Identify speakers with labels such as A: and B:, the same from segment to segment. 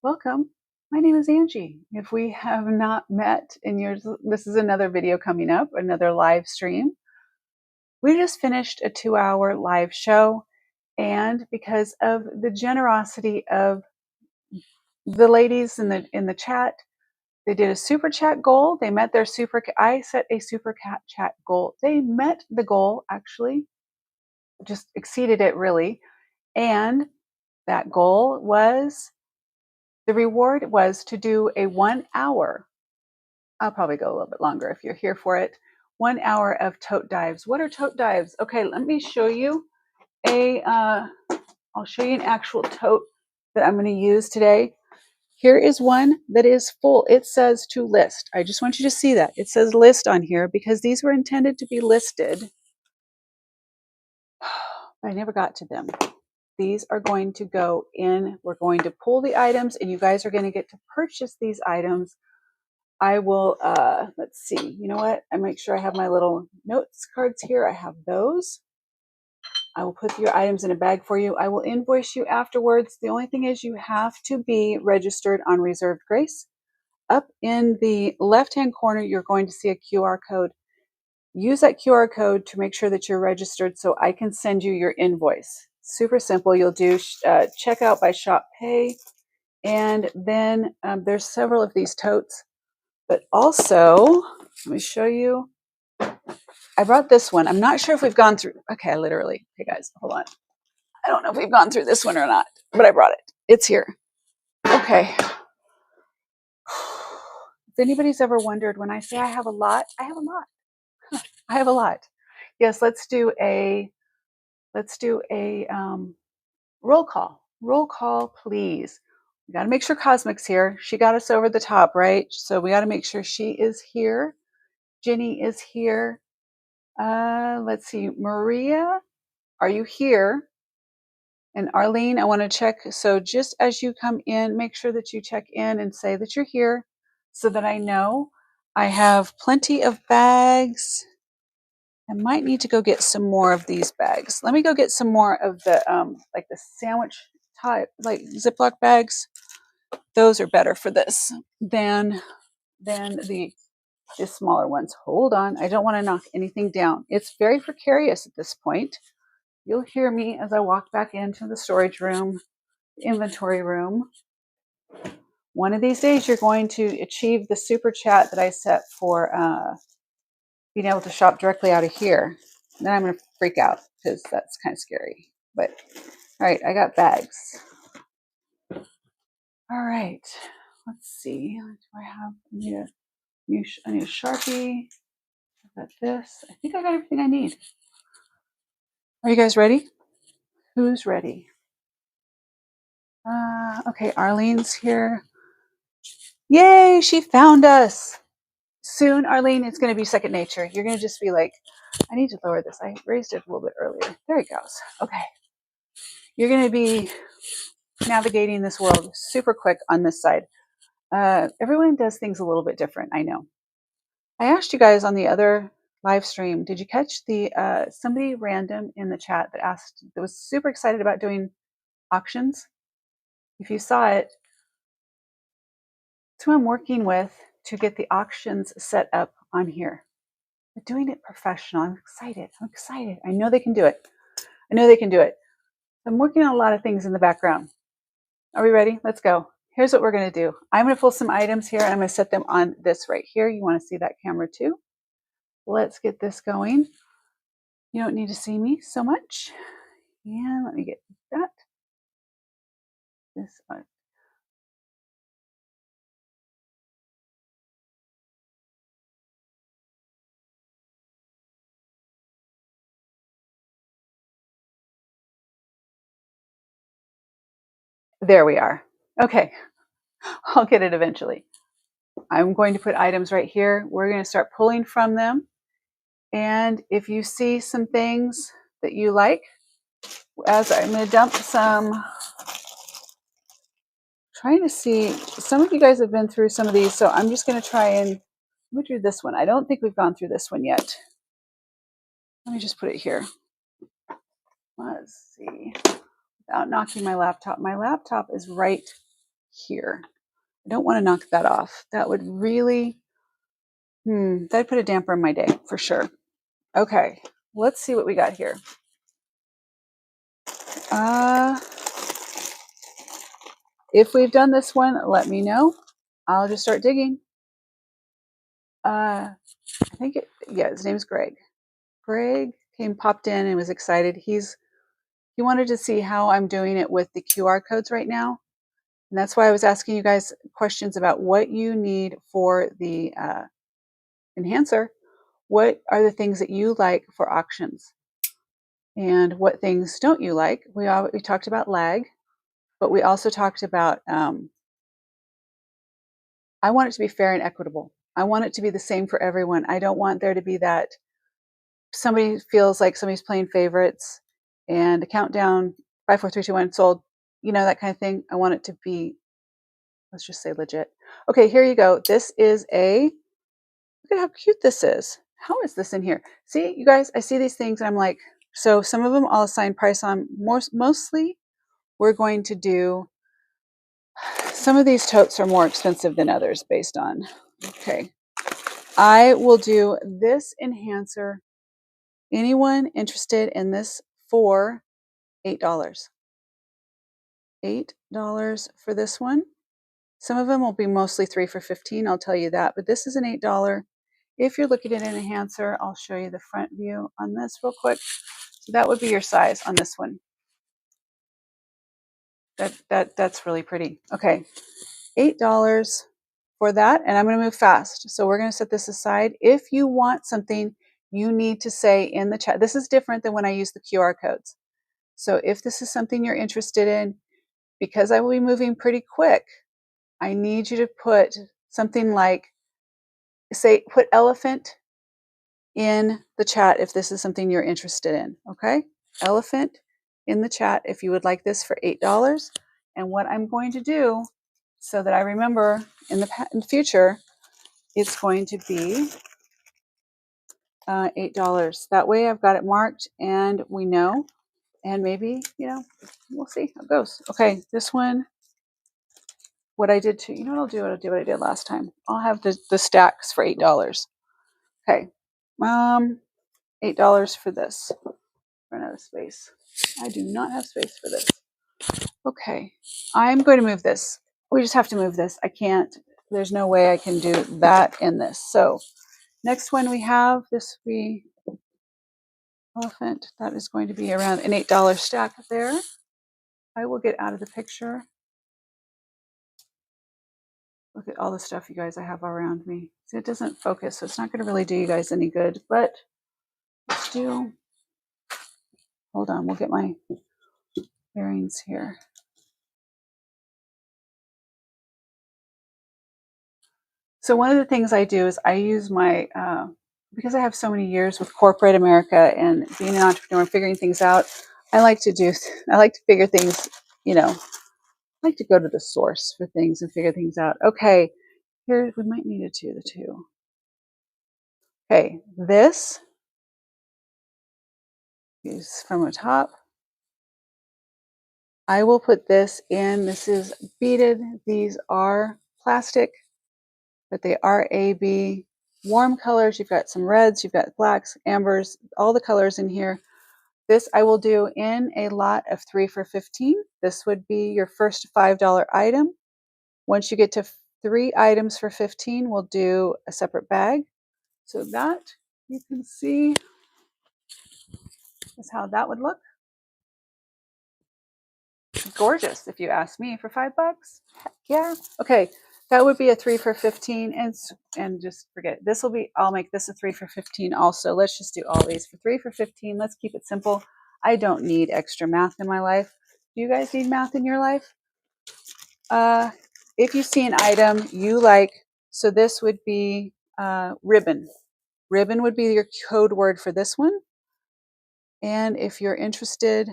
A: Welcome. My name is Angie. If we have not met and this is another video coming up, another live stream. We just finished a 2-hour live show, and because of the generosity of the ladies in the chat, they did a super chat goal. They met their I set a super chat goal. They met the goal, actually, just exceeded it really. And that goal was, the reward was to do a 1 hour. I'll probably go a little bit longer if you're here for it. 1 hour of tote dives. What are tote dives? Okay, let me show you I'll show you an actual tote that I'm going to use today. Here is one that is full. It says to list. I just want you to see that. It says list on here because these were intended to be listed. I never got to them. These are going to go in. We're going to pull the items, and you guys are going to get to purchase these items. I will, let's see, you know what? I make sure I have my little notes cards here. I have those. I will put your items in a bag for you. I will invoice you afterwards. The only thing is you have to be registered on Reserved Grace. Up in the left-hand corner, you're going to see a QR code. Use that QR code to make sure that you're registered so I can send you your invoice. Super simple. You'll do checkout by Shop Pay. And then there's several of these totes. But also, let me show you. I brought this one. I'm not sure if we've gone through. Okay, literally. Hey guys, hold on. I don't know if we've gone through this one or not, but I brought it. It's here. Okay. If anybody's ever wondered, when I say I have a lot, I have a lot. I have a lot. Yes, let's do a roll call. Roll call, please. We got to make sure Cosmic's here. She got us over the top, right? So we got to make sure she is here. Jenny is here. Let's see. Maria, are you here? And Arlene, I want to check. So just as you come in, make sure that you check in and say that you're here so that I know. I have plenty of bags. I might need to go get some more of these bags. Let me go get some more of the like the sandwich type, like Ziploc bags. Those are better for this than the smaller ones. Hold on. I don't want to knock anything down. It's very precarious at this point. You'll hear me as I walk back into the storage room, inventory room. One of these days, you're going to achieve the super chat that I set for being able to shop directly out of here. And then I'm going to freak out because that's kind of scary. But all right, I got bags. All right, let's see. Do I have? I need a Sharpie. I got this. I think I got everything I need. Are you guys ready? Who's ready? Okay, Arlene's here. Yay, she found us. Soon, Arlene, it's going to be second nature. You're going to just be like, I need to lower this. I raised it a little bit earlier. There it goes. Okay. You're going to be navigating this world super quick on this side. Everyone does things a little bit different, I know. I asked you guys on the other live stream, did you catch the somebody random in the chat that was super excited about doing auctions? If you saw it, it's who I'm working with to get the auctions set up on here. We're doing it professional. I'm excited. I know they can do it. I'm working on a lot of things in the background. Are we ready? Let's go. Here's what we're going to do. I'm going to pull some items here, and I'm going to set them on this right here. You want to see that camera too. Let's get this going. You don't need to see me so much. And let me get that. This one. There we are. Okay. I'll get it eventually. I'm going to put items right here. We're going to start pulling from them. And if you see some things that you like, as I'm going to dump some, trying to see, some of you guys have been through some of these, so I'm just going to try and let me do this one. I don't think we've gone through this one yet. Let me just put it here. Let's see. Without knocking my laptop. My laptop is right here. I don't want to knock that off. That would really, that'd put a damper in my day for sure. Okay, let's see what we got here. If we've done this one, let me know. I'll just start digging. I think his name's Greg. Greg popped in and was excited. He wanted to see how I'm doing it with the QR codes right now. And that's why I was asking you guys questions about what you need for the enhancer. What are the things that you like for auctions? And what things don't you like? We talked about lag, but we also talked about I want it to be fair and equitable. I want it to be the same for everyone. I don't want there to be that somebody feels like somebody's playing favorites and a countdown, 5, 4, 3, 2, 1, sold, that kind of thing. I want it to be, let's just say legit. Okay, here you go. This is look at how cute this is. How is this in here? See, you guys, I see these things and I'm like, so some of them I'll assign price on. Mostly we're going to do, some of these totes are more expensive than others based on, okay. I will do this enhancer. Anyone interested in this for $8? $8 for this one. Some of them will be mostly 3 for $15, I'll tell you that, but this is an $8. If you're looking at an enhancer, I'll show you the front view on this real quick. So that would be your size on this one. That's really pretty. Okay, $8 for that, and I'm going to move fast. So we're going to set this aside. If you want something, you need to say in the chat. This is different than when I use the QR codes. So if this is something you're interested in, because I will be moving pretty quick, I need you to put something like, put elephant in the chat if this is something you're interested in, okay? Elephant in the chat if you would like this for $8. And what I'm going to do, so that I remember in the future, it's going to be $8. That way I've got it marked and we know, and maybe, we'll see how it goes. Okay, this one, what I did to, what I'll do what I did last time. I'll have the stacks for $8. Okay, $8 for this. Run out of space. I do not have space for this. Okay, I'm going to move this. We just have to move this. I can't, there's no way I can do that in this. So next one we have this elephant. That is going to be around an $8 stack there. I will get out of the picture. Look at all the stuff, you guys, I have around me. See, it doesn't focus, so it's not going to really do you guys any good, but let's do, hold on, we'll get my bearings here. So one of the things I do is I use my, because I have so many years with corporate America and being an entrepreneur, figuring things out, I like to figure things, I like to go to the source for things and figure things out. Okay, here, we might need the two. Okay, this is from the top. I will put this in. This is beaded. These are plastic, but they are AB warm colors. You've got some reds, you've got blacks, ambers, all the colors in here. This I will do in a lot of 3 for $15. This would be your first $5 item. Once you get to 3 items for $15, we'll do a separate bag. So that you can see is how that would look. Gorgeous, if you ask me, for $5. Heck yeah. Okay, that would be a 3 for $15, and just forget it. This will be, I'll make this a 3 for $15 also. Let's just do all these for 3 for $15. Let's keep it simple. I don't need extra math in my life. Do you guys need math in your life? If you see an item you like, so this would be ribbon. Ribbon would be your code word for this one. And if you're interested,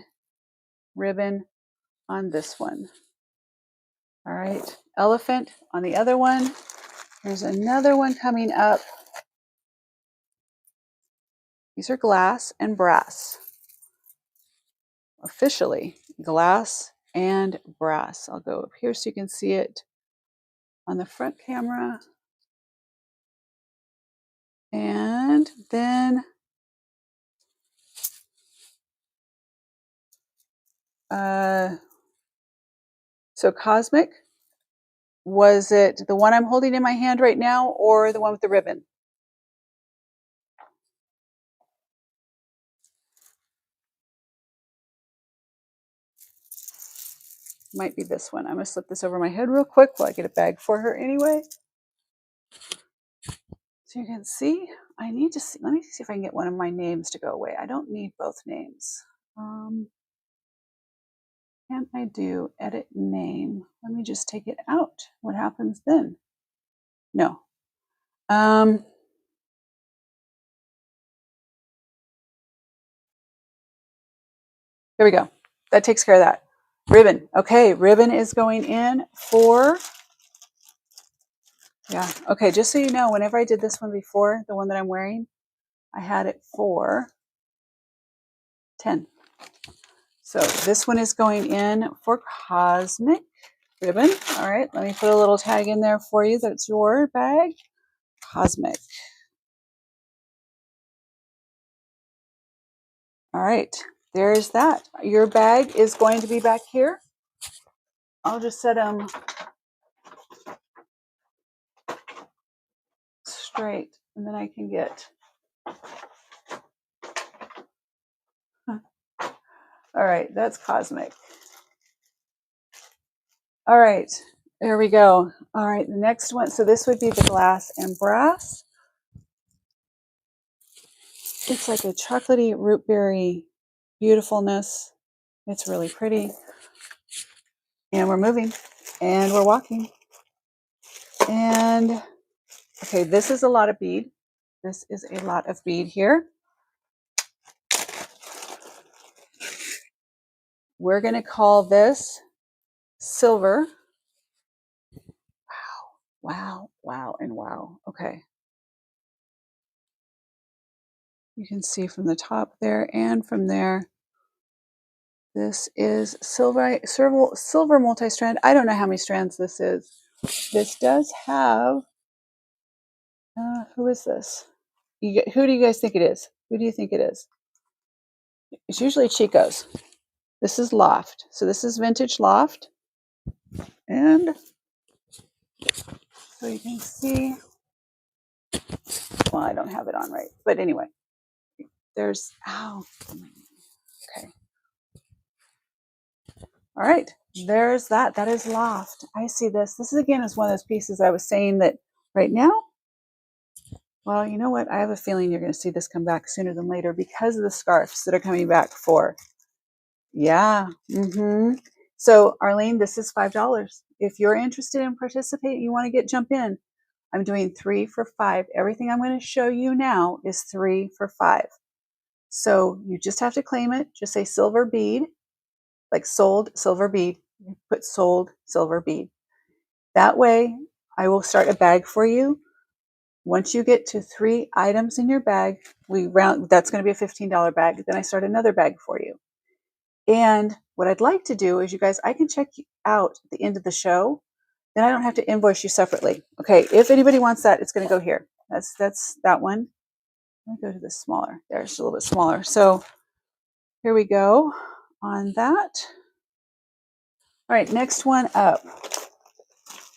A: ribbon on this one. All right, elephant on the other one. There's another one coming up. These are glass and brass. Officially, glass and brass. I'll go up here so you can see it on the front camera. And then so Cosmic, was it the one I'm holding in my hand right now or the one with the ribbon? Might be this one. I'm going to slip this over my head real quick while I get a bag for her anyway. So you can see, I need to see, let me see if I can get one of my names to go away. I don't need both names. Can I do edit name? Let me just take it out. What happens then? No. There we go. That takes care of that. Ribbon. Okay, ribbon is going in for, yeah. Okay, just so you know, whenever I did this one before, the one that I'm wearing, I had it for 10. So this one is going in for Cosmic ribbon. All right, let me put a little tag in there for you that it's your bag. Cosmic. All right, there's that. Your bag is going to be back here. I'll just set them straight, and then I can get. All right, that's Cosmic. All right, there we go. All right, the next one. So this would be the glass and brass. It's like a chocolatey root berry beautifulness. It's really pretty. And we're moving and we're walking. And okay, this is a lot of bead. This is a lot of bead here. We're going to call this silver. Wow, wow, and wow. Okay. You can see from the top there and from there. This is silver multi-strand. I don't know how many strands this is. This does have, who is this? Who do you guys think it is? Who do you think it is? It's usually Chico's. This is Loft. So this is vintage Loft. And so you can see, well, I don't have it on right. But anyway, there's, ow. Okay. All right. There's that. That is Loft. I see this. This is, again, is one of those pieces I was saying that right now, well, you know what? I have a feeling you're going to see this come back sooner than later because of the scarves that are coming back for. Yeah. So, Arlene, this is $5. If you're interested in participating, you want to jump in, I'm doing 3 for $5. Everything I'm going to show you now is 3 for $5. So you just have to claim it. Just say silver bead, like sold silver bead. Put sold silver bead. That way, I will start a bag for you. Once you get to 3 items in your bag, that's going to be a $15 bag. Then I start another bag for you. And what I'd like to do is, you guys, I can check you out at the end of the show. Then I don't have to invoice you separately. Okay, if anybody wants that, it's going to go here. That's that one. Let me go to this smaller. There's a little bit smaller. So here we go on that. All right, next one up.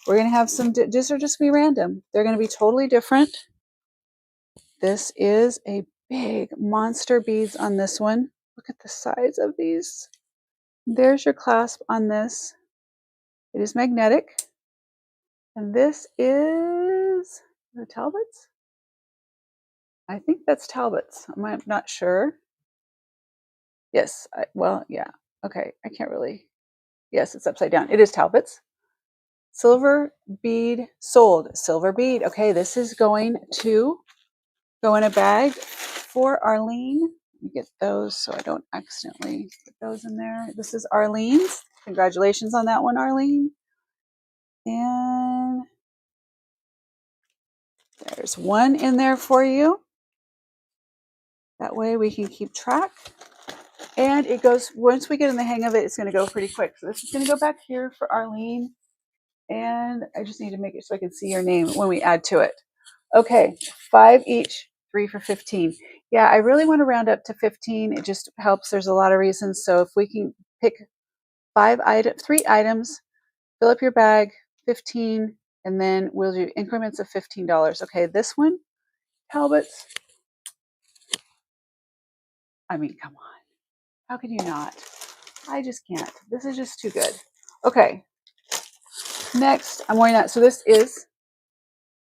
A: We're going to have some, these are just be random. They're going to be totally different. This is a big monster beads on this one. Look at the size of these. There's your clasp on this. It is magnetic. And this is the Talbots? I think that's Talbots. I'm not sure. Yes. Well, yeah. Okay. I can't really. Yes, it's upside down. It is Talbots. Silver bead sold. Silver bead. Okay, this is going to go in a bag for Arlene. Let me get those so I don't accidentally put those in there. This is Arlene's. Congratulations on that one, Arlene. And there's one in there for you. That way we can keep track. And it goes, once we get in the hang of it, it's going to go pretty quick. So this is going to go back here for Arlene. And I just need to make it so I can see your name when we add to it. Okay, 5 each, 3 for 15. Yeah, I really want to round up to 15. It just helps. There's a lot of reasons. So if we can pick 3 items, fill up your bag, 15, and then we'll do increments of $15. Okay, this one, Talbot's. I mean, come on. How can you not? I just can't. This is just too good. Okay, next, I'm wearing that. So this is,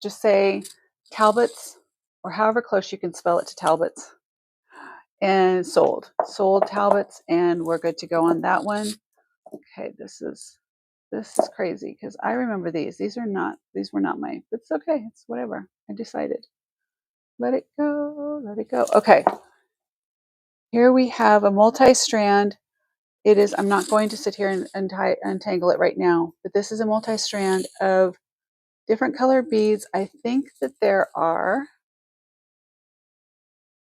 A: just say Talbot's, or however close you can spell it to Talbot's, and sold Talbot's, and we're good to go on that one. Okay, this is crazy because I remember these were not my, it's okay, it's whatever, I decided, let it go. Okay, here we have a multi-strand. It is, I'm not going to sit here and untangle it right now, but this is a multi-strand of different colored beads. I think that there are,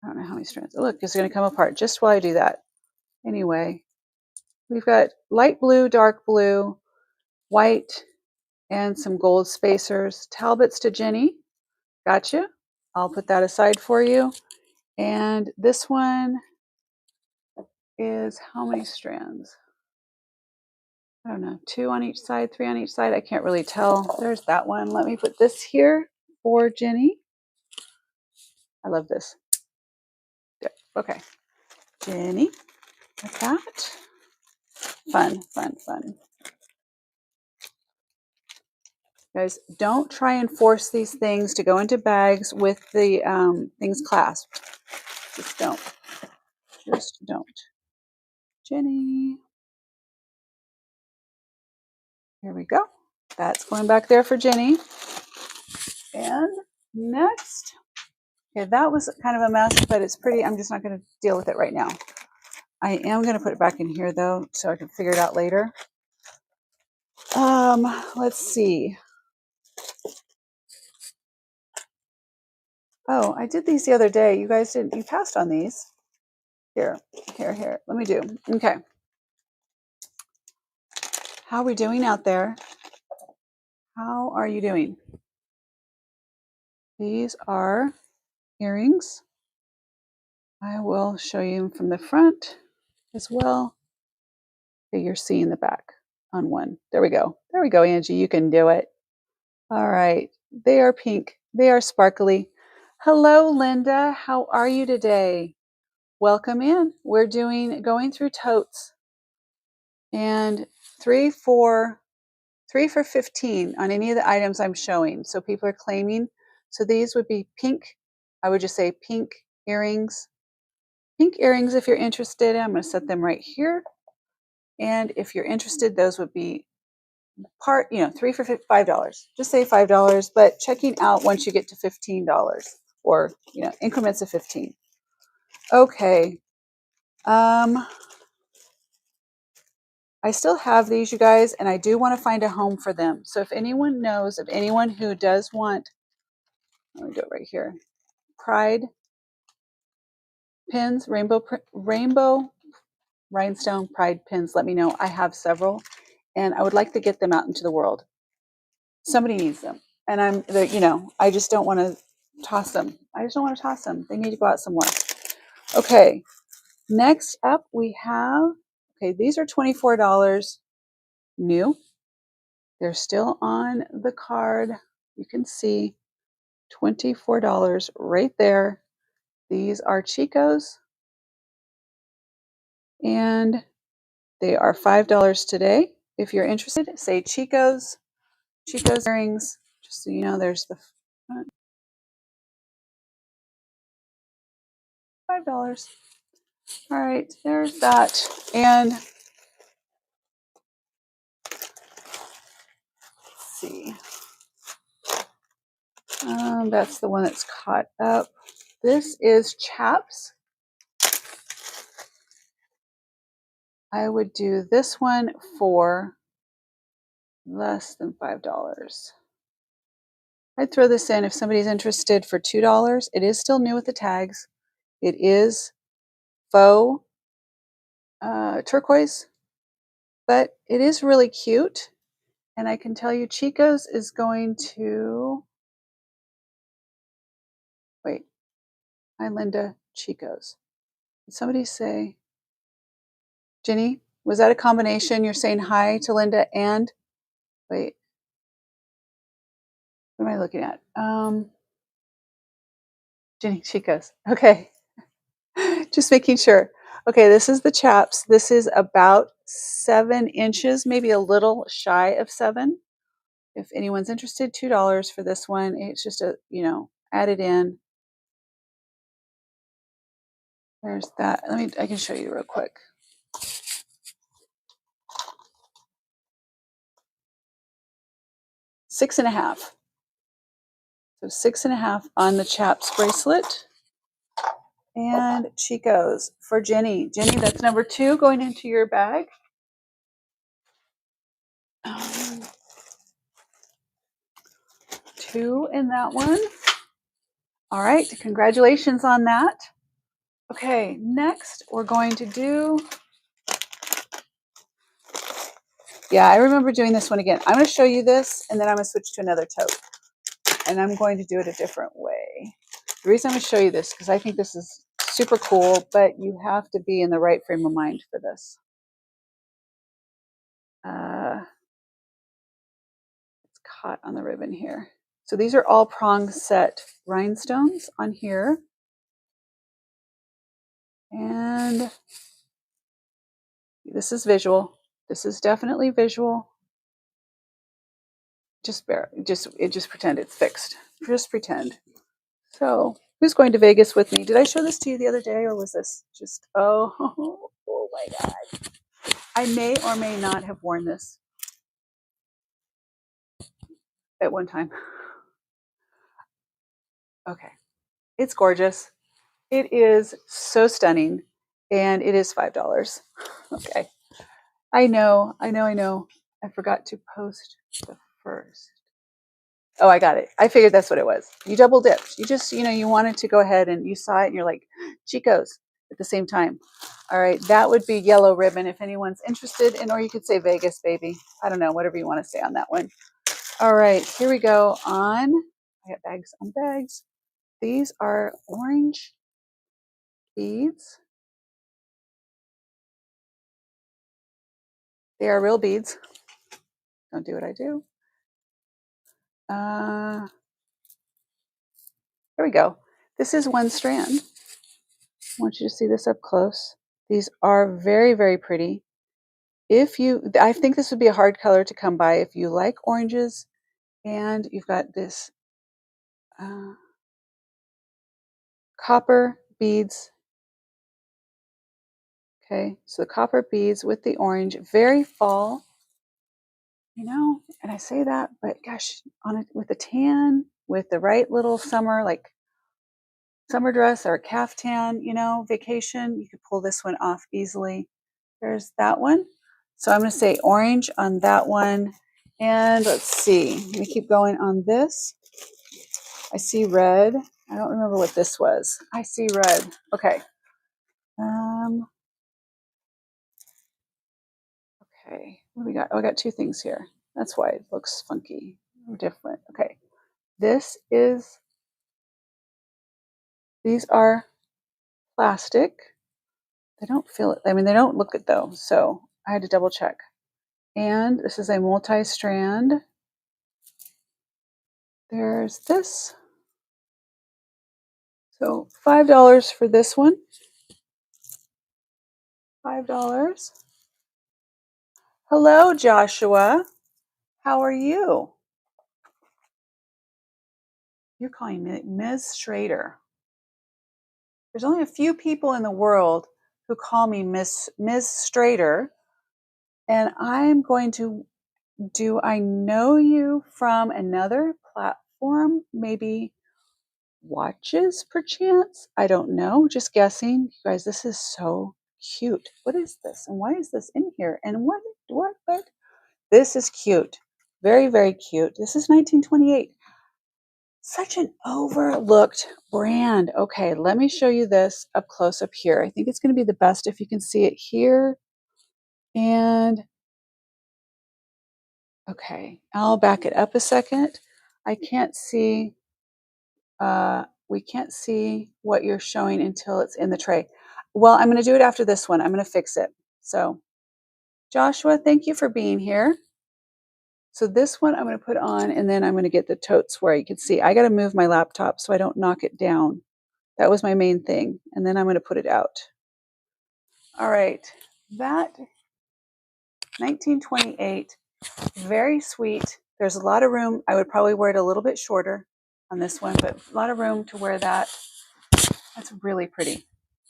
A: I don't know how many strands. Oh, look, it's going to come apart just while I do that. Anyway, we've got light blue, dark blue, white, and some gold spacers. Talbot's to Jenny. Gotcha. I'll put that aside for you. And this one is how many strands? I don't know, 2 on each side, 3 on each side. I can't really tell. There's that one. Let me put this here for Jenny. I love this. There. Okay. Jenny, like that. Fun. Guys, don't try and force these things to go into bags with the things clasped. Just don't. Jenny. Here we go. That's going back there for Jenny. And next, okay, that was kind of a mess, but it's pretty. I'm just not going to deal with it right now. I am going to put it back in here though, so I can figure it out later. Let's see. Oh, I did these the other day. You guys didn't. You passed on these. Here. Let me do. Okay. How are we doing out there? How are you doing? These are earrings. I will show you from the front as well. Okay, you're seeing the back on one. There we go, Angie. You can do it. All right. They are pink. They are sparkly. Hello, Linda. How are you today? Welcome in. We're going through totes. And 3 for 15 on any of the items I'm showing. So people are claiming. So these would be pink. I would just say pink earrings. Pink earrings if you're interested. I'm going to set them right here. And if you're interested, those would be 3 for $5. Just say $5, but checking out once you get to $15 or, increments of 15. Okay. I still have these, you guys, and I do want to find a home for them. So if anyone knows of anyone who does want, let me do it right here. Pride pins, rainbow rhinestone pride pins. Let me know. I have several, and I would like to get them out into the world. Somebody needs them, and I just don't want to toss them. They need to go out somewhere. Okay. Next up, we have. Okay, these are $24 new. They're still on the card. You can see $24 right there. These are Chico's, and they are $5 today. If you're interested, say Chico's earrings. Just so you know, there's the front. $5. All right, there's that. And let's see. That's the one that's caught up. This is Chaps. I would do this one for less than $5. I'd throw this in if somebody's interested for $2. It is still new with the tags. It is faux turquoise, but it is really cute. And I can tell you Chico's is going to, wait, hi Linda, Chico's. Did somebody say, Ginny, was that a combination? You're saying hi to Linda and, wait, what am I looking at? Ginny, Chico's. Okay. Just making sure. Okay, this is the chaps. This is about 7 inches, maybe a little shy of 7. If anyone's interested, $2 for this one. It's just a, added in. There's that. I can show you real quick. Six and a half. So 6.5 on the chaps bracelet. And Chico's for Jenny. Jenny, that's number 2 going into your bag. 2 in that one. All right, congratulations on that. Okay, next we're going to do, I remember doing this one again. I'm going to show you this, and then I'm going to switch to another tote. And I'm going to do it a different way. The reason I'm going to show you this, because I think this is super cool, but you have to be in the right frame of mind for this. It's caught on the ribbon here. So these are all prong set rhinestones on here. And this is visual. This is definitely visual. Just pretend it's fixed. Just pretend. So who's going to Vegas with me? Did I show this to you the other day, or was this just, oh my God. I may or may not have worn this at one time. Okay. It's gorgeous. It is so stunning. And it is $5. Okay. I know. I forgot to post the first. Oh, I got it. I figured that's what it was. You double dipped. You just, you wanted to go ahead and you saw it and you're like, Chico's at the same time. All right. That would be yellow ribbon if anyone's interested. And, or you could say Vegas, baby. I don't know, whatever you want to say on that one. All right. Here we go on. I got bags on bags. These are orange beads. They are real beads. Don't do what I do. Here we go. This is one strand. I want you to see this up close. These are very, very pretty. I think this would be a hard color to come by if you like oranges, and you've got this copper beads. Okay, so the copper beads with the orange, very fall. And I say that, but gosh, on it with a tan, with the right little summer, like summer dress or a caftan, vacation, you could pull this one off easily. There's that one. So I'm going to say orange on that one. And let's see, let me keep going on this. I see red. I don't remember what this was. I see red. Okay. Okay. What do we got? Oh, I got 2 things here. That's why it looks funky or different. Okay. These are plastic. They don't feel it. I mean, they don't look it though. So I had to double check. And this is a multi-strand. There's this. So $5 for this one. $5. Hello, Joshua. How are you? You're calling me Ms. Strader. There's only a few people in the world who call me Ms. Strader. And I'm going to, do I know you from another platform? Maybe watches, perchance? I don't know. Just guessing. You guys, this is so cute. What is this? And why is this in here? And what? This is cute. Very, very cute. This is 1928. Such an overlooked brand. Okay, let me show you this up close up here. I think it's going to be the best if you can see it here. And okay, I'll back it up a second. I can't see, we can't see what you're showing until it's in the tray. Well, I'm going to do it after this one. I'm going to fix it. So, Joshua, thank you for being here. So this one I'm going to put on, and then I'm going to get the totes where you can see. I got to move my laptop so I don't knock it down. That was my main thing. And then I'm going to put it out. All right. That 1928, very sweet. There's a lot of room. I would probably wear it a little bit shorter on this one, but a lot of room to wear that. That's really pretty.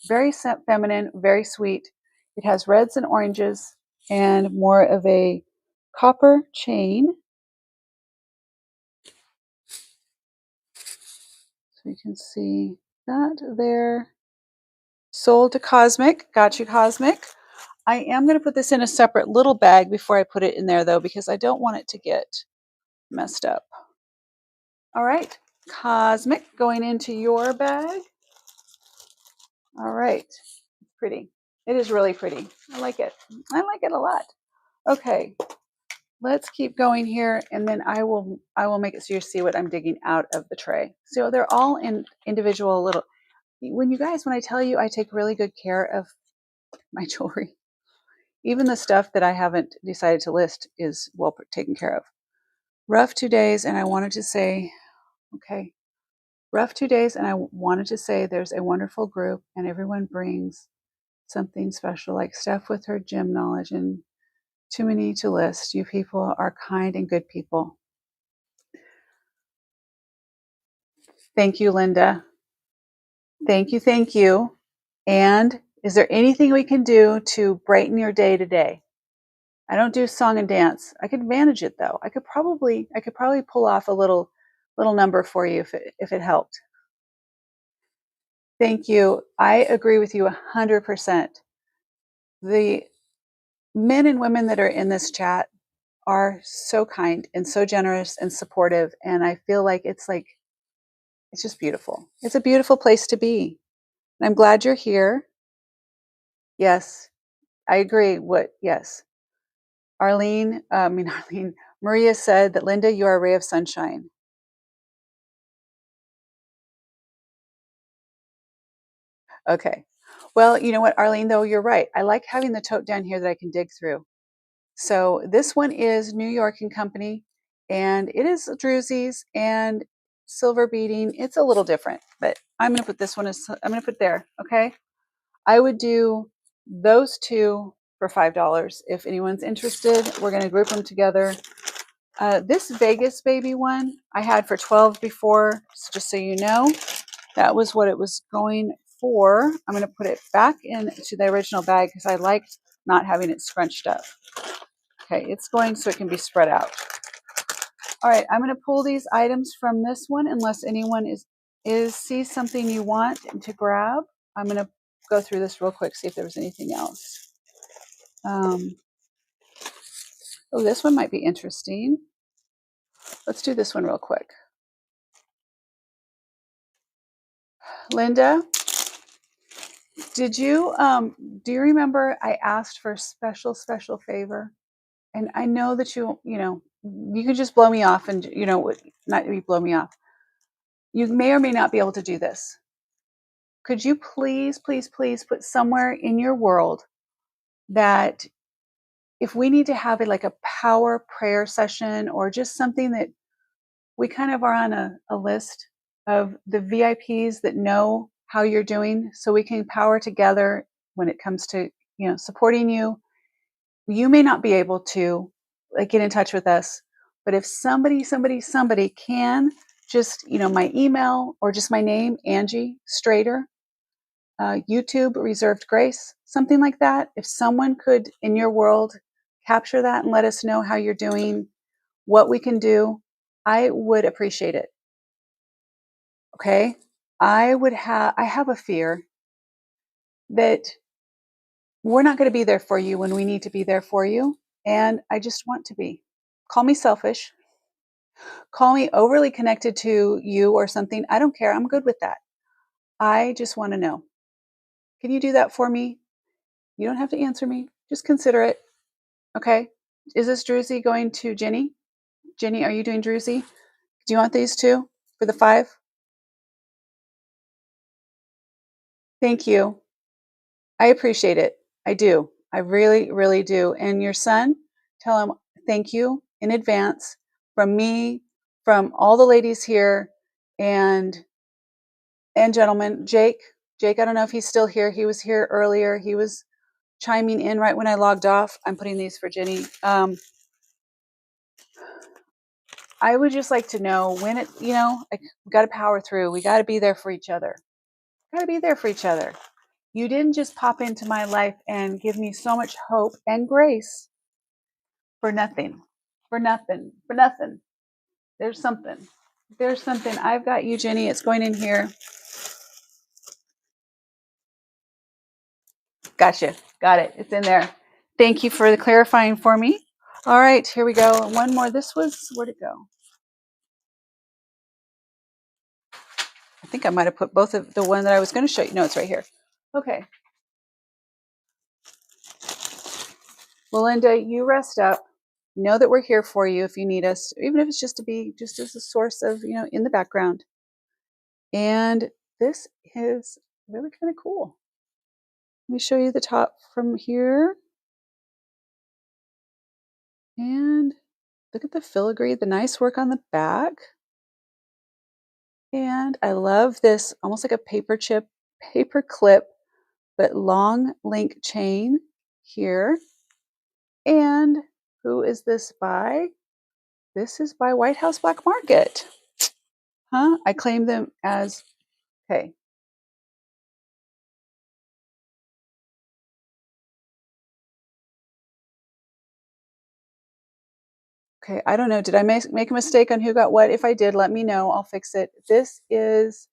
A: Very feminine, very sweet. It has reds and oranges and more of a copper chain. So you can see that there. Sold to Cosmic. Got you, Cosmic. I am going to put this in a separate little bag before I put it in there, though, because I don't want it to get messed up. All right. Cosmic going into your bag. All right. Pretty. It is really pretty. I like it. I like it a lot. Okay. Let's keep going here, and then I will make it so you see what I'm digging out of the tray. So they're all in individual little. When I tell you I take really good care of my jewelry, even the stuff that I haven't decided to list is well taken care of. Rough 2 days, and I wanted to say, okay, rough 2 days, and I wanted to say there's a wonderful group, and everyone brings something special, like Steph with her gym knowledge, and too many to list. You people are kind and good people. Thank you, Linda. Thank you, thank you. And is there anything we can do to brighten your day today? I don't do song and dance. I could manage it though. I could probably pull off a little number for you if it helped. Thank you. I agree with you 100%. The men and women that are in this chat are so kind and so generous and supportive, and I feel like it's just beautiful. It's a beautiful place to be. And I'm glad you're here. Yes, I agree. Yes. Arlene, Maria said that, Linda, you are a ray of sunshine. Okay. Well, you know what, Arlene, though, you're right. I like having the tote down here that I can dig through. So this one is New York and Company, and it is Drewsies and silver beading. It's a little different, but I'm going to put this one I'm going to put there. Okay. I would do those two for $5 if anyone's interested. We're going to group them together. This Vegas baby one I had for 12 before, so just so you know, that was what it was going for. I'm going to put it back into the original bag because I like not having it scrunched up. Okay, it's going so it can be spread out. All right, I'm going to pull these items from this one unless anyone sees something you want to grab. I'm going to go through this real quick, see if there was anything else. Oh, this one might be interesting. Let's do this one real quick. Linda, do you remember I asked for a special favor? And I know that you can just blow me off and, not blow me off. You may or may not be able to do this. Could you please, please, please put somewhere in your world that if we need to have like a power prayer session or just something that we kind of are on a list of the VIPs that know how you're doing so we can power together when it comes to, supporting you. You may not be able to get in touch with us, but if somebody can just, my email or just my name, Angie Strader, YouTube Reserved Grace, something like that. If someone could in your world capture that and let us know how you're doing, what we can do, I would appreciate it. Okay. I have a fear that we're not going to be there for you when we need to be there for you. And I just want to be. Call me selfish, Call me overly connected to you or something. I don't care. I'm good with that. I just want to know. Can you do that for me? You don't have to answer me. Just consider it. Okay. Is this Druzy going to Jenny? Jenny, are you doing Druzy? Do you want these two for the 5? Thank you. I appreciate it. I do. I really, really do. And your son, tell him thank you in advance from me, from all the ladies here, and gentlemen. Jake, I don't know if he's still here. He was here earlier. He was chiming in right when I logged off. I'm putting these for Jenny. I would just like to know when it, like, we got to power through. We got to be there for each other. Got to be there for each other. You didn't just pop into my life and give me so much hope and grace for nothing. For nothing. For nothing. There's something. There's something. I've got you, Jenny. It's going in here. Gotcha. Got it. It's in there. Thank you for the clarifying for me. All right, here we go. One more. This was, where'd it go? I think I might have put both of the one that I was going to show you. No, it's right here. Okay. Well, Linda, you rest up. Know that we're here for you if you need us, even if it's just to be just as a source of, in the background. And this is really kind of cool. Let me show you the top from here. And look at the filigree, the nice work on the back. And I love this, almost like a paper clip, but long link chain here. And who is this by? This is by White House Black Market. Huh? I claim them as, okay. Okay, I don't know. Did I make a mistake on who got what? If I did, let me know. I'll fix it. This is,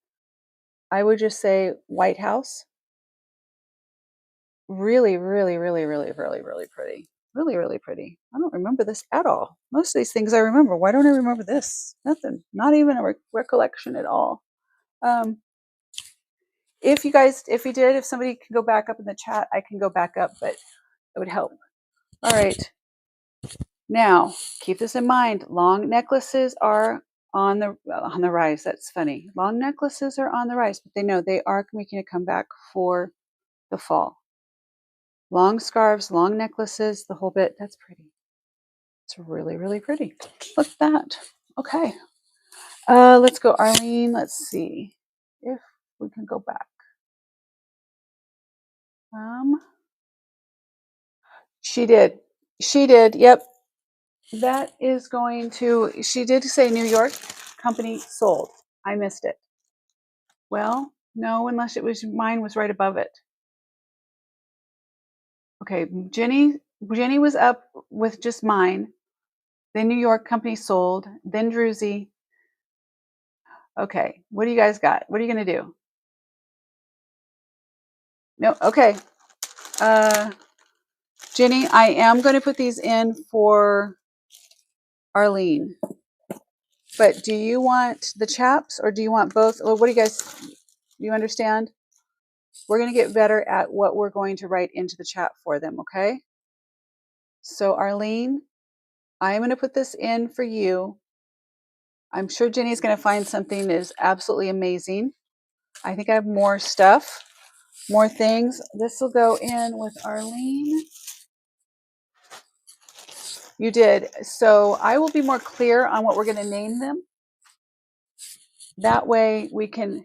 A: I would just say White House. Really, really, really, really, really, really pretty. Really, really pretty. I don't remember this at all. Most of these things I remember. Why don't I remember this? Nothing. Not even a recollection at all. If you did, if somebody can go back up in the chat, I can go back up, but it would help. All right. Now, keep this in mind. Long necklaces are on the rise. That's funny. Long necklaces are on the rise, but they are making a comeback for the fall. Long scarves, long necklaces, the whole bit. That's pretty. It's really, really pretty. Look at that. Okay. Let's go, Arlene. Let's see if we can go back. She did. She did. Yep. That is going to, she did say New York company sold. I missed it. Well, no, unless it was mine was right above it. Okay, Jenny was up with just mine. Then New York company sold. Then Druzy. Okay, what do you guys got? What are you going to do? No, okay. Jenny, I am going to put these in for Arlene. But do you want the chaps or do you want both? Well, what do you understand? We're going to get better at what we're going to write into the chat for them, okay? So Arlene, I'm going to put this in for you. I'm sure Jenny's going to find something that is absolutely amazing. I think I have more stuff, more things. This will go in with Arlene. You did. So I will be more clear on what we're going to name them. That way we can,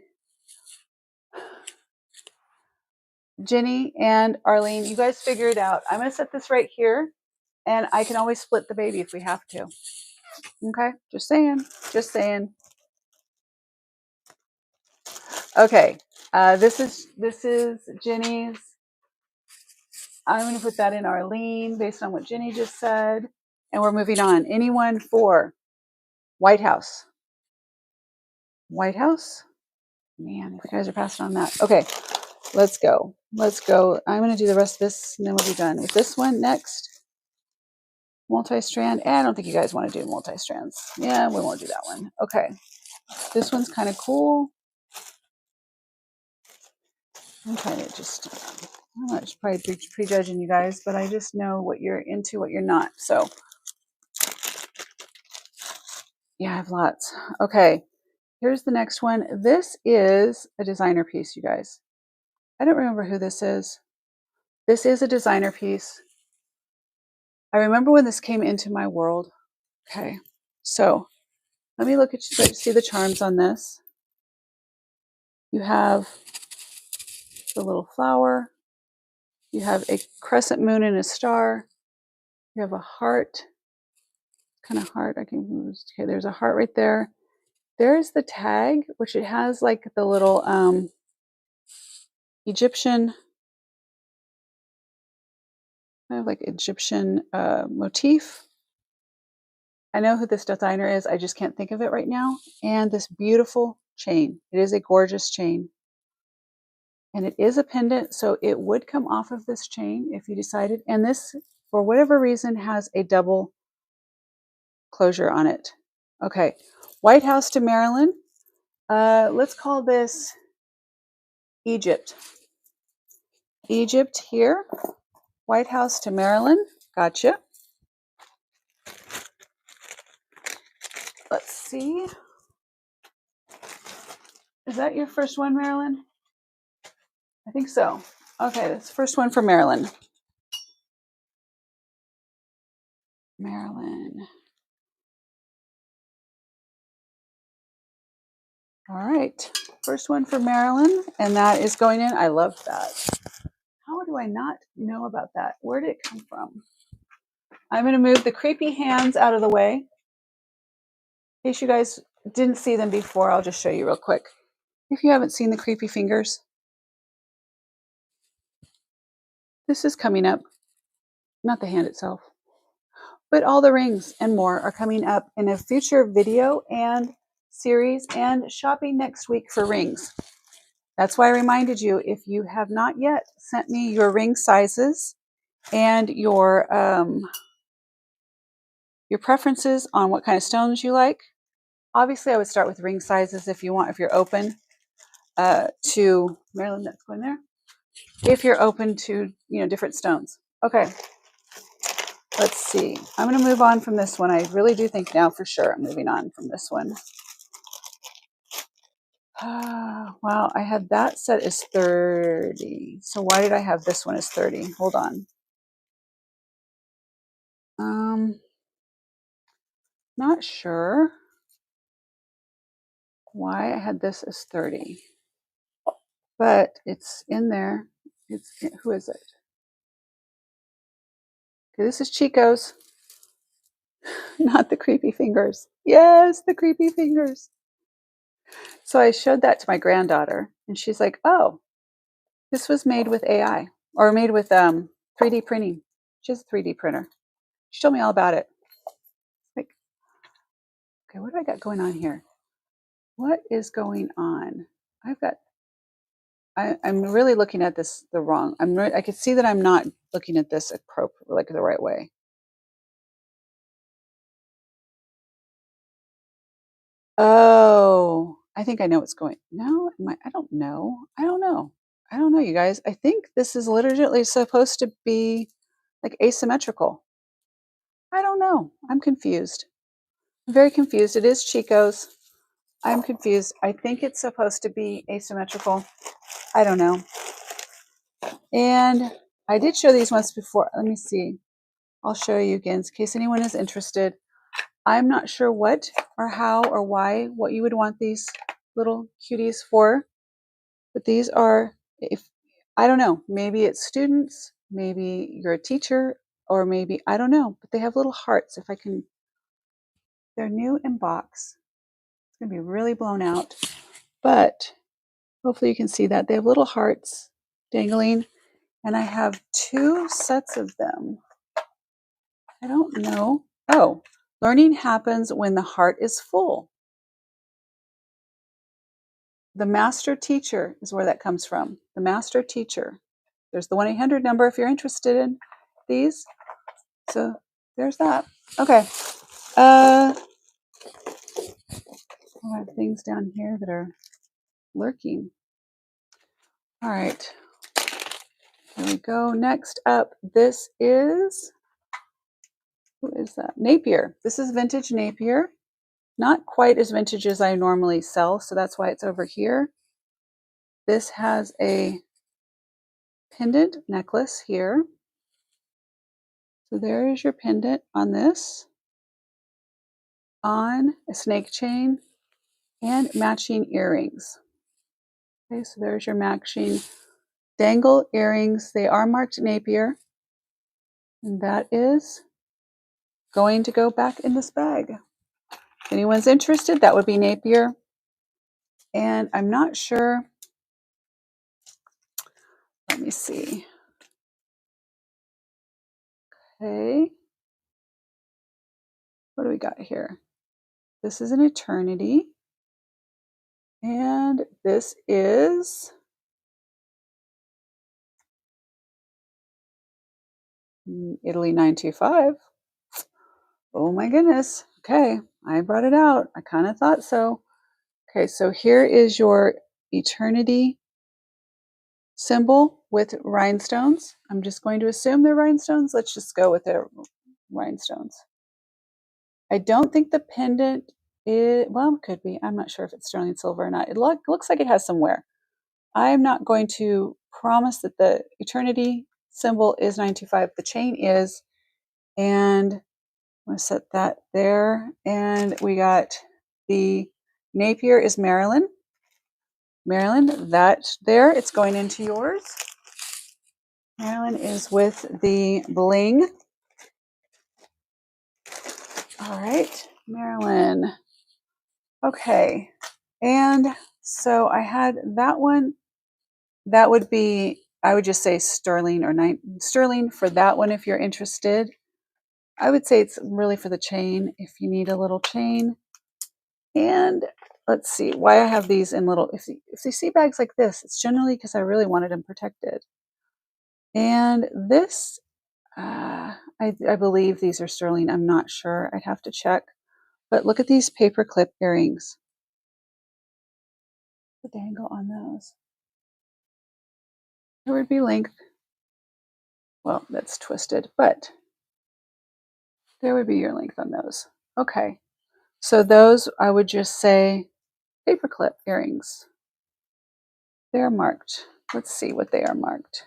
A: Jenny and Arlene, you guys figure it out. I'm going to set this right here, and I can always split the baby if we have to. Okay, just saying, just saying. Okay, this is Jenny's. I'm going to put that in Arlene based on what Jenny just said, and we're moving on. Anyone for White House? White House? Man, if you guys are passing on that. Okay, let's go. Let's go. I'm going to do the rest of this, and then we'll be done with this one next. Multi-strand. I don't think you guys want to do multi-strands. Yeah, we won't do that one. Okay. This one's kind of cool. I'm trying to just, I'm not probably prejudging you guys, but I just know what you're into, what you're not. So, yeah, I have lots. Okay. Here's the next one. This is a designer piece, you guys. I don't remember who this is. This is a designer piece. I remember when this came into my world. Okay. So, let me look at, see the charms on this. You have the little flower. You have a crescent moon and a star. You have a heart, kind of heart. I can move. Okay, there's a heart right there. There's the tag, which it has like the little Egyptian, kind of like Egyptian motif. I know who this designer is. I just can't think of it right now. And this beautiful chain. It is a gorgeous chain. And it is a pendant, so it would come off of this chain if you decided. And this, for whatever reason, has a double closure on it. Okay, White House to Maryland. Let's call this Egypt. Egypt here. White House to Maryland. Gotcha. Let's see. Is that your first one, Maryland? I think so. Okay, that's the first one for Maryland. Maryland. All right, first one for Maryland, and that is going in. I love that. How do I not know about that? Where did it come from? I'm going to move the creepy hands out of the way. In case you guys didn't see them before, I'll just show you real quick. If you haven't seen the creepy fingers, this is coming up. Not the hand itself, but all the rings and more are coming up in a future video and series and shopping next week for rings. That's why I reminded you, if you have not yet sent me your ring sizes and your preferences on what kind of stones you like. Obviously, I would start with ring sizes if you want, if you're open to Maryland, that's going there. If you're open to, different stones. Okay, let's see. I'm going to move on from this one. I really do think now for sure I'm moving on from this one. Wow, I had that set as 30. So why did I have this one as 30? Hold on. Not sure why I had this as 30, but it's in there. Who is it? Okay, this is Chico's, not the creepy fingers. Yes, the creepy fingers. So I showed that to my granddaughter, and she's like, "Oh, this was made with AI or made with 3D printing." She has a 3D printer. She told me all about it. Like, okay, what do I got going on here? What is going on? I'm really looking at this the wrong. I can see that I'm not looking at this like the right way. Oh, I think I know what's going. No, I don't know. I don't know. I don't know, you guys. I think this is literally supposed to be like asymmetrical. I don't know. I'm confused. I'm very confused. It is Chico's. I'm confused. I think it's supposed to be asymmetrical. I don't know. And I did show these once before. Let me see. I'll show you again in case anyone is interested. I'm not sure what or how or why, what you would want these little cuties for, but these are, if I don't know, maybe it's students, maybe you're a teacher, or maybe, I don't know, but they have little hearts. If I can, they're new in box. It's going to be really blown out, but hopefully you can see that. They have little hearts dangling, and I have 2 sets of them. I don't know. Oh, learning happens when the heart is full. The master teacher is where that comes from. The master teacher. There's the 1-800 number if you're interested in these. So there's that. Okay. I have things down here that are lurking. All right. Here we go. Next up, this is, who is that? Napier. This is vintage Napier. Not quite as vintage as I normally sell, so that's why it's over here. This has a pendant necklace here. So there is your pendant on this, on a snake chain, and matching earrings. Okay, so there's your matching dangle earrings. They are marked Napier, and that is going to go back in this bag. If anyone's interested, that would be Napier. And I'm not sure. Let me see. Okay. What do we got here? This is an Eternity. And this is Italy 925. Oh my goodness. Okay, I brought it out. I kind of thought so. Okay, so here is your Eternity symbol with rhinestones. I'm just going to assume they're rhinestones. Let's just go with the rhinestones. I don't think the pendant is, well, it could be. I'm not sure if it's sterling silver or not. It looks like it has some wear. I'm not going to promise that the Eternity symbol is 925. The chain is, and I'm going to set that there. And we got the Napier is Maryland. Maryland, that there, it's going into yours. Maryland is with the bling. All right, Maryland. Okay, and so I had that one. That would be, I would just say sterling or sterling for that one if you're interested. I would say it's really for the chain if you need a little chain. And let's see why I have these in little, if you see bags like this, it's generally because I really wanted them protected. And this, I believe these are sterling. I'm not sure. I'd have to check. But look at these paper clip earrings. The dangle on those. There would be length. Well, that's twisted, but there would be your length on those. Okay. So those, I would just say paper clip earrings. They're marked. Let's see what they are marked.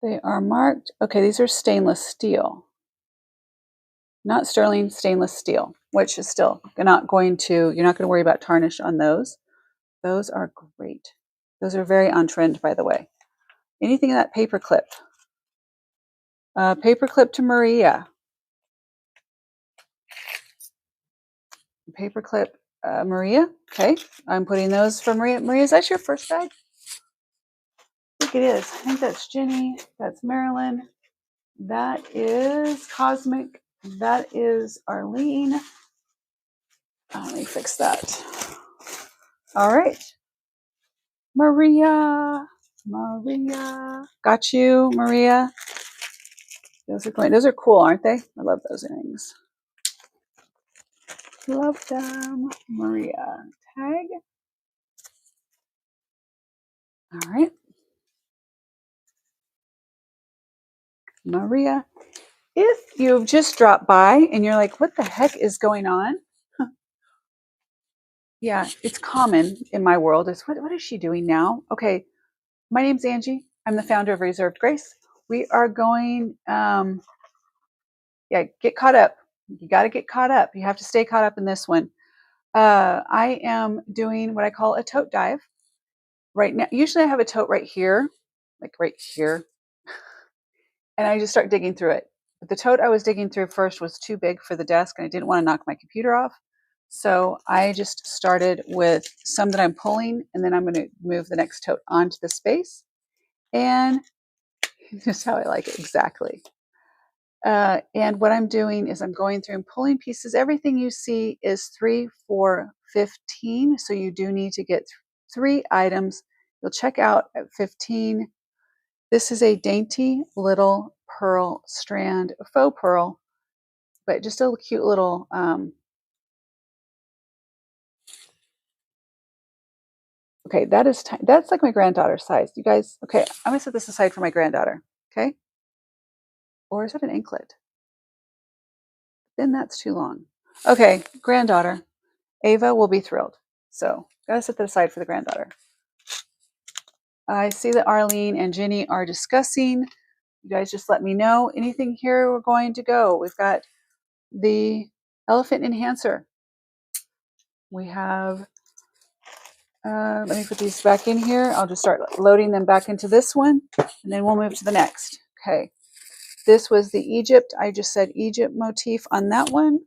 A: They are marked. Okay, these are stainless steel. Not sterling, stainless steel, which is still not going to, you're not going to worry about tarnish on those. Those are great. Those are very on trend, by the way. Anything in that paper clip. Paper clip to Maria. Paper clip Maria. Okay, I'm putting those for Maria. Maria, is that your first bag? I think it is. I think that's Jenny. That's Marilyn. That is Cosmic. That is Arlene. Let me fix that. All right. Maria. Got you, Maria. Those are cool, aren't they? I love those earrings. Love them. Maria. Tag. All right. Maria. If you've just dropped by and you're like, what the heck is going on? Yeah, it's common in my world. It's what is she doing now? Okay, my name's Angie. I'm the founder of Reserved Grace. We are going, get caught up. You got to get caught up. You have to stay caught up in this one. I am doing what I call a tote dive right now. Usually I have a tote right here, like right here, and I just start digging through it. But the tote I was digging through first was too big for the desk, and I didn't want to knock my computer off. So I just started with some that I'm pulling, and then I'm going to move the next tote onto the space. And just how I like it, exactly. And what I'm doing is I'm going through and pulling pieces. Everything you see is 3, 4, 15. So you do need to get 3 items. You'll check out at 15. This is a dainty little pearl strand, a faux pearl, but just a cute little, okay, that's like my granddaughter's size. You guys, okay, I'm gonna set this aside for my granddaughter, okay? Or is it an anklet? Then that's too long. Okay, granddaughter. Ava will be thrilled. So, gotta set that aside for the granddaughter. I see that Arlene and Jenny are discussing. You guys just let me know. Anything here we're going to go. We've got the elephant enhancer. We have, let me put these back in here. I'll just start loading them back into this one, and then we'll move to the next. Okay. This was the Egypt. I just said Egypt motif on that one.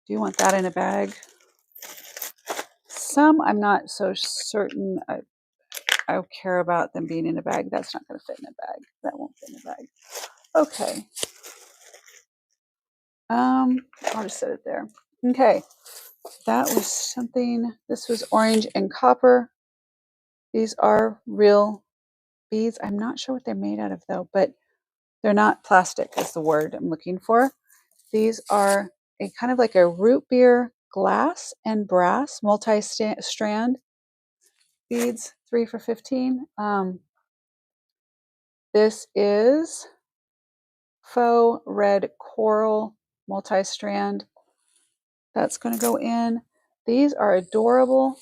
A: Do you want that in a bag? Some I'm not so certain I care about them being in a bag. That's not going to fit in a bag. That won't fit in a bag. Okay. I'll just set it there. Okay. That was something. This was orange and copper. These are real beads. I'm not sure what they're made out of though, but they're not plastic is the word I'm looking for. These are a kind of like a root beer glass and brass multi-strand beads, 3 for $15. This is faux red coral multi-strand. That's going to go in. These are adorable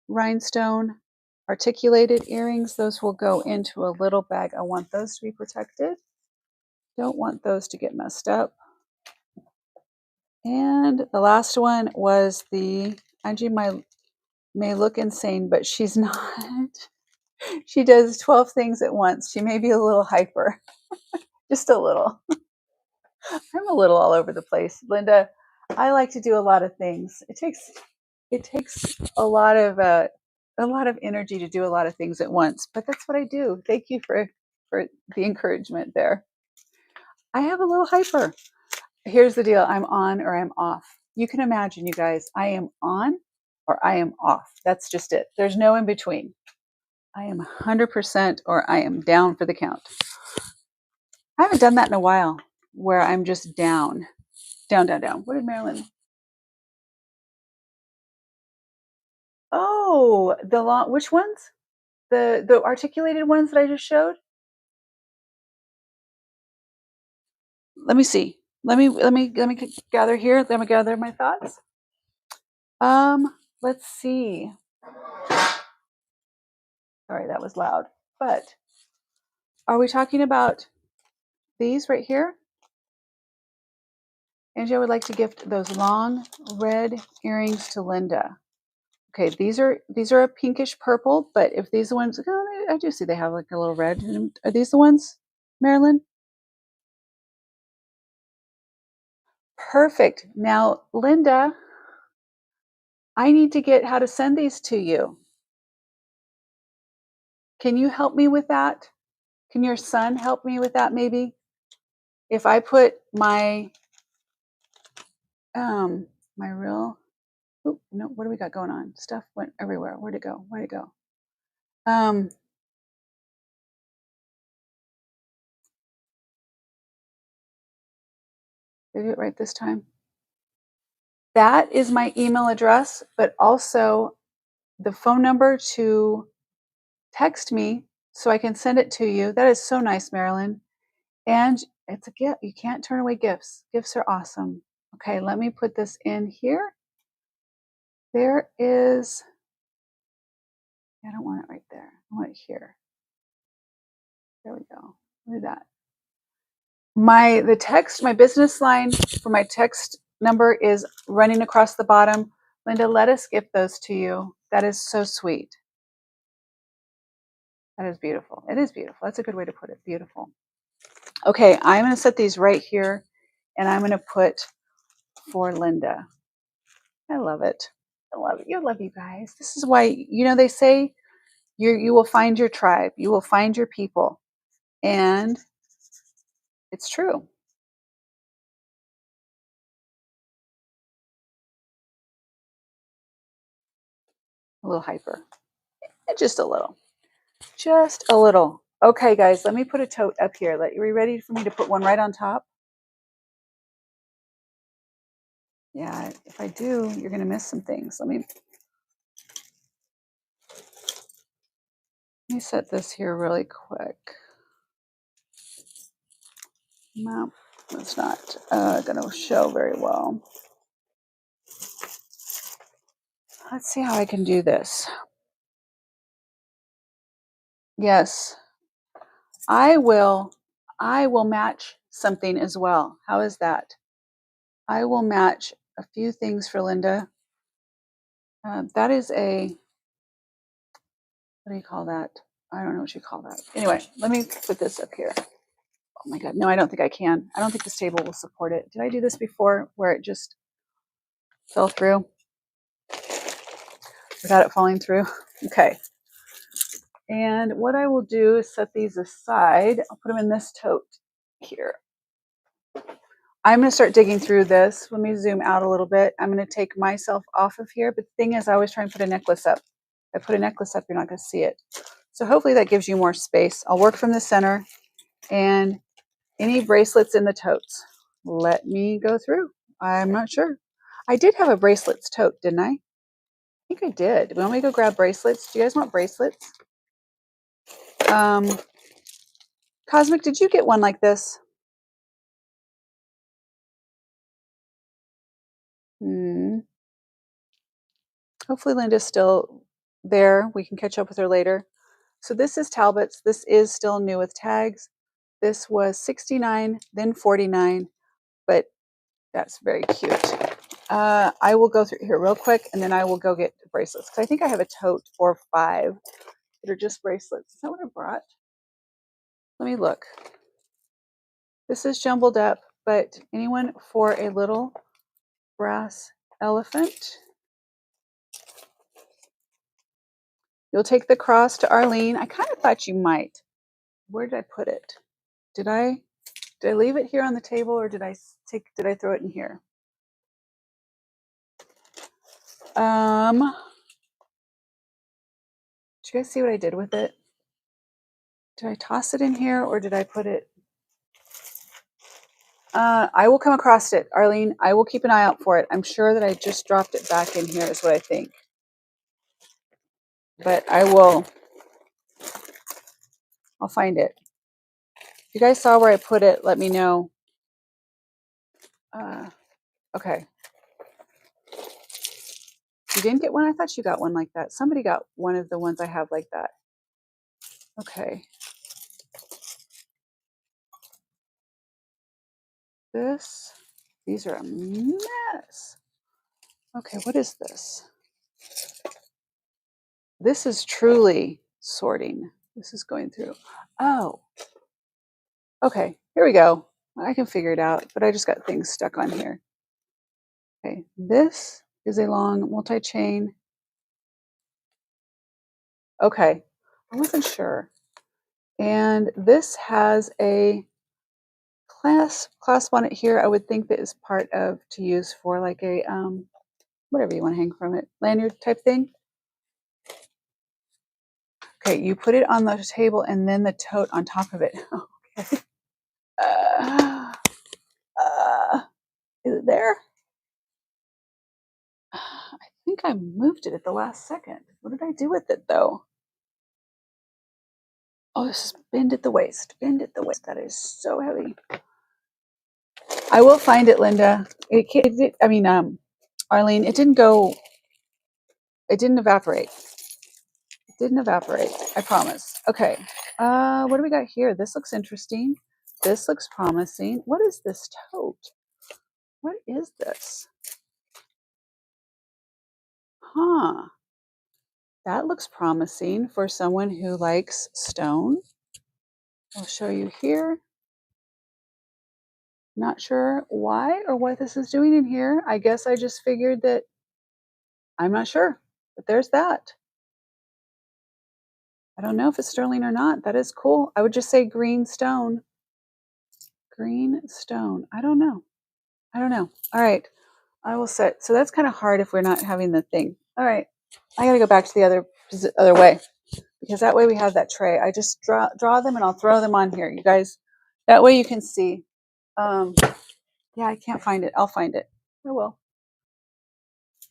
A: rhinestone articulated earrings. Those will go into a little bag. I want those to be protected. Don't want those to get messed up. And the last one was the Angie may look insane, but she's not. She does 12 things at once. She may be a little hyper, just a little. I'm a little all over the place. Linda, I like to do a lot of things. It takes a lot of energy to do a lot of things at once, but that's what I do. Thank you for the encouragement there. I have a little hyper. Here's the deal. I'm on or I'm off. You can imagine, you guys, I am on or I am off. That's just it. There's no in between. I am 100% or I am down for the count. I haven't done that in a while where I'm just down. Down, down, down. What did Marilyn? Oh, the long, which ones? The articulated ones that I just showed? Let me see. Let me gather here. Let me gather my thoughts. Let's see. Sorry, that was loud. But are we talking about these right here? Angie, I would like to gift those long red earrings to Linda. Okay, these are a pinkish purple, but if these are the ones, oh, I do see they have like a little red. Are these the ones, Marilyn? Perfect. Now, Linda, I need to get how to send these to you. Can you help me with that? Can your son help me with that maybe? If I put my my real, oh no, what do we got going on? Stuff went everywhere. Where'd it go? Where'd it go? Did I do it right this time? That is my email address, but also the phone number to text me so I can send it to you. That is so nice, Marilyn. And it's a gift. You can't turn away gifts. Gifts are awesome. Okay, let me put this in here. There is, I don't want it right there. I want it here. There we go. Look at that. My business line for my text number is running across the bottom. Linda, let us gift those to you. That is so sweet. That is beautiful. It is beautiful. That's a good way to put it. Beautiful. Okay, I'm going to set these right here, and I'm going to put for Linda. I love it. I love it. You love you guys. This is why, they say you will find your tribe. You will find your people. And it's true. A little hyper. Just a little. Just a little. Okay, guys, let me put a tote up here. Are you ready for me to put one right on top? Yeah, if I do, you're going to miss some things. Let me set this here really quick. No, it's not going to show very well. Let's see how I can do this. Yes, I will match something as well. How is that? I will match a few things for Linda. That is a, what do you call that? I don't know what you call that. Anyway, let me put this up here. Oh my God, no, I don't think I can. I don't think this table will support it. Did I do this before where it just fell through without it falling through? Okay. And what I will do is set these aside. I'll put them in this tote here. I'm going to start digging through this. Let me zoom out a little bit. I'm going to take myself off of here. But the thing is, I always try and put a necklace up. If I put a necklace up, you're not going to see it. So hopefully that gives you more space. I'll work from the center and any bracelets in the totes. Let me go through. I'm not sure. I did have a bracelets tote, didn't I? I think I did. Want me to go grab bracelets? Do you guys want bracelets? Cosmic, did you get one like this? Hopefully Linda's still there. We can catch up with her later. So this is Talbot's. This is still new with tags. This was $69, then $49, but that's very cute. I will go through here real quick, and then I will go get bracelets. Because I think I have a tote or 5 that are just bracelets. Is that what I brought? Let me look. This is jumbled up, but anyone for a little brass elephant? You'll take the cross to Arlene. I kind of thought you might. Where did I put it? Did I leave it here on the table, or did I throw it in here? Did you guys see what I did with it? Did I toss it in here, or did I put it? I will come across it, Arlene. I will keep an eye out for it. I'm sure that I just dropped it back in here is what I think. But I'll find it. If you guys saw where I put it, let me know. Okay. You didn't get one? I thought you got one like that. Somebody got one of the ones I have like that. Okay. These are a mess. Okay, what is this? This is truly sorting. This is going through. Oh, okay, here we go. I can figure it out, but I just got things stuck on here. Okay, this is a long multi-chain. Okay, I wasn't sure. And this has a clasp on it here. I would think that is part of to use for like a whatever you want to hang from it, lanyard type thing. Okay, you put it on the table and then the tote on top of it. Okay. Is it there? I think I moved it at the last second. What did I do with it though? Oh, this is bend at the waist. Bend at the waist. That is so heavy. I will find it, Linda. Arlene, it didn't go. It didn't evaporate. It didn't evaporate. I promise. Okay. What do we got here? This looks interesting. This looks promising. What is this tote? What is this? Huh. That looks promising for someone who likes stone. I'll show you here. Not sure why or what this is doing in here. I guess I just figured that I'm not sure, but there's that. I don't know if it's sterling or not. That is cool. I would just say green stone. Green stone. I don't know. All right. I will set. So that's kind of hard if we're not having the thing. All right. I got to go back to the other way. because that way we have that tray. I just draw them and I'll throw them on here, you guys. That way you can see. Yeah, I can't find it. I'll find it. I will.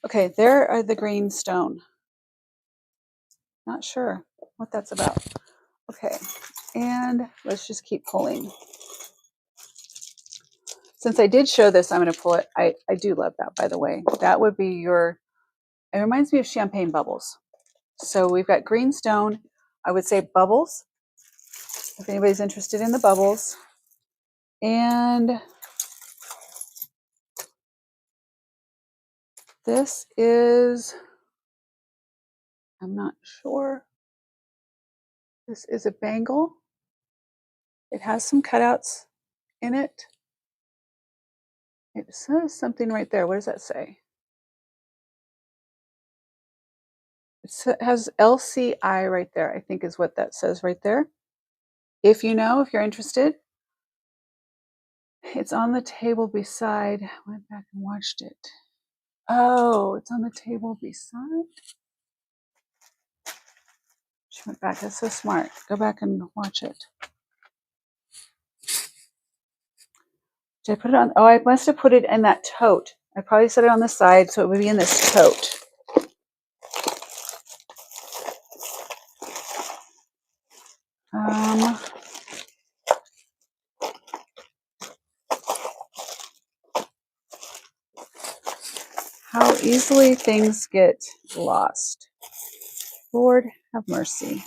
A: Okay, there are the green stone. Not sure what that's about. Okay, and let's just keep pulling. Since I did show this, I'm going to pull it. I do love that, by the way. That would be your, it reminds me of champagne bubbles. So we've got green stone. I would say bubbles, if anybody's interested in the bubbles. And this is, I'm not sure. This is a bangle. It has some cutouts in it. It says something right there. What does that say? It has LCI right there, I think is what that says right there. If you know, if you're interested, it's on the table beside. I went back and watched it. Oh, it's on the table beside. She went back. That's so smart. Go back and watch it. Did I put it on? Oh, I must have put it in that tote. I probably set it on the side, so it would be in this tote. How easily things get lost. Lord have mercy.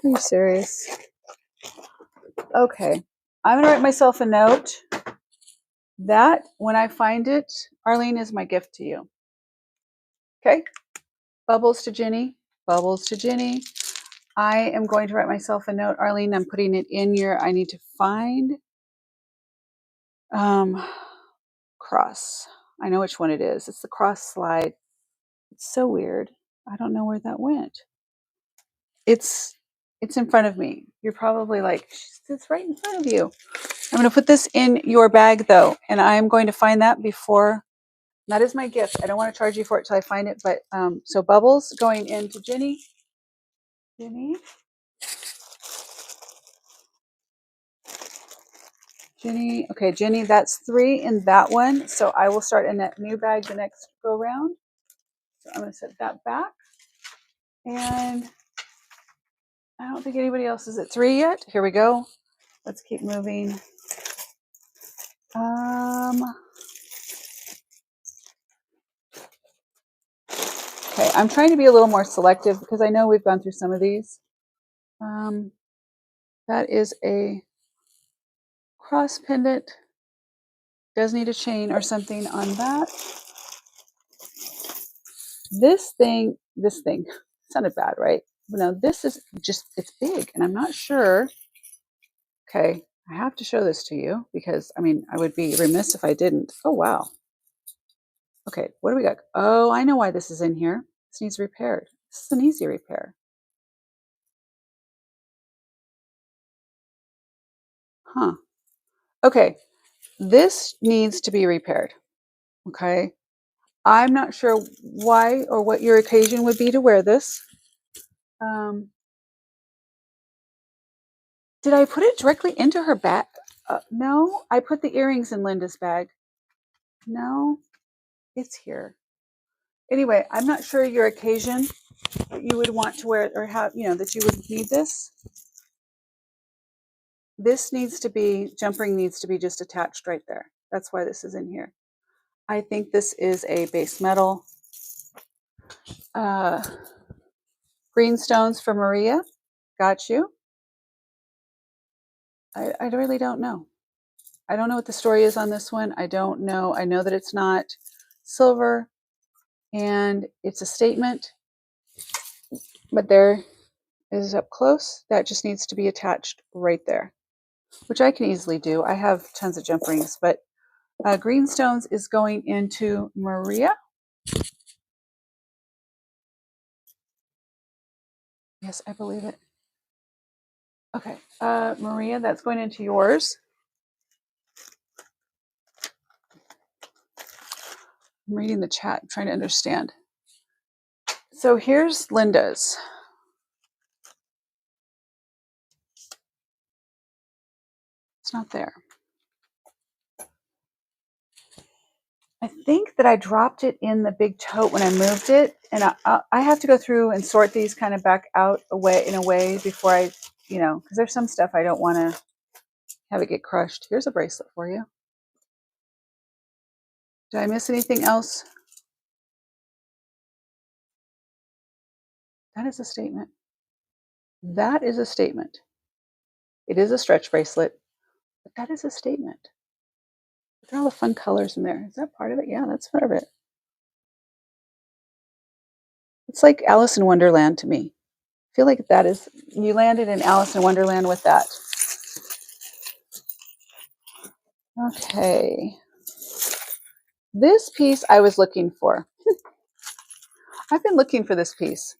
A: Are you serious? Okay. I'm going to write myself a note. That, when I find it, Arlene, is my gift to you. Okay? Bubbles to Ginny. Bubbles to Ginny. I am going to write myself a note. Arlene, I'm putting it in your, I need to find cross. I know which one it is. It's the cross slide. It's so weird. I don't know where that went. It's in front of me. You're probably like, it's right in front of you. I'm going to put this in your bag though, and I'm going to find that before. That is my gift. I don't want to charge you for it till I find it, but so bubbles going into Ginny. Ginny. Ginny. Okay, Ginny, that's 3 in that one. So I will start in that new bag the next go round. So I'm going to set that back. And I don't think anybody else is at 3 yet. Here we go. Let's keep moving. Okay, I'm trying to be a little more selective because I know we've gone through some of these. That is a cross pendant. Does need a chain or something on that. This thing sounded bad, right? No, this is just, it's big and I'm not sure. Okay, I have to show this to you because, I mean, I would be remiss if I didn't. Oh, wow. Okay, what do we got? Oh, I know why this is in here. This needs repaired. This is an easy repair. Huh. Okay, this needs to be repaired. Okay. I'm not sure why or what your occasion would be to wear this. Did I put it directly into her bag? No, I put the earrings in Linda's bag. No, it's here. Anyway, I'm not sure your occasion that you would want to wear it or how, that you would need this. This needs to be, jump ring needs to be just attached right there. That's why this is in here. I think this is a base metal. Green stones for Maria. Got you. I really don't know. I don't know what the story is on this one. I don't know. I know that it's not silver and it's a statement, but there is up close. That just needs to be attached right there, which I can easily do. I have tons of jump rings, but green stones is going into Maria. Yes, I believe it. Okay, Maria, that's going into yours. I'm reading the chat, I'm trying to understand. So here's Linda's. It's not there. I think that I dropped it in the big tote when I moved it, and I have to go through and sort these kind of back out in a way before I, because there's some stuff I don't want to have it get crushed. Here's a bracelet for you. Did I miss anything else? That is a statement. That is a statement. It is a stretch bracelet, but that is a statement. Look at all the fun colors in there. Is that part of it? Yeah, that's part of it. It's like Alice in Wonderland to me. I feel like that is, you landed in Alice in Wonderland with that. Okay. This piece I was looking for. I've been looking for this piece.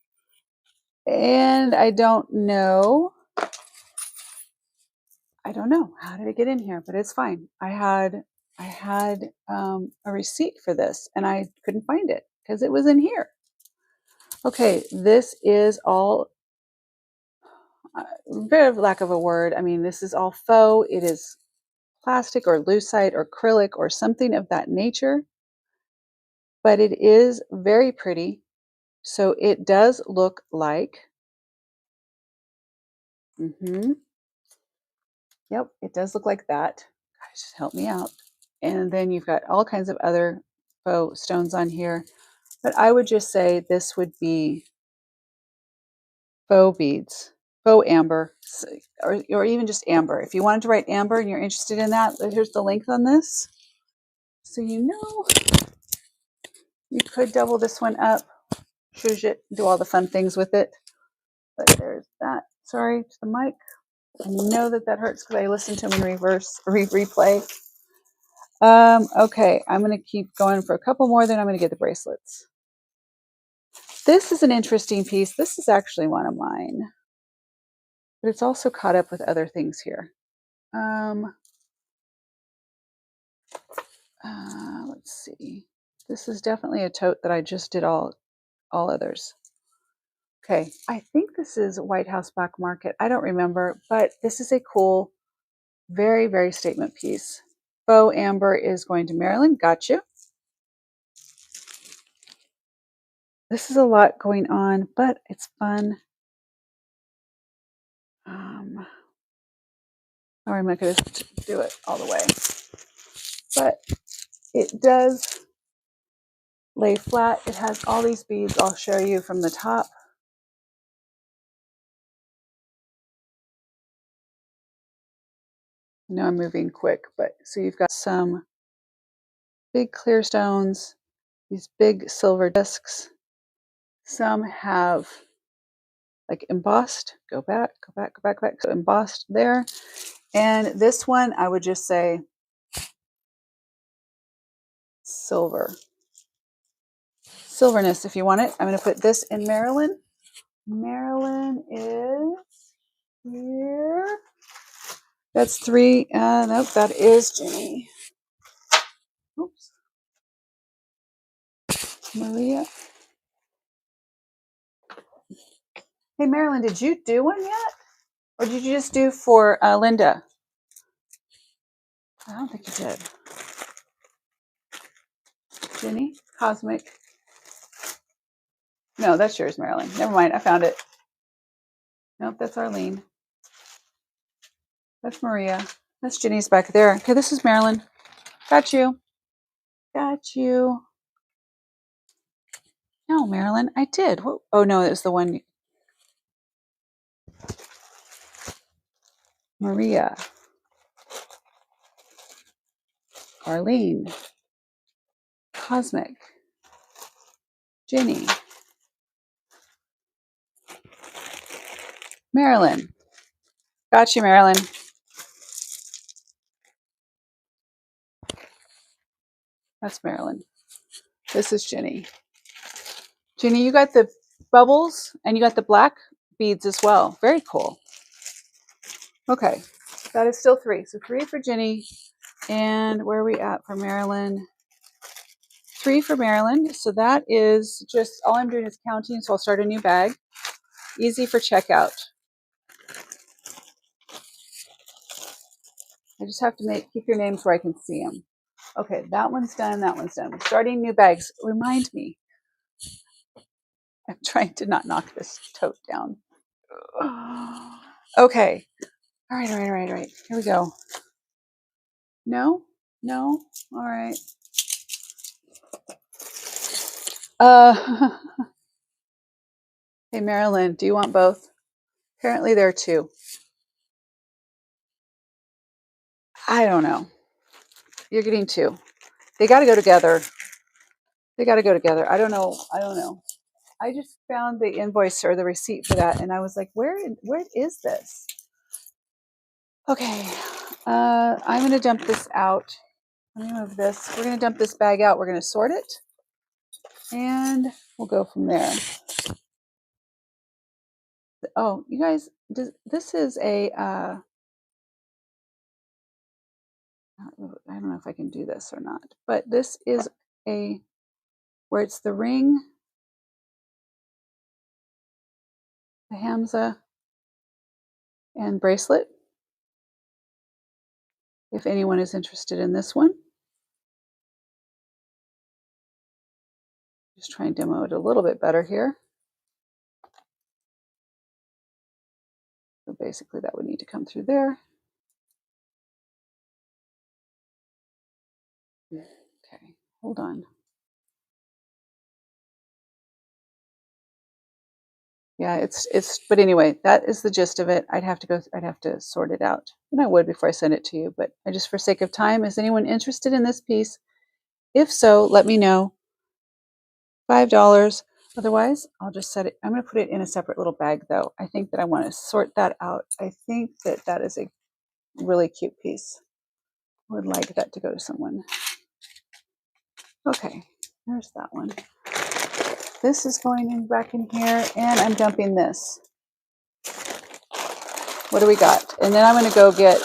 A: And I don't know. How did it get in here, but it's fine. I had a receipt for this and I couldn't find it because it was in here. Okay, this is all, very lack of a word. I mean, this is all faux. It is plastic or lucite or acrylic or something of that nature, but it is very pretty. So it does look like, yep, it does look like that. Guys, just help me out. And then you've got all kinds of other faux stones on here. But I would just say this would be faux beads, faux amber, or even just amber. If you wanted to write amber and you're interested in that, here's the length on this. So you could double this one up, shush it, do all the fun things with it. But there's that. Sorry to the mic. I know that hurts because I listened to them in replay. Okay, I'm going to keep going for a couple more, then I'm going to get the bracelets. This is an interesting piece. This is actually one of mine, but it's also caught up with other things here. Let's see. This is definitely a tote that I just did all others. Okay, I think this is White House Black Market. I don't remember, but this is a cool, very, very statement piece. Faux amber is going to Maryland. Got you. This is a lot going on, but it's fun. Or I'm not going to do it all the way. But it does lay flat. It has all these beads. I'll show you from the top. I know I'm moving quick, but so you've got some big clear stones, these big silver discs. Some have like embossed. Go back. So embossed there. And this one, I would just say silver. Silverness, if you want it. I'm going to put this in Maryland. Maryland is here. That's 3. Nope, that is Jenny. Oops. Maria. Hey, Marilyn, did you do one yet? Or did you just do for Linda? I don't think you did. Jenny, Cosmic. No, that's yours, Marilyn. Never mind, I found it. Nope, that's Arlene. That's Maria. That's Jenny's back there. Okay, this is Marilyn. Got you. Got you. No, Marilyn, I did. Oh, no, it was the one. Maria. Arlene. Cosmic. Jenny. Marilyn. Got you, Marilyn. That's Marilyn. This is Jenny. Jenny, you got the bubbles and you got the black beads as well. Very cool. Okay, that is still 3. So 3 for Ginny. And where are we at for Marilyn? 3 for Maryland. So that is just, all I'm doing is counting. So I'll start a new bag. Easy for checkout. I just have to keep your names where I can see them. Okay, that one's done. That one's done. We're starting new bags. Remind me. I'm trying to not knock this tote down. Okay. All right. Here we go. No? All right. Hey, Marilyn, do you want both? Apparently there are 2. I don't know. You're getting 2. They got to go together. I don't know. I just found the invoice or the receipt for that, and I was like, where is this? Okay. I'm going to dump this out. Let me move this. We're going to dump this bag out. We're going to sort it, and we'll go from there. Oh, you guys, this is a, I don't know if I can do this or not, but this is a, where it's the ring, the Hamza, and bracelet. If anyone is interested in this one. Just try and demo it a little bit better here. So basically that would need to come through there. Okay, hold on. Yeah, but anyway, that is the gist of it. I'd have to sort it out. And I would before I send it to you, but I just, for sake of time, is anyone interested in this piece? If so, let me know. $5. Otherwise, I'll just set it. I'm going to put it in a separate little bag though. I think that I want to sort that out. I think that is a really cute piece. I would like that to go to someone. Okay, there's that one. This is going in back in here, and I'm dumping this. What do we got? And then I'm going to go get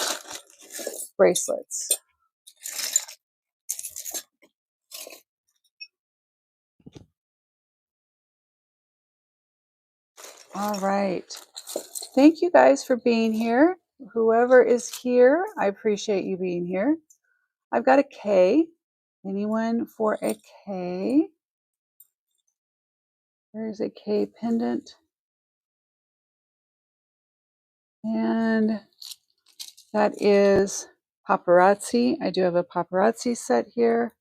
A: bracelets. All right. Thank you guys for being here. Whoever is here, I appreciate you being here. I've got a K. Anyone for a K? There's a K pendant. And that is paparazzi. I do have a paparazzi set here.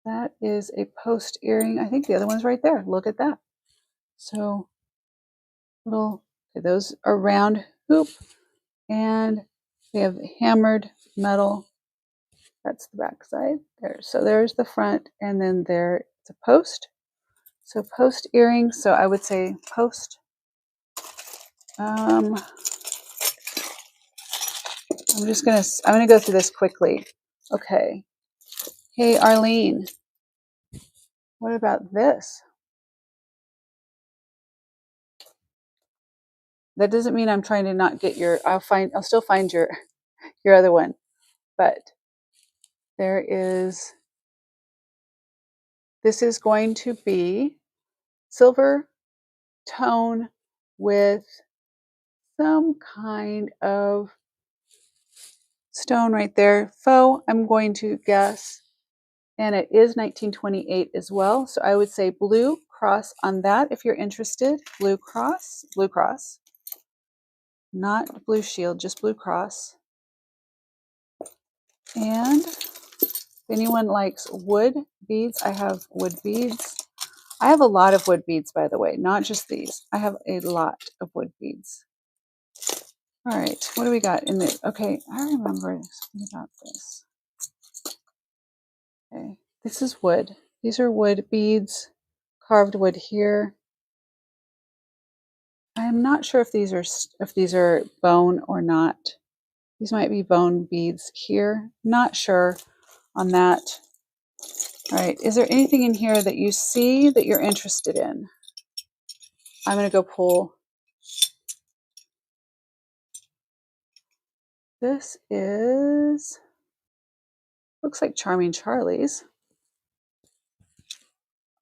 A: That is a post earring. I think the other one's right there. Look at that. So little, okay, those are round hoop, and we have hammered metal. That's the back side there. So there's the front, and then there's a post. So post earrings. So I would say post. I'm gonna go through this quickly. Okay. Hey, Arlene, what about this? That doesn't mean I'm trying to not get your, I'll still find your other one, but there is, this is going to be silver tone with some kind of stone right there. Faux, I'm going to guess. And it is 1928 as well. So I would say blue cross on that if you're interested. Blue cross. Not blue shield, just blue cross. And if anyone likes wood beads, I have wood beads. I have a lot of wood beads, by the way, not just these. I have a lot of wood beads. All right, what do we got in it? Okay, I remember something about this. Okay, this is wood. These are wood beads, carved wood here. I'm not sure if these are bone or not. These might be bone beads here. Not sure on that. All right, is there anything in here that you see that you're interested in? I'm going to go pull This is, looks like Charming Charlie's.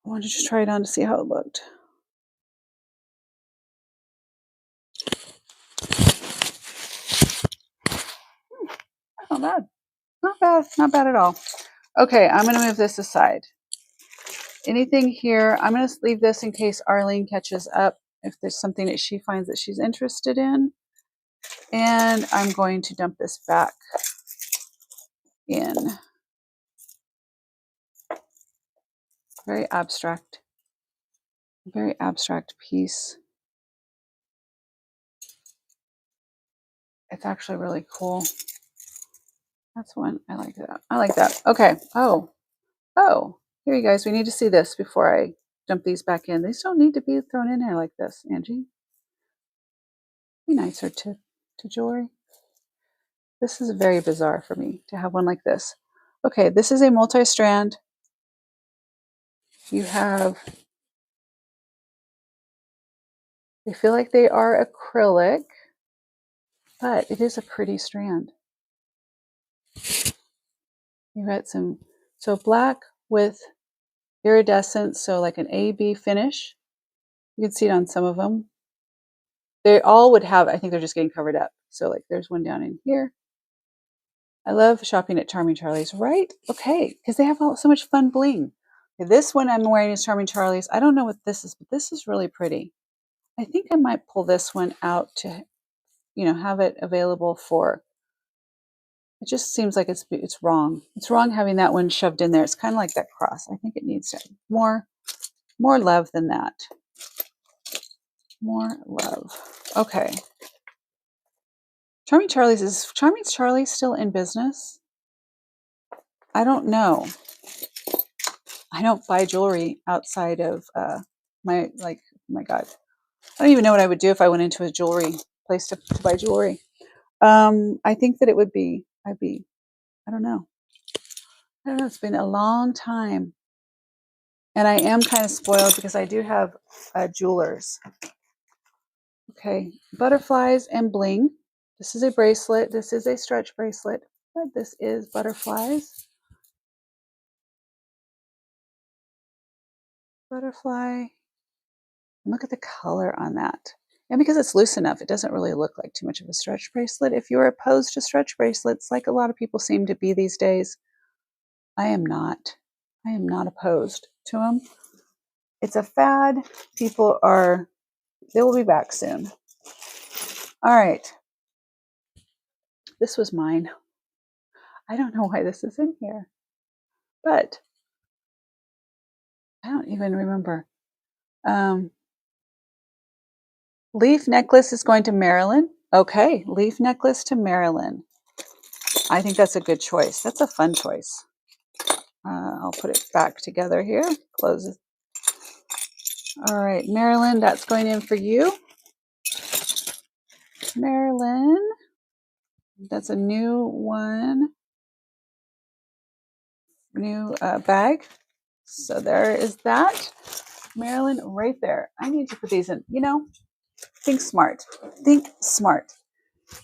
A: I wanted to just try it on to see how it looked. Not bad. Not bad. Not bad at all. Okay, I'm going to move this aside. Anything here, I'm going to leave this in case Arlene catches up if there's something that she finds that she's interested in. And I'm going to dump this back in. Very abstract piece. It's actually really cool. That's one. I like that. I like that. Okay. Oh, here you guys. We need to see this before I dump these back in. These don't need to be thrown in here like this, Angie. Be nicer to jewelry. This is very bizarre for me to have one like this. Okay, this is a multi-strand. You have, they feel like they are acrylic, but it is a pretty strand. You've got some, so black with iridescent, so like an AB finish. You can see it on some of them. They all would have, I think they're just getting covered up. So like there's one down in here. I love shopping at Charming Charlie's, right? Okay, because they have so much fun bling. Okay, this one I'm wearing is Charming Charlie's. I don't know what this is, but this is really pretty. I think I might pull this one out to, have it available for, it just seems like it's wrong. It's wrong having that one shoved in there. It's kind of like that cross. I think it needs to more love than that. More love. Okay. Charming Charlie's, is Charming Charlie still in business? I don't know. I don't buy jewelry outside of my God. I don't even know what I would do if I went into a jewelry place to buy jewelry. I think that it would be, I don't know. I don't know. It's been a long time. And I am kind of spoiled because I do have jewelers. Okay. Butterflies and bling. This is a bracelet. This is a stretch bracelet. But this is butterflies. Butterfly. Look at the color on that. And because it's loose enough, it doesn't really look like too much of a stretch bracelet. If you're opposed to stretch bracelets, like a lot of people seem to be these days, I am not. I am not opposed to them. It's a fad. They will be back soon. All right. This was mine. I don't know why this is in here, but I don't even remember. Leaf necklace is going to Marilyn. Okay, leaf necklace to Marilyn. I think that's a good choice. That's a fun choice. I'll put it back together here. Close it. All right, Marilyn, that's going in for you. Marilyn, that's a new one. New bag. So there is that. Marilyn, right there. I need to put these in. Think smart. Think smart.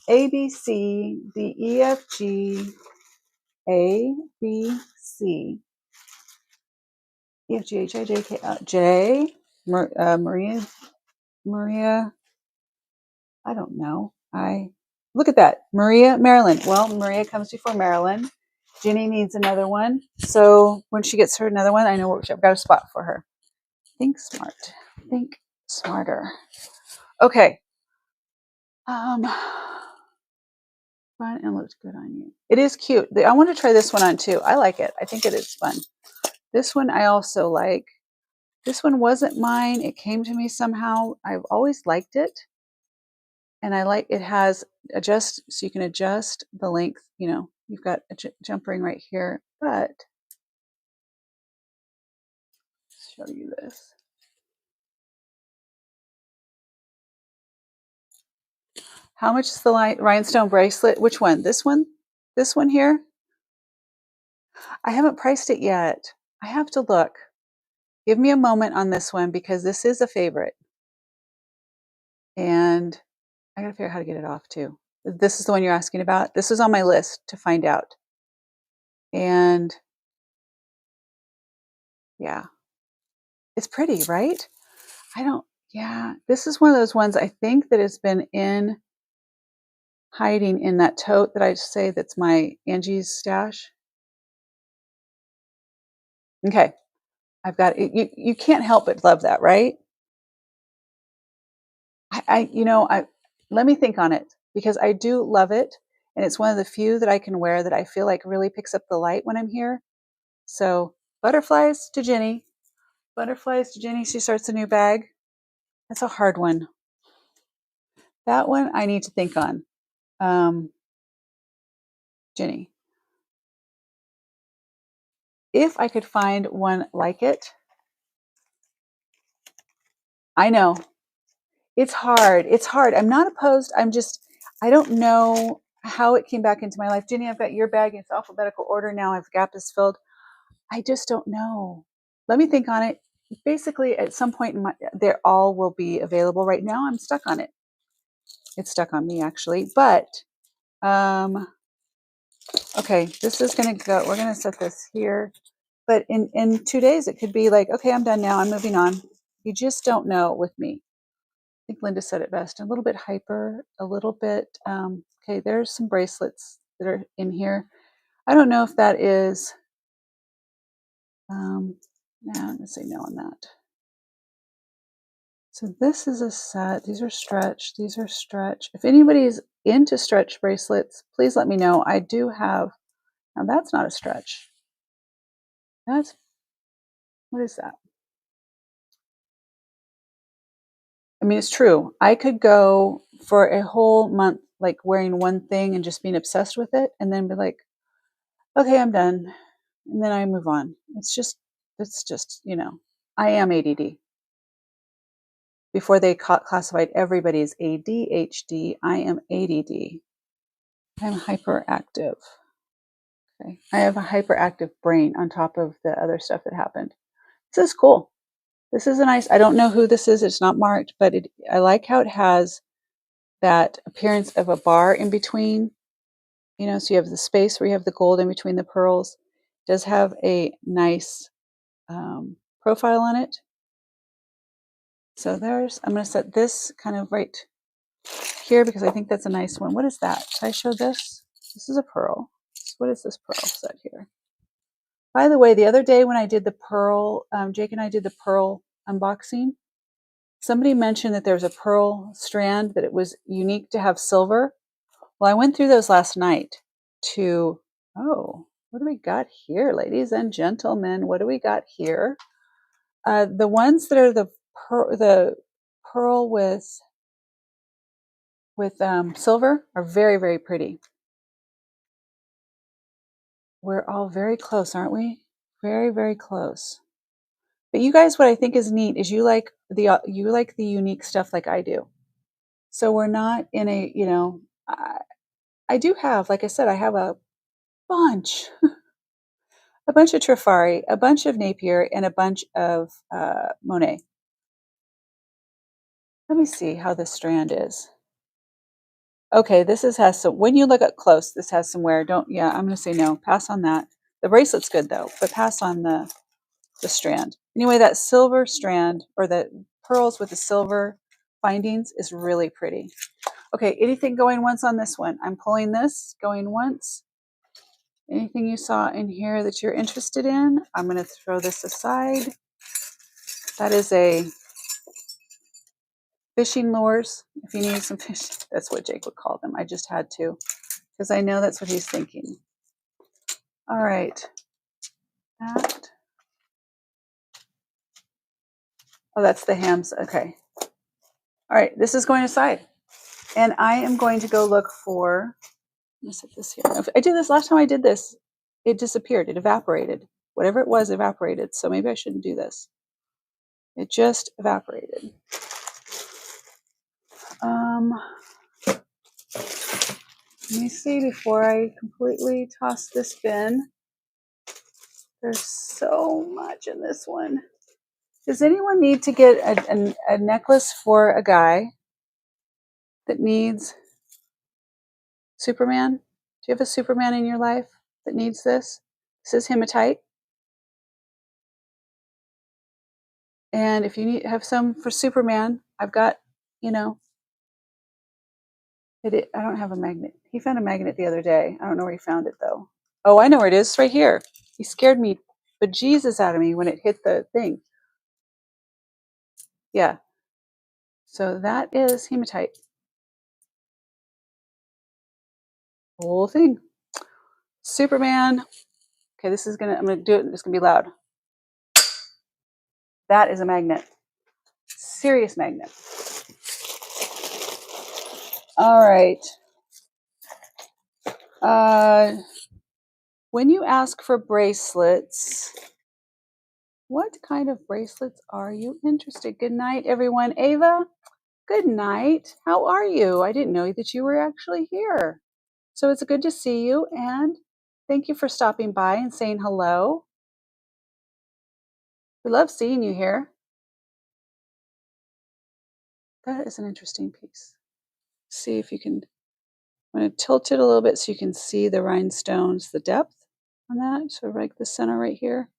A: A, B, C, D, E, F, G, A, B, C, E, F, G, H, I, J, K, L, J, Maria, I don't know. Look at that. Maria, Marilyn. Well, Maria comes before Marilyn. Ginny needs another one. So when she gets her another one, I know I've got a spot for her. Think smart. Think smarter. Okay. Fun and looks good on you. It is cute. I want to try this one on too. I like it. I think it is fun. This one I also like. This one wasn't mine. It came to me somehow. I've always liked it. And I like it has so you can adjust the length. You've got a jump ring right here, but show you this. How much is the rhinestone bracelet? Which one? This one? This one here? I haven't priced it yet. I have to look. Give me a moment on this one because this is a favorite. And I gotta figure out how to get it off too. This is the one you're asking about. This is on my list to find out. And yeah, it's pretty, right? I don't, yeah, this is one of those ones I think that has been in hiding in that tote that I say that's my Angie's stash. Okay, I've got it. You can't help but love that, right? I let me think on it because I do love it, and it's one of the few that I can wear that I feel like really picks up the light when I'm here. So butterflies to Jenny, butterflies to Jenny. She starts a new bag. That's a hard one. That one I need to think on. Um, Jenny, if I could find one like it, I know it's hard. It's hard. I'm not opposed. I don't know how it came back into my life. Jenny, I've got your bag. It's alphabetical order now. I've gap is filled. I just don't know. Let me think on it. Basically, at some point in my, they all will be available. Right now, I'm stuck on it. It's stuck on me actually, but um, okay, this is going to go. We're going to set this here. But in 2 days, it could be like, okay, I'm done now. I'm moving on. You just don't know with me. I think Linda said it best. A little bit hyper, a little bit. Okay, there's some bracelets that are in here. I don't know if that is. Yeah, I'm gonna say no on that. So this is a set. These are stretch. These are stretch. If anybody's into stretch bracelets, please let me know. I do have. Now that's not a stretch. That's what is that? I mean, it's true. I could go for a whole month like wearing one thing and just being obsessed with it, and then be like, okay, I'm done. And then I move on. It's just, I am ADD. Before they classified everybody as ADHD, I am ADD. I'm hyperactive. Okay. I have a hyperactive brain on top of the other stuff that happened. This is cool. This is a nice, I don't know who this is. It's not marked, but I like how it has that appearance of a bar in between. So you have the space where you have the gold in between the pearls. It does have a nice profile on it. So I'm going to set this kind of right here because I think that's a nice one. What is that? Should I show this? This is a pearl. What is this pearl set here? By the way, the other day when I did the pearl, Jake and I did the pearl unboxing, somebody mentioned that there was a pearl strand that it was unique to have silver. Well, I went through those last night what do we got here, ladies and gentlemen? What do we got here? The ones that are the pearl with silver are very, very pretty. We're all very close, aren't we? Very, very close. But you guys, what I think is neat is you like the unique stuff like I do. So we're not in I do have, like I said, I have a bunch, a bunch of Trifari, a bunch of Napier, and a bunch of Monet. Let me see how this strand is. Okay, has some, when you look up close, this has some wear. I'm going to say no. Pass on that. The bracelet's good though, but pass on the strand. Anyway, that silver strand or the pearls with the silver findings is really pretty. Okay, anything going once on this one? I'm pulling this, going once. Anything you saw in here that you're interested in? I'm going to throw this aside. That is a fishing lures. If you need some fish, that's what Jake would call them. I just had to because I know that's what he's thinking. All right. That. Oh, that's the hams. Okay. All right. This is going aside. And I am going to go look for, let me set this here. I did this last time I did this. It disappeared. It evaporated. Whatever it was evaporated. So maybe I shouldn't do this. It just evaporated. Let me see before I completely toss this bin. There's so much in this one. Does anyone need to get a necklace for a guy that needs Superman? Do you have a Superman in your life that needs this? This is hematite. And if you have some for Superman, I've got, you know, I don't have a magnet. He found a magnet the other day. I don't know where he found it though. Oh, I know where it is. It's right here. He scared me bejesus out of me when it hit the thing. Yeah. So that is hematite. Whole thing. Superman. Okay, I'm gonna do it. It's gonna be loud. That is a magnet. Serious magnet. All right. When you ask for bracelets, what kind of bracelets are you interested? Good night, everyone. Ava, good night. How are you? I didn't know that you were actually here. So it's good to see you, and thank you for stopping by and saying hello. We love seeing you here. That is an interesting piece. See if you can, I'm going to tilt it a little bit so you can see the rhinestones, the depth on that. So like the center right here.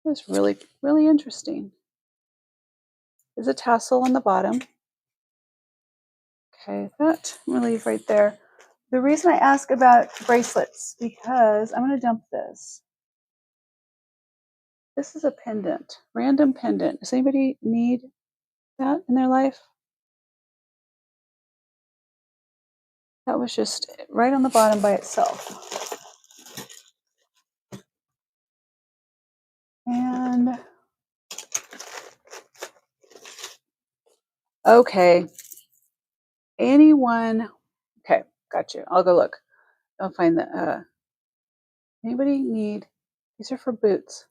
A: It's really, really interesting. There's a tassel on the bottom. Okay, that I'm going to leave right there. The reason I ask about bracelets, because I'm going to dump this. This is a pendant, random pendant. Does anybody need that in their life? That was just right on the bottom by itself. And okay, anyone? Okay, got you. I'll go look. I'll find the. Anybody need? These are for boots.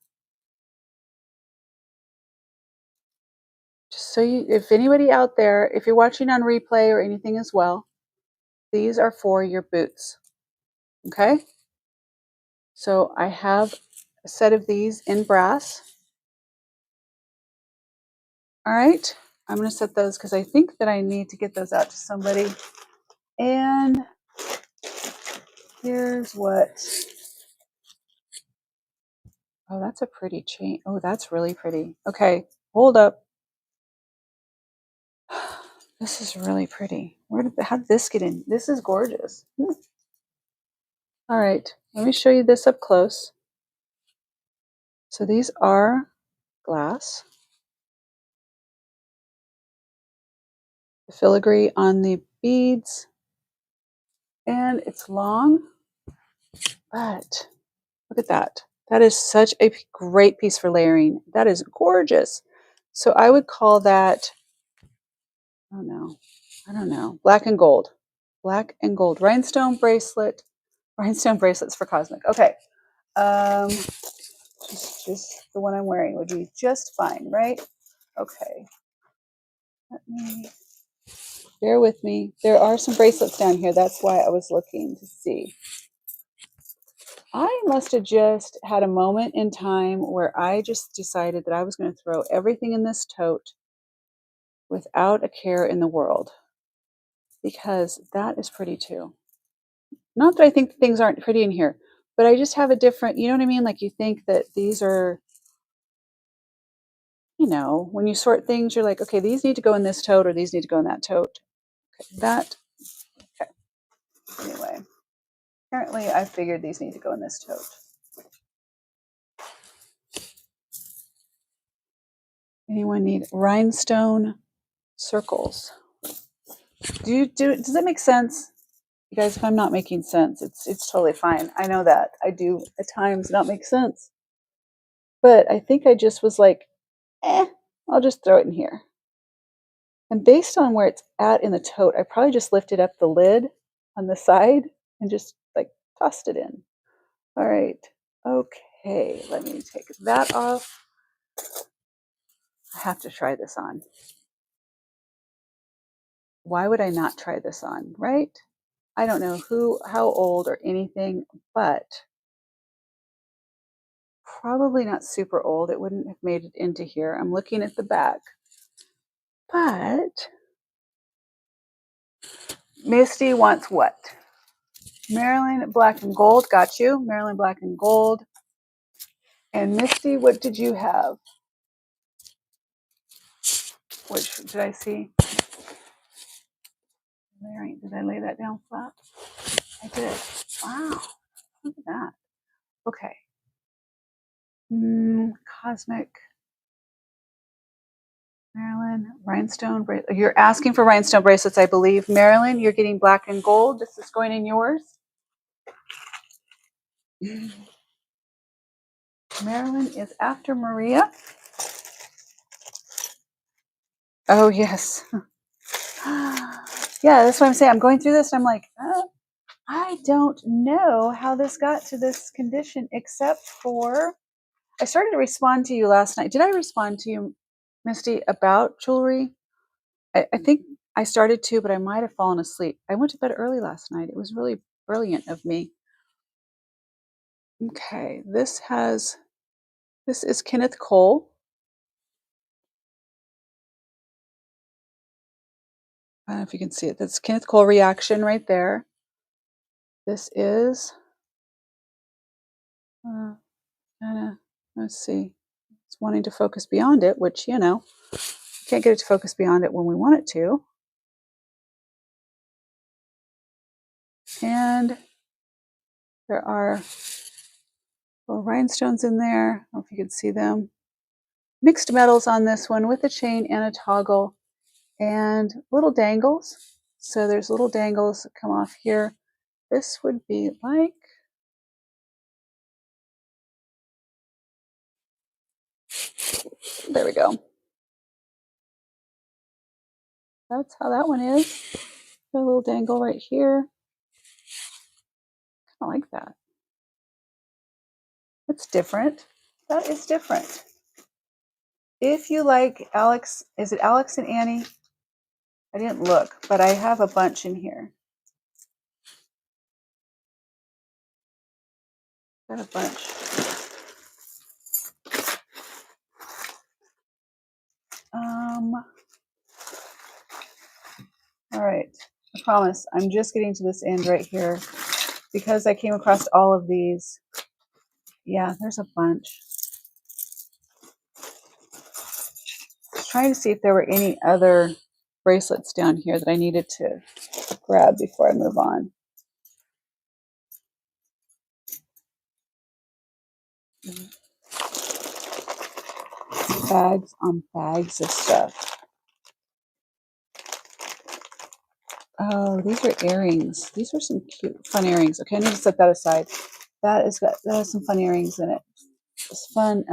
A: Just so you, if anybody out there, if you're watching on replay or anything as well, these are for your boots. Okay. So I have a set of these in brass. All right. I'm going to set those because I think that I need to get those out to somebody. And here's what. Oh, that's a pretty chain. Oh, that's really pretty. Okay, hold up. This is really pretty. How did this get in? This is gorgeous. All right, let me show you this up close. So these are glass. The filigree on the beads. And it's long, but look at that. That is such a great piece for layering. That is gorgeous. So I would call that, I don't know, black and gold. Black and gold. Rhinestone bracelet. Rhinestone bracelets for Cosmic. Okay. Just the one I'm wearing would be just fine, right? Okay. Let me, bear with me. There are some bracelets down here. That's why I was looking to see. I must have just had a moment in time where I just decided that I was going to throw everything in this tote without a care in the world, because that is pretty too. Not that I think things aren't pretty in here, but I just have a different, you know what I mean? Like you think that these are, when you sort things, you're like, okay, these need to go in this tote or these need to go in that tote. Okay, okay. Anyway, apparently I figured these need to go in this tote. Anyone need rhinestone circles? Does that make sense? You guys, if I'm not making sense, it's totally fine. I know that. I do at times not make sense. But I think I just was like, I'll just throw it in here. And based on where it's at in the tote, I probably just lifted up the lid on the side and just like tossed it in. All right. Okay, let me take that off. I have to try this on. Why would I not try this on, right? I don't know how old or anything, but probably not super old. It wouldn't have made it into here. I'm looking at the back. But Misty wants what? Marilyn, black and gold. Got you. Marilyn, black and gold. And Misty, what did you have? Which did I see? Did I lay that down flat? I did. Wow. Look at that. Okay. Cosmic. Marilyn, rhinestone bracelet. You're asking for rhinestone bracelets, I believe. Marilyn, you're getting black and gold. This is going in yours. Marilyn is after Maria. Oh, yes. Yeah, that's what I'm saying. I'm going through this and I'm like, I don't know how this got to this condition except for I started to respond to you last night. Did I respond to you, Misty, about jewelry? I think I started to, but I might have fallen asleep. I went to bed early last night. It was really brilliant of me. Okay, this is Kenneth Cole. I don't know if you can see it. That's Kenneth Cole reaction right there. This is let's see. It's wanting to focus beyond it, which, can't get it to focus beyond it when we want it to. And there are little rhinestones in there. I don't know if you can see them. Mixed metals on this one with a chain and a toggle and little dangles. So there's little dangles that come off here. This would be like, there we go. That's how that one is. A little dangle right here. I like that. That's different. That is different. If you like Alex, is it Alex and Annie? I didn't look, but I have a bunch in here. Got a bunch. All right. I promise. I'm just getting to this end right here because I came across all of these. Yeah, there's a bunch. I was trying to see if there were any other bracelets down here that I needed to grab before I move on. Bags on bags of stuff. Oh, these are earrings. These are some cute, fun earrings. Okay, I need to set that aside. That has some fun earrings in it. It's fun.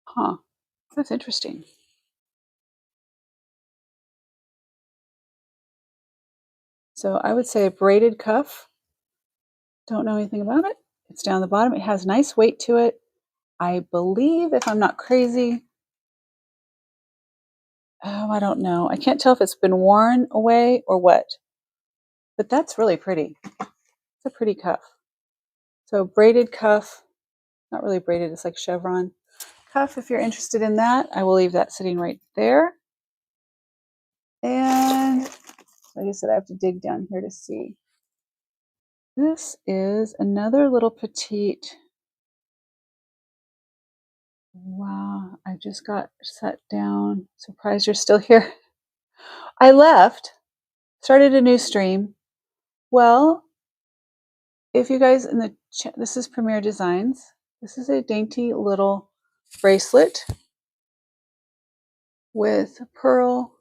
A: Huh. That's interesting. So I would say a braided cuff. Don't know anything about it. It's down the bottom. It has nice weight to it. I believe, if I'm not crazy, I don't know. I can't tell if it's been worn away or what. But that's really pretty. It's a pretty cuff. So braided cuff, not really braided, it's like chevron cuff. If you're interested in that, I will leave that sitting right there. And like I said, I have to dig down here to see. This is another little petite. Wow, I just got set down. Surprised you're still here. I left, started a new stream. Well, if you guys in the chat, this is Premier Designs. This is a dainty little bracelet with pearl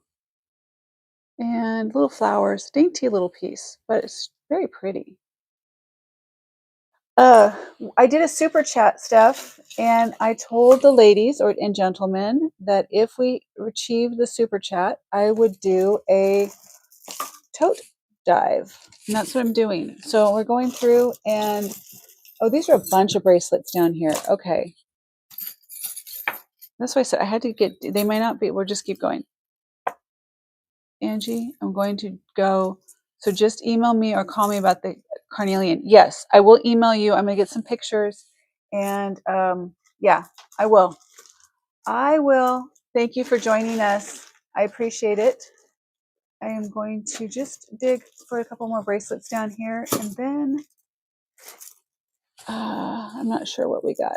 A: and little flowers. Dainty little piece, but it's very pretty. I did a super chat, Steph, and I told the ladies and gentlemen that if we achieved the super chat, I would do a tote dive. And that's what I'm doing. So we're going through and, oh, these are a bunch of bracelets down here. Okay. That's why I said I had to get, they might not be, we'll just keep going. Angie, I'm going to go. So just email me or call me about the carnelian. Yes, I will email you. I'm going to get some pictures. And yeah, I will. I will. Thank you for joining us. I appreciate it. I am going to just dig for a couple more bracelets down here, and then I'm not sure what we got.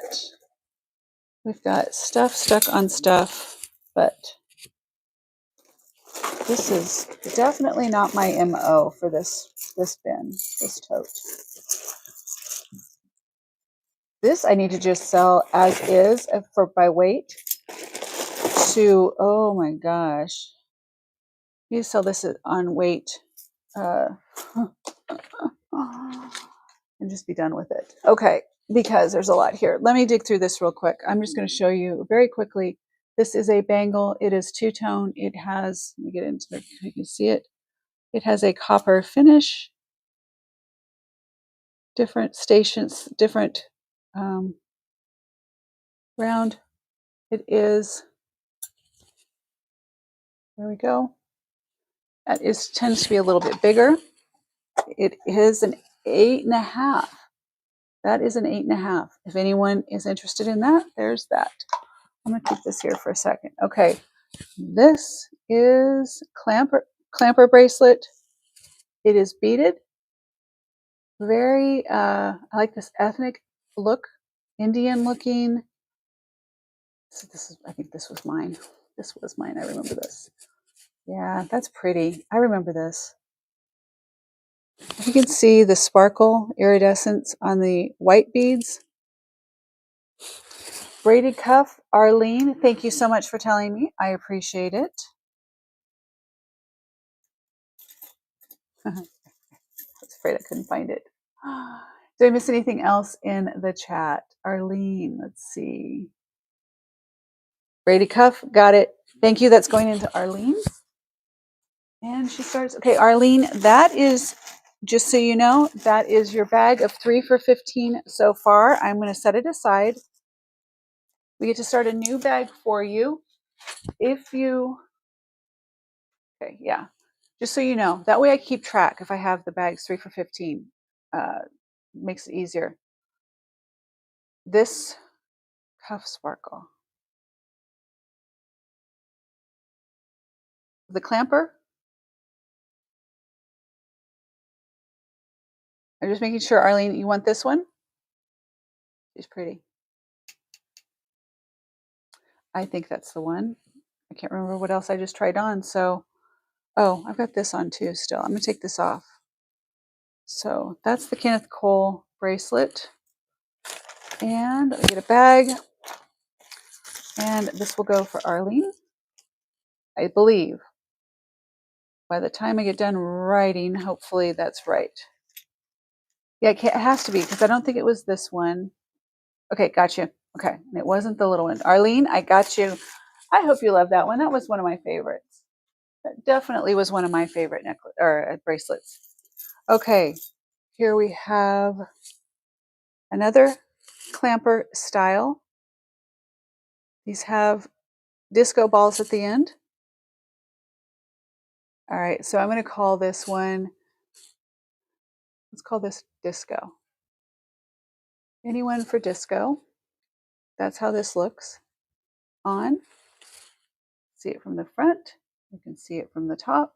A: We've got stuff stuck on stuff, but this is definitely not my MO for this bin, this tote. This I need to just sell as is for by weight to, oh my gosh. I need to sell this on weight and just be done with it. Okay, because there's a lot here. Let me dig through this real quick. I'm just going to show you very quickly. This is a bangle. It is two-tone. It has, let me get into the, you can see it. It has a copper finish, different stations, different round. It is, there we go. That is tends to be a little bit bigger. It is an 8.5. That is an 8.5. If anyone is interested in that, there's that. I'm gonna keep this here for a second. Okay, this is clamper bracelet. It is beaded. Very, I like this ethnic look, Indian looking. So this is, I think this was mine. This was mine. I remember this. Yeah, that's pretty. I remember this. You can see the sparkle iridescence on the white beads. Braided cuff, Arlene, thank you so much for telling me. I appreciate it. I was afraid I couldn't find it. Did I miss anything else in the chat? Arlene, let's see. Braided cuff, got it. Thank you. That's going into Arlene. And she starts, okay, Arlene, that is, just so you know, that is your bag of 3 for $15 so far. I'm going to set it aside. We get to start a new bag for you. If you, okay, yeah, just so you know, that way I keep track if I have the bags 3 for $15. Makes it easier. This cuff sparkle. The clamper. I'm just making sure, Arlene, you want this one? She's pretty. I think that's the one. I can't remember what else I just tried on. So, oh, I've got this on too still. I'm going to take this off. So that's the Kenneth Cole bracelet. And let me get a bag. And this will go for Arlene, I believe. By the time I get done writing, hopefully that's right. Yeah, it has to be because I don't think it was this one. Okay, got you. Okay, and it wasn't the little one. Arlene, I got you. I hope you love that one. That was one of my favorites. That definitely was one of my favorite necklace or bracelets. Okay, here we have another clamper style. These have disco balls at the end. All right, so I'm going to call this one, let's call this disco. Anyone for disco? That's how this looks on. See it from the front. You can see it from the top.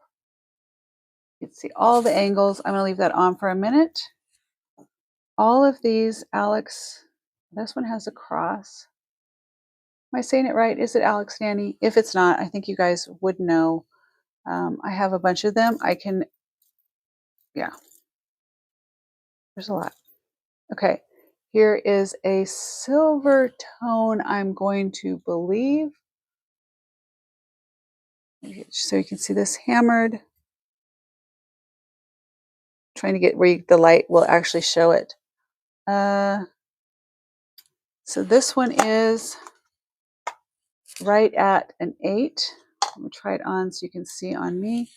A: You can see all the angles. I'm going to leave that on for a minute. All of these, Alex, this one has a cross. Am I saying it right? Is it Alex Nanny? If it's not, I think you guys would know. I have a bunch of them. I can, yeah. There's a lot. Okay. Here is a silver tone, I'm going to believe. So you can see this hammered. Trying to get where the light will actually show it. So this one is right at an 8. Let me try it on so you can see on me.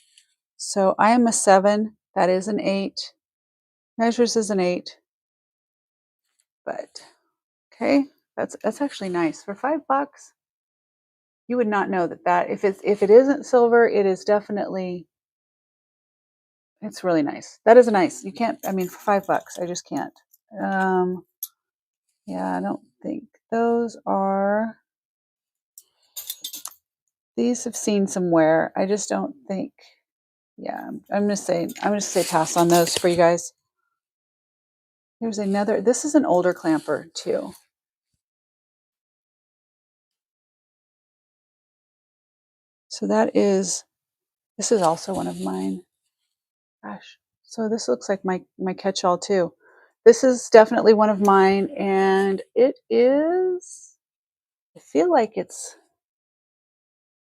A: So I am a 7. That is an 8. Measures as an 8. But okay, that's actually nice for $5. You would not know that if it isn't silver, it is definitely. It's really nice. That is a nice. You can't. I mean, for $5, I just can't. Yeah, I don't think those are. These have seen some wear. I just don't think, yeah, I'm gonna say pass on those for you guys. There's another, this is an older clamper too. So this is also one of mine. Gosh, so this looks like my catch-all too. This is definitely one of mine, and it is, I feel like it's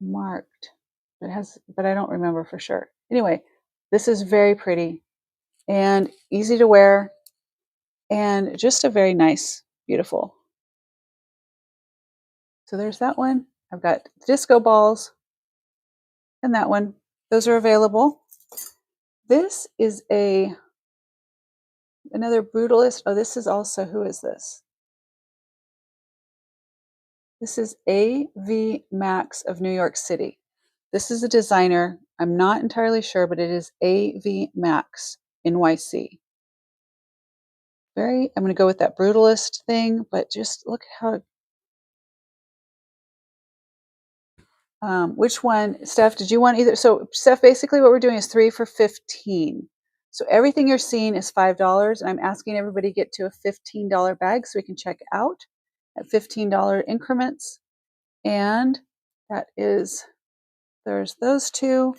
A: marked. But I don't remember for sure. Anyway, this is very pretty and easy to wear and just a very nice, beautiful. So there's that one. I've got disco balls and that one. Those are available. This is another brutalist. Oh, this is also, who is this? This is AV Max of New York City. This is a designer. I'm not entirely sure, but it is AV Max NYC. I'm going to go with that brutalist thing, but just look at how, which one, Steph, did you want either? So Steph, basically what we're doing is 3 for $15. So everything you're seeing is $5, and I'm asking everybody to get to a $15 bag so we can check out at $15 increments. And there's those two.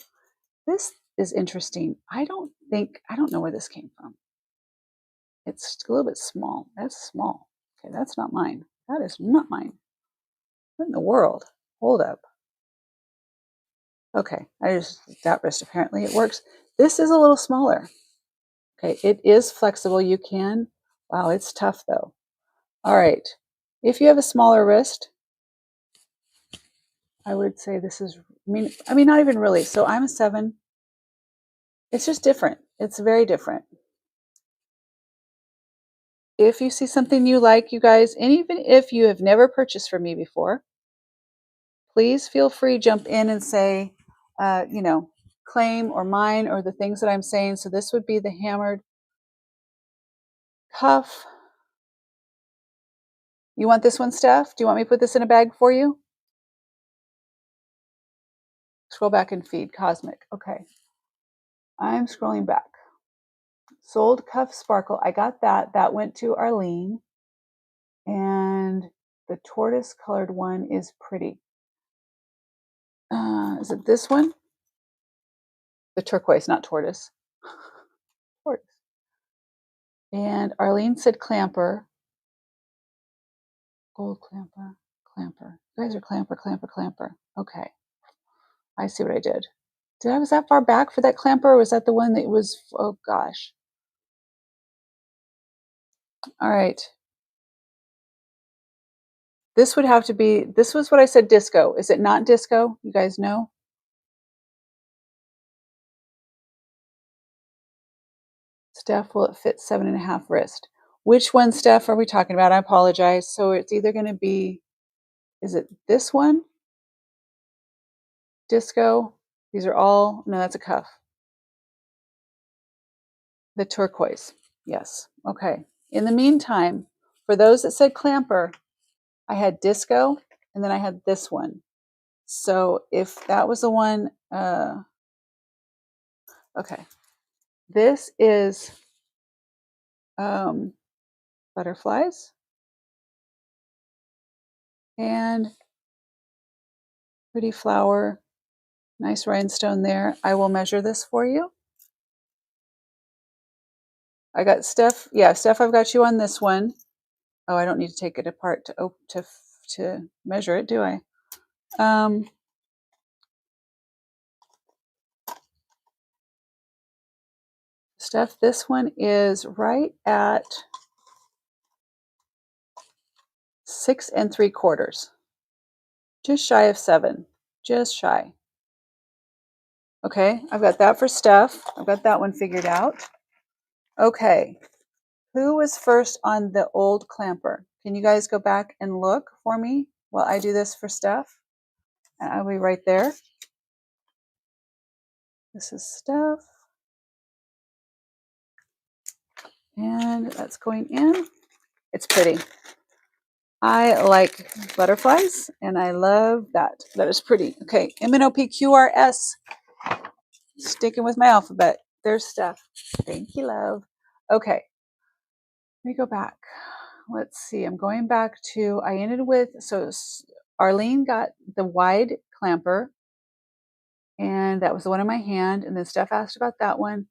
A: This is interesting. I don't know where this came from. It's a little bit small. That's small. Okay, that's not mine. That is not mine. What in the world? Hold up. Okay, that wrist, apparently it works. This is a little smaller. Okay, it is flexible. You can, wow, it's tough though. All right, if you have a smaller wrist, I would say this is, I mean, not even really. So I'm a 7. It's just different. It's very different. If you see something you like, you guys, and even if you have never purchased from me before, please feel free to jump in and say, claim or mine or the things that I'm saying. So this would be the hammered cuff. You want this one, Steph? Do you want me to put this in a bag for you? Scroll back and feed Cosmic. Okay. I'm scrolling back. Sold cuff sparkle. I got that. That went to Arlene. And the tortoise colored one is pretty. Is it this one? The turquoise, not tortoise. Tortoise. And Arlene said clamper. Gold clamper. Clamper. You guys are clamper. Okay. I see what I did. Was that far back for that clamper, or was that the one that was, oh gosh. All right. This would have to be, this was what I said, disco. Is it not disco? You guys know? Steph, will it fit 7.5 wrist? Which one, Steph, are we talking about? I apologize. So it's either going to be, is it this one? Disco? These are all, no, that's a cuff. The turquoise. Yes. Okay. In the meantime, for those that said clamper, I had disco and then I had this one. So if that was the one, okay. This is butterflies and pretty flower, nice rhinestone there. I will measure this for you. I got Steph. Yeah, Steph, I've got you on this one. Oh, I don't need to take it apart to measure it, do I? Steph, this one is right at 6 3/4. Just shy of 7. Just shy. Okay, I've got that for Steph. I've got that one figured out. Okay, who was first on the old clamper? Can you guys go back and look for me while I do this for Steph? And I'll be right there. This is Steph. And that's going in. It's pretty. I like butterflies, and I love that. That is pretty. Okay, MNOPQRS. Sticking with my alphabet. There's Steph. Thank you, love. Okay, let me go back. Let's see. I'm going back to, I ended with, so Arlene got the wide clamper, and that was the one in my hand. And then Steph asked about that one.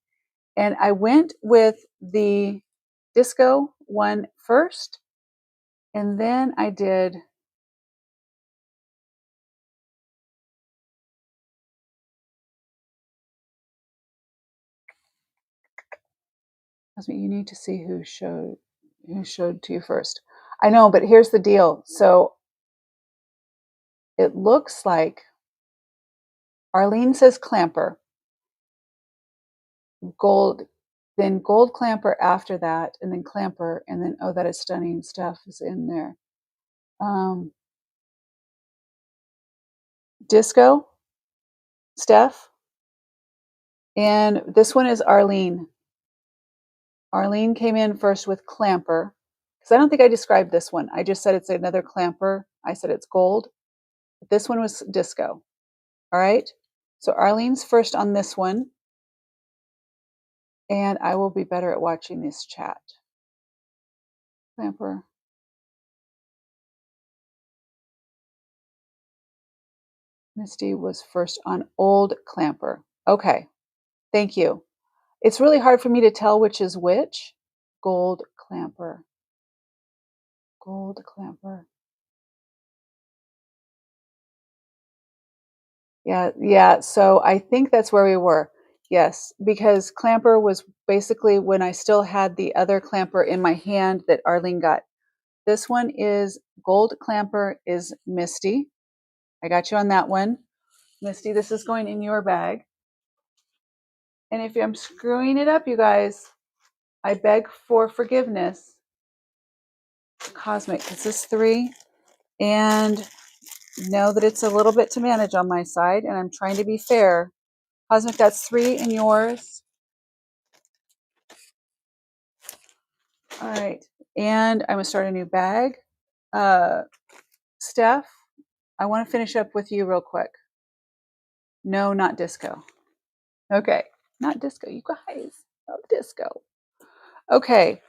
A: And I went with the disco one first, and then I did you need to see who showed to you first. I know, but here's the deal. So it looks like Arlene says clamper, gold, then gold clamper after that, and then clamper, and then oh, that is stunning stuff is in there. Disco, Steph, and this one is Arlene. Arlene came in first with clamper, because I don't think I described this one. I just said it's another clamper. I said it's gold. But this one was disco. All right. So Arlene's first on this one, and I will be better at watching this chat. Clamper. Misty was first on old clamper. Okay. Thank you. It's really hard for me to tell which is which. Gold clamper. Gold clamper. Yeah. So I think that's where we were. Yes, because clamper was basically when I still had the other clamper in my hand that Arlene got. This one is gold clamper is Misty. I got you on that one. Misty, this is going in your bag. And if I'm screwing it up, you guys, I beg for forgiveness. Cosmic, this is 3. And know that it's a little bit to manage on my side, and I'm trying to be fair. Cosmic, that's 3 in yours. All right. And I'm going to start a new bag. Steph, I want to finish up with you real quick. No, not disco. Okay. Not disco. You guys love disco. Okay.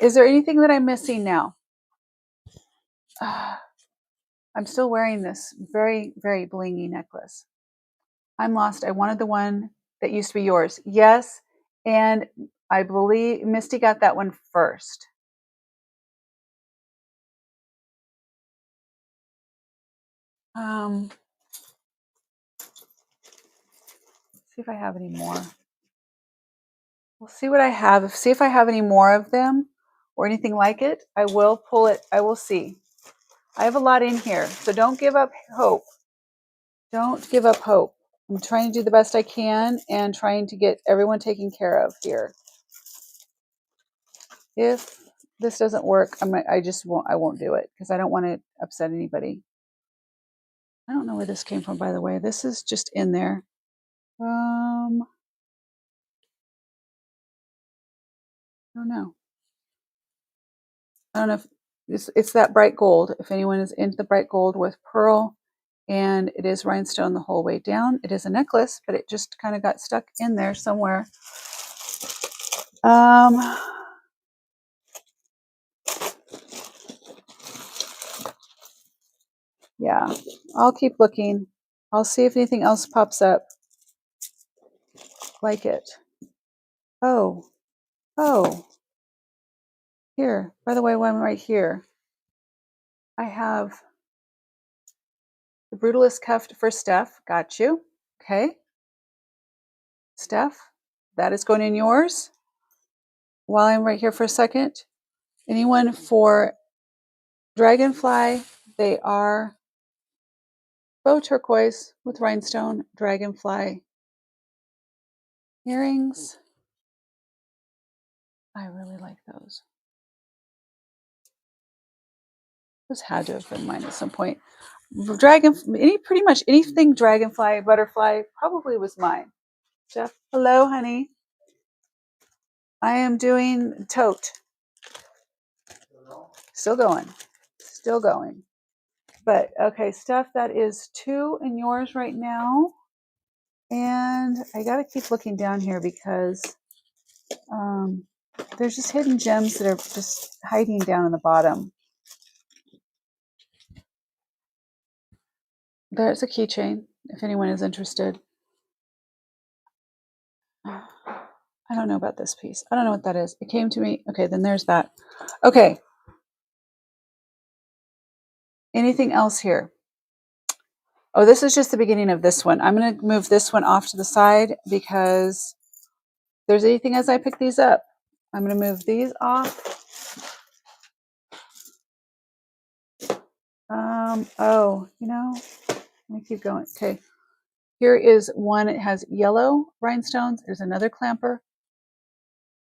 A: Is there anything that I'm missing now? I'm still wearing this very, very blingy necklace. I'm lost. I wanted the one that used to be yours. Yes. And I believe Misty got that one first. See if I have any more. We'll see what I have. See if I have any more of them or anything like it. I will pull it. I will see. I have a lot in here, so don't give up hope. Don't give up hope. I'm trying to do the best I can and trying to get everyone taken care of here. If this doesn't work, I won't do it because I don't want to upset anybody. I don't know where this came from, by the way. This is just in there. I don't know. I don't know if it's that bright gold. If anyone is into the bright gold with pearl, and it is rhinestone the whole way down. It is a necklace, but it just kind of got stuck in there somewhere. Yeah, I'll keep looking. I'll see if anything else pops up like it. Oh, here. By the way, while I'm right here, I have the Brutalist cuff for Steph. Got you. Okay. Steph, that is going in yours. While I'm right here for a second, anyone for Dragonfly, they are faux turquoise with rhinestone dragonfly earrings. I really like those. Those had to have been mine at some point. Pretty much anything dragonfly, butterfly, probably was mine. Jeff, hello, honey. I am doing tote. Still going. still going. But okay, Steph, that is 2 in yours right now. And I got to keep looking down here because there's just hidden gems that are just hiding down in the bottom. There's a keychain if anyone is interested. I don't know about this piece. I don't know what that is. It came to me. Okay, then there's that. Okay. Anything else here? Oh, this is just the beginning of this one. I'm going to move this one off to the side because there's anything as I pick these up. I'm going to move these off. Oh, you know, let me keep going. Okay. Here is one. It has yellow rhinestones. There's another clamper.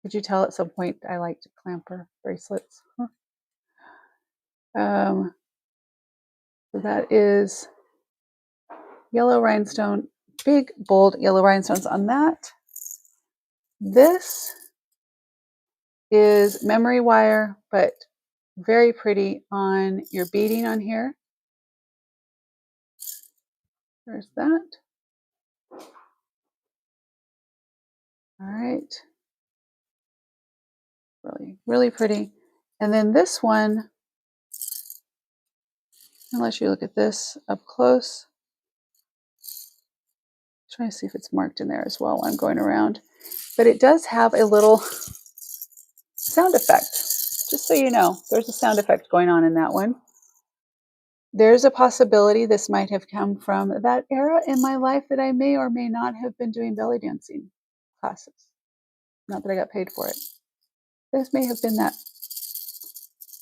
A: Could you tell at some point I liked clamper bracelets? So that is yellow rhinestone, big, bold yellow rhinestones on that. This is memory wire, but very pretty on your beading on here. There's that. All right. Really, really pretty. And then this one, unless you look at this up close, try to see if it's marked in there as well while I'm going around. But it does have a little sound effect. Just so you know, there's a sound effect going on in that one. There's a possibility this might have come from that era in my life that I may or may not have been doing belly dancing classes. Not that I got paid for it. This may have been that.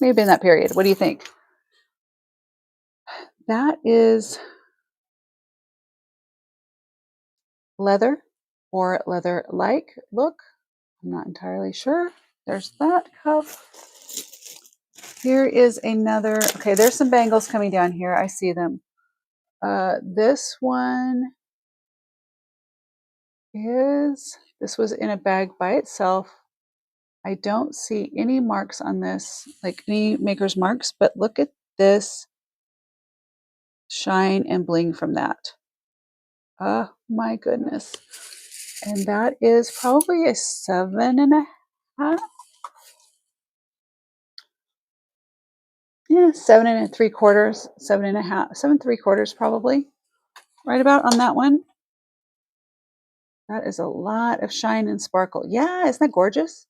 A: May have been that period. What do you think? That is leather or leather-like look. I'm not entirely sure. There's that cuff. Here is another. Okay, there's some bangles coming down here. I see them. This one this was in a bag by itself. I don't see any marks on this, like any maker's marks, but look at this shine and bling from that. Oh my goodness. And that is probably a 7.5. Yeah, 7 3/4, 7.5, 7 3/4 probably. Right about on that one. That is a lot of shine and sparkle. Yeah, isn't that gorgeous?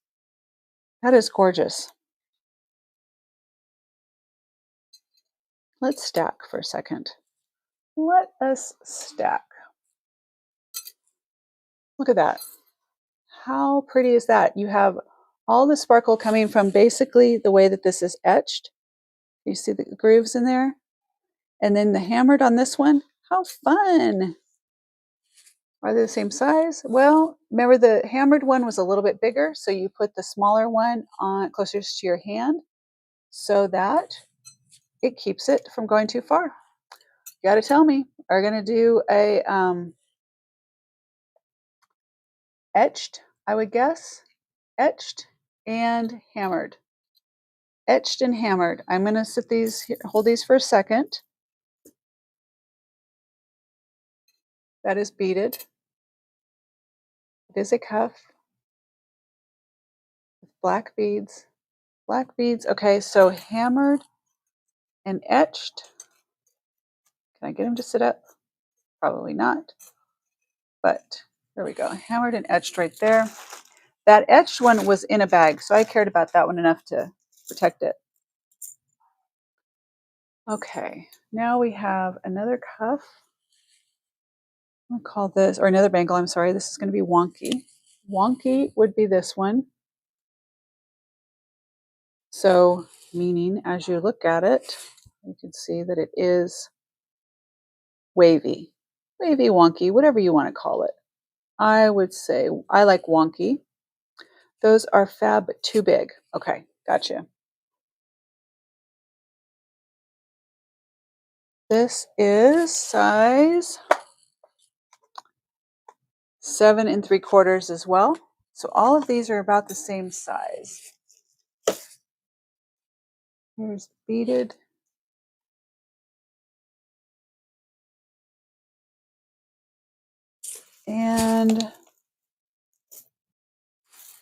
A: That is gorgeous. Let's stack for a second. Let us stack. Look at that. How pretty is that? You have all the sparkle coming from basically the way that this is etched. You see the grooves in there? And then the hammered on this one. How fun! Are they the same size? Well, remember the hammered one was a little bit bigger, so you put the smaller one on closer to your hand so that it keeps it from going too far. You got to tell me, are going to do a etched, I would guess, etched and hammered. Etched and hammered. I'm going to hold these for a second. That is beaded. It is a cuff with black beads. Black beads. Okay, so hammered and etched. Can I get him to sit up? Probably not. But there we go. Hammered and etched right there. That etched one was in a bag, so I cared about that one enough to protect it. Okay, now we have another cuff. I'm going to call this, or another bangle, I'm sorry. This is going to be wonky. Wonky would be this one. So, meaning as you look at it, you can see that it is wavy. Wavy, wonky, whatever you want to call it. I would say I like wonky. Those are fab too big. Okay, gotcha. This is size 7 3/4 as well. So all of these are about the same size. Here's beaded. And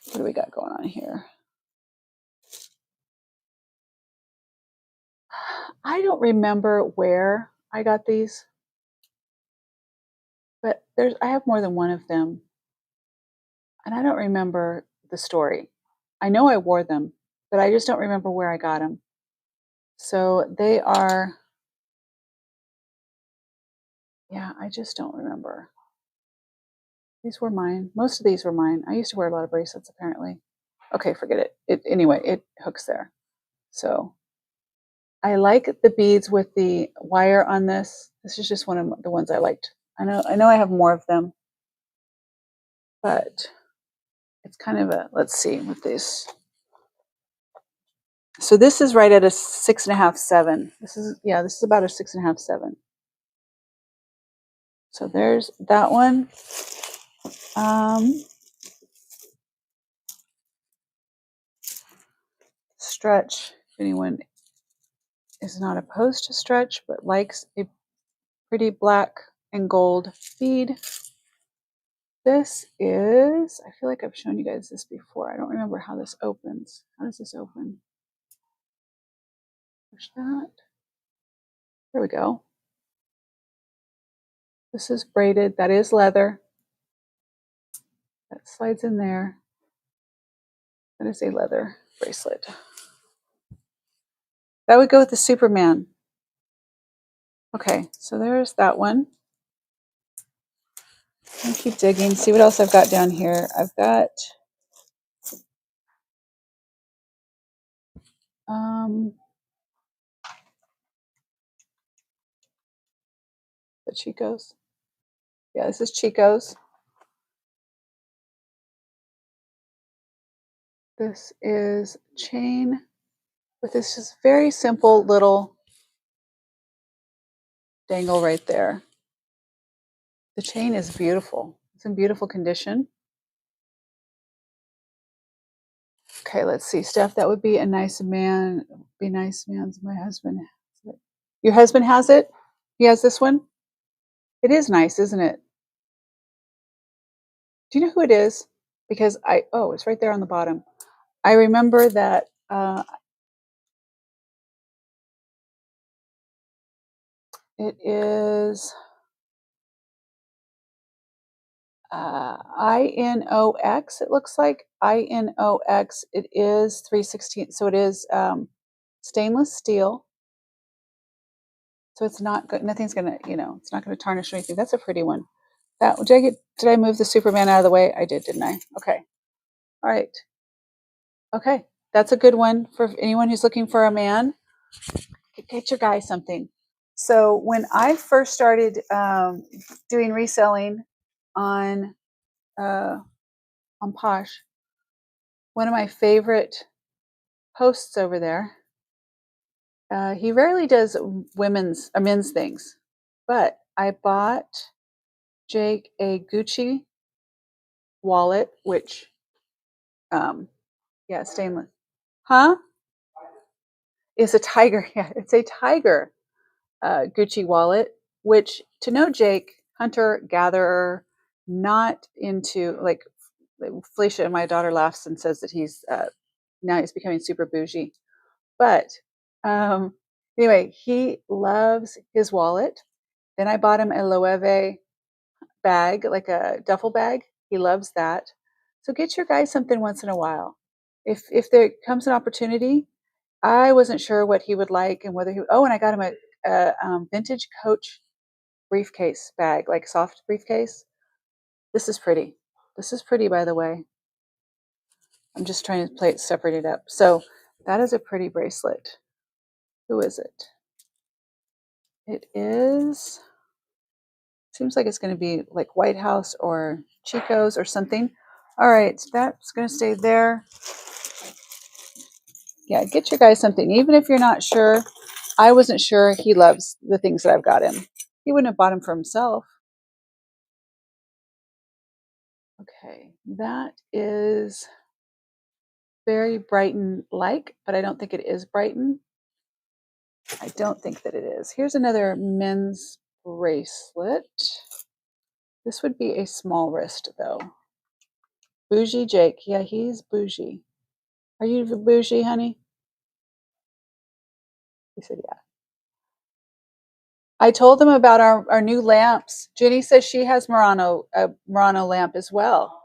A: what do we got going on here? I don't remember where I got these, but I have more than one of them, and I don't remember the story. I know I wore them, but I just don't remember where I got them. So they are, yeah, I just don't remember. These were mine. Most of these were mine. I used to wear a lot of bracelets, apparently. Okay, forget it. Anyway, it hooks there. So I like the beads with the wire on this. This is just one of the ones I liked. I know I have more of them, but it's kind of a, let's see with this. So this is right at a 6.5, 7. This is about a 6.5, 7. So there's that one. Stretch. If anyone is not opposed to stretch but likes a pretty black and gold bead. This is, I feel like I've shown you guys this before. I don't remember how this opens. How does this open? Push that. There we go. This is braided. That is leather. That slides in there. That is a leather bracelet. That would go with the Superman. Okay, so there's that one. I'll keep digging, see what else I've got down here. I've got the Chico's. Yeah, this is Chico's. This is chain with this just very simple little dangle right there. The chain is beautiful. It's in beautiful condition. Okay, let's see. Steph, that would be a nice man. Be nice man's my husband. Your husband has it? He has this one? It is nice, isn't it? Do you know who it is? Because it's right there on the bottom. I remember that it is INOX, it looks like. INOX. It is 3/16. So it is stainless steel. So it's not good. Nothing's going to, it's not going to tarnish or anything. That's a pretty one. Did I move the Superman out of the way? I did, didn't I? Okay. All right. Okay. That's a good one for anyone who's looking for a man. Get your guy something. So when I first started doing reselling on Posh, one of my favorite hosts over there, he rarely does men's things, but I bought Jake a Gucci wallet, which, stainless. Huh? It's a tiger. Yeah, it's a tiger Gucci wallet, which to know Jake, hunter, gatherer, not into like Felicia and my daughter laughs and says that now he's becoming super bougie. But anyway, he loves his wallet. Then I bought him a Loewe bag, like a duffel bag. He loves that. So get your guy something once in a while. If there comes an opportunity, I wasn't sure what he would like and whether he. Oh, and I got him a vintage Coach briefcase bag, like soft briefcase. This is pretty. This is pretty, by the way. I'm just trying to separate it up. So that is a pretty bracelet. Who is it? It is. Seems like it's going to be like White House or Chico's or something. All right, so that's going to stay there. Yeah, get your guy something, even if you're not sure. I wasn't sure he loves the things that I've got him. He wouldn't have bought them for himself. Okay, that is very Brighton-like, but I don't think it is Brighton. I don't think that it is. Here's another men's bracelet. This would be a small wrist though. Bougie Jake. Yeah, he's bougie. Are you bougie, honey? He said, yeah. I told them about our new lamps. Jenny says she has a Murano lamp as well.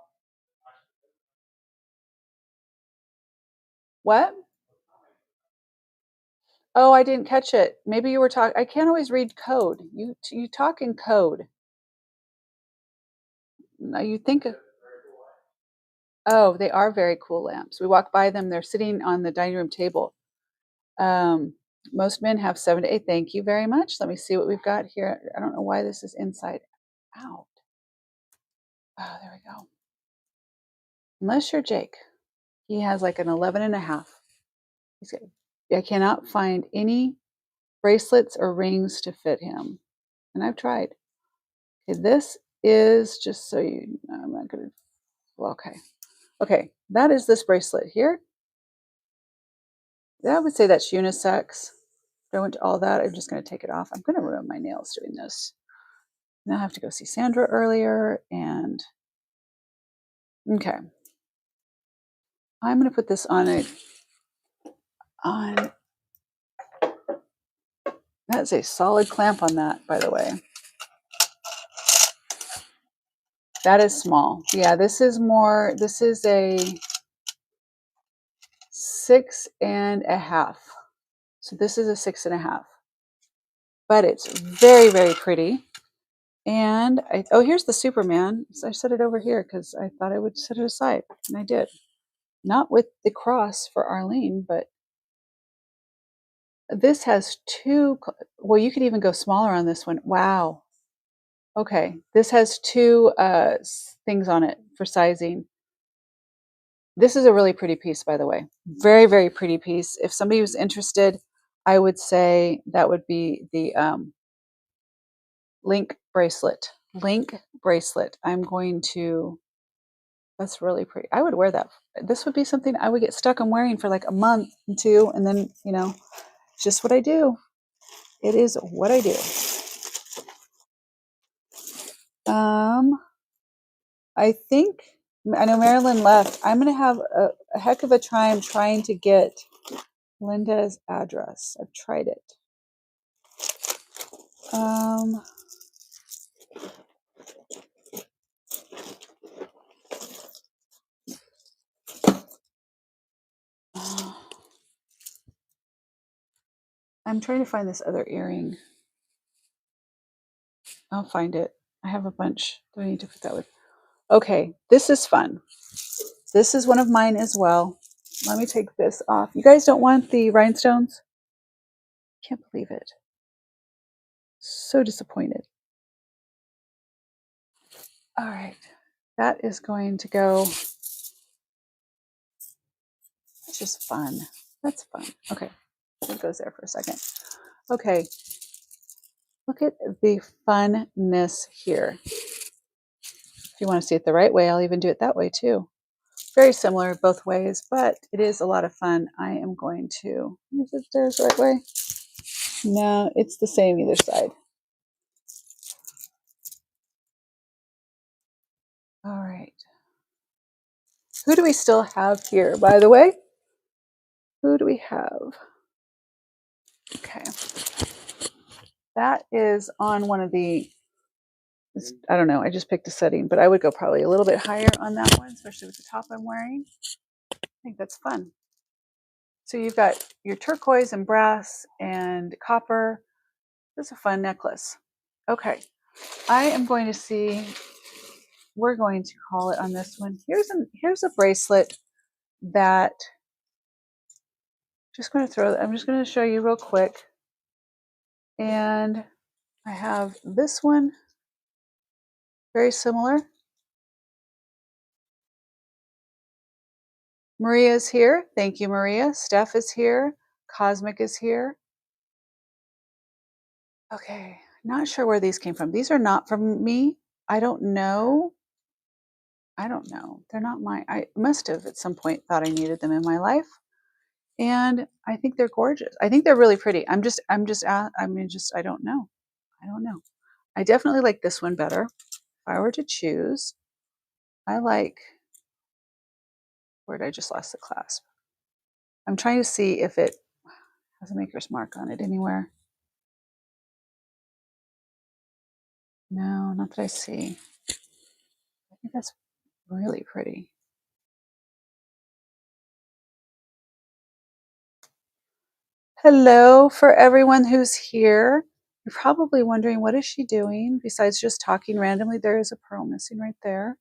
A: What? Oh, I didn't catch it. Maybe you were talking. I can't always read code. You talk in code. No, you think. Oh, they are very cool lamps. We walk by them. They're sitting on the dining room table. Um, most men have 7 to 8. Thank you very much. Let me see what we've got here. I don't know why this is inside out. Oh, there we go. Unless you're Jake. He has like an 11 and a half. He's good. I cannot find any bracelets or rings to fit him. And I've tried. Okay, this is just so you know, I'm not going to, well, okay. Okay, that is this bracelet here. I would say that's unisex. If I went to all that, I'm just going to take it off. I'm going to ruin my nails doing this. Now I have to go see Sandra earlier. And okay, I'm going to put this on that's a solid clamp on that, by the way. That is small. Yeah, this is a 6.5. So this is a 6.5. But it's very, very pretty. And here's the Superman. So I set it over here because I thought I would set it aside, and I did. Not with the cross for Arlene, but this has two. Well, you could even go smaller on this one. Wow. Okay, this has two things on it for sizing. This is a really pretty piece, by the way. Very, very pretty piece. If somebody was interested, I would say that would be the link bracelet. Link bracelet. I'm going to. That's really pretty. I would wear that. This would be something I would get stuck on wearing for like a month and two, and then just what I do. It is what I do. I think I know Marilyn left. I'm going to have a heck of a time trying to get Linda's address. I've tried it. I'm trying to find this other earring. I'll find it. I have a bunch. Do I need to put that with? Okay, this is fun. This is one of mine as well. Let me take this off. You guys don't want the rhinestones? Can't believe it. So disappointed. All right, that is going to go. It's just fun. That's fun. Okay, it goes there for a second. Okay, look at the funness here. If you want to see it the right way, I'll even do it that way too. Very similar both ways, but it is a lot of fun. I am going to, is it there's the right way? No, it's the same either side. All right. Who do we still have here, by the way? Who do we have? Okay. That is on one of the, I don't know, I just picked a setting, but I would go probably a little bit higher on that one, especially with the top I'm wearing. I think that's fun. So you've got your turquoise and brass and copper. That's a fun necklace. Okay. I am going to see, we're going to call it on this one. Here's a bracelet that I'm just going to show you real quick. And I have this one, very similar. Maria's here. Thank you, Maria. Steph is here. Cosmic is here. Okay, not sure where these came from. These are not from me. I don't know. They're not mine. I must have at some point thought I needed them in my life. And I think they're gorgeous. I think they're really pretty. I don't know. I don't know. I definitely like this one better. I were to choose, I like, where did I just lost the clasp? I'm trying to see if it has a maker's mark on it anywhere. No, not that I see. I think that's really pretty. Hello for everyone who's here. You're probably wondering, what is she doing besides just talking randomly? There is a pearl missing right there.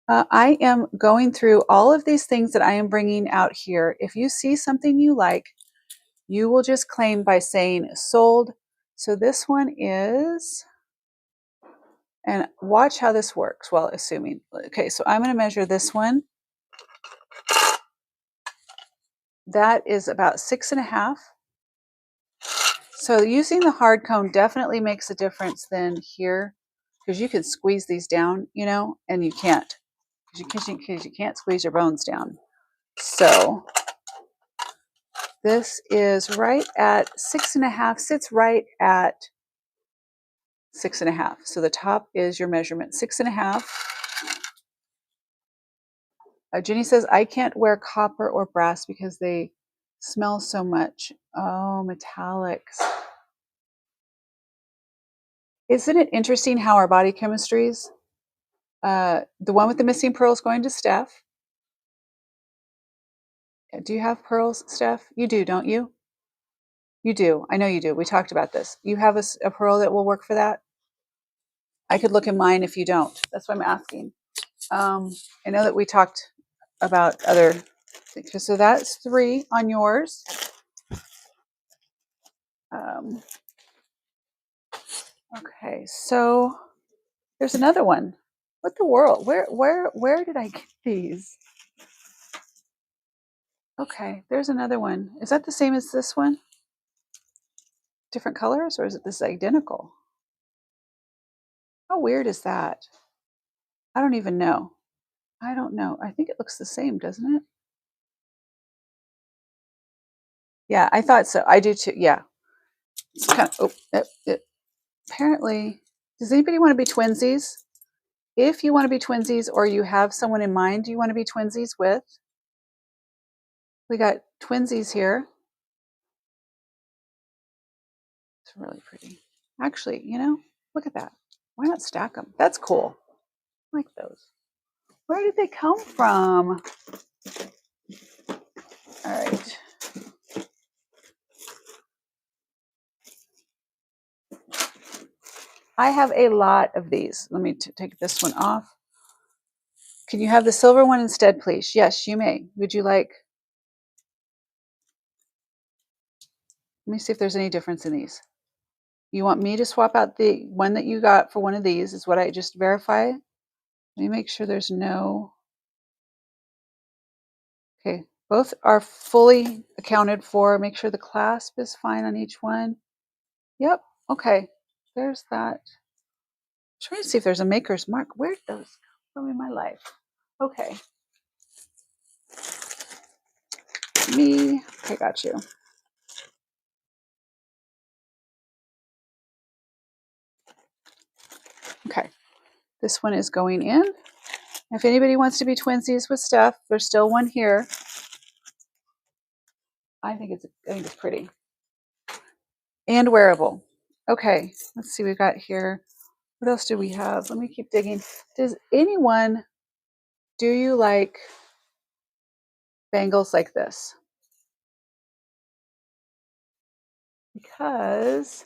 A: I am going through all of these things that I am bringing out here. If you see something you like, you will just claim by saying sold. So this one is, and watch how this works. Well, assuming, okay, so I'm going to measure this one. That is about 6.5. So using the hard cone definitely makes a difference then here, because you can squeeze these down, you know, and you can't, because you can't squeeze your bones down. So this is right at 6.5, sits right at 6.5. So the top is your measurement, 6.5. Jenny says, I can't wear copper or brass because they smell so much. Oh, metallics. Isn't it interesting how our body chemistries, the one with the missing pearls going to Steph. Do you have pearls, Steph? You do, don't you? You do. I know you do. We talked about this. You have a pearl that will work for that? I could look in mine if you don't. That's why I'm asking. I know that we talked about other things. So that's 3 on yours. Okay, so there's another one. What the world? Where did I get these? Okay, there's another one. Is that the same as this one? Different colors, or is it this identical? How weird is that? I don't even know. I don't know. I think it looks the same, doesn't it? Yeah, I thought so. I do too. Yeah. It's kind of, apparently, does anybody want to be twinsies? If you want to be twinsies or you have someone in mind you want to be twinsies with, we got twinsies here. It's really pretty. Actually, you know, look at that. Why not stack them? That's cool. I like those. Where did they come from? All right. I have a lot of these. Let me take this one off. Can you have the silver one instead, please? Yes, you may. Would you like? Let me see if there's any difference in these. You want me to swap out the one that you got for one of these, is what I just verify. Let me make sure there's no. Okay, both are fully accounted for. Make sure the clasp is fine on each one. Yep, okay, there's that. I'm trying to see if there's a maker's mark. Where'd those come from in my life? Okay. Okay, got you. Okay, this one is going in. If anybody wants to be twinsies with Steph, there's still one here. I think it's pretty. And wearable. Okay, let's see, we've got here. What else do we have? Let me keep digging. Does anyone, do you like bangles like this? Because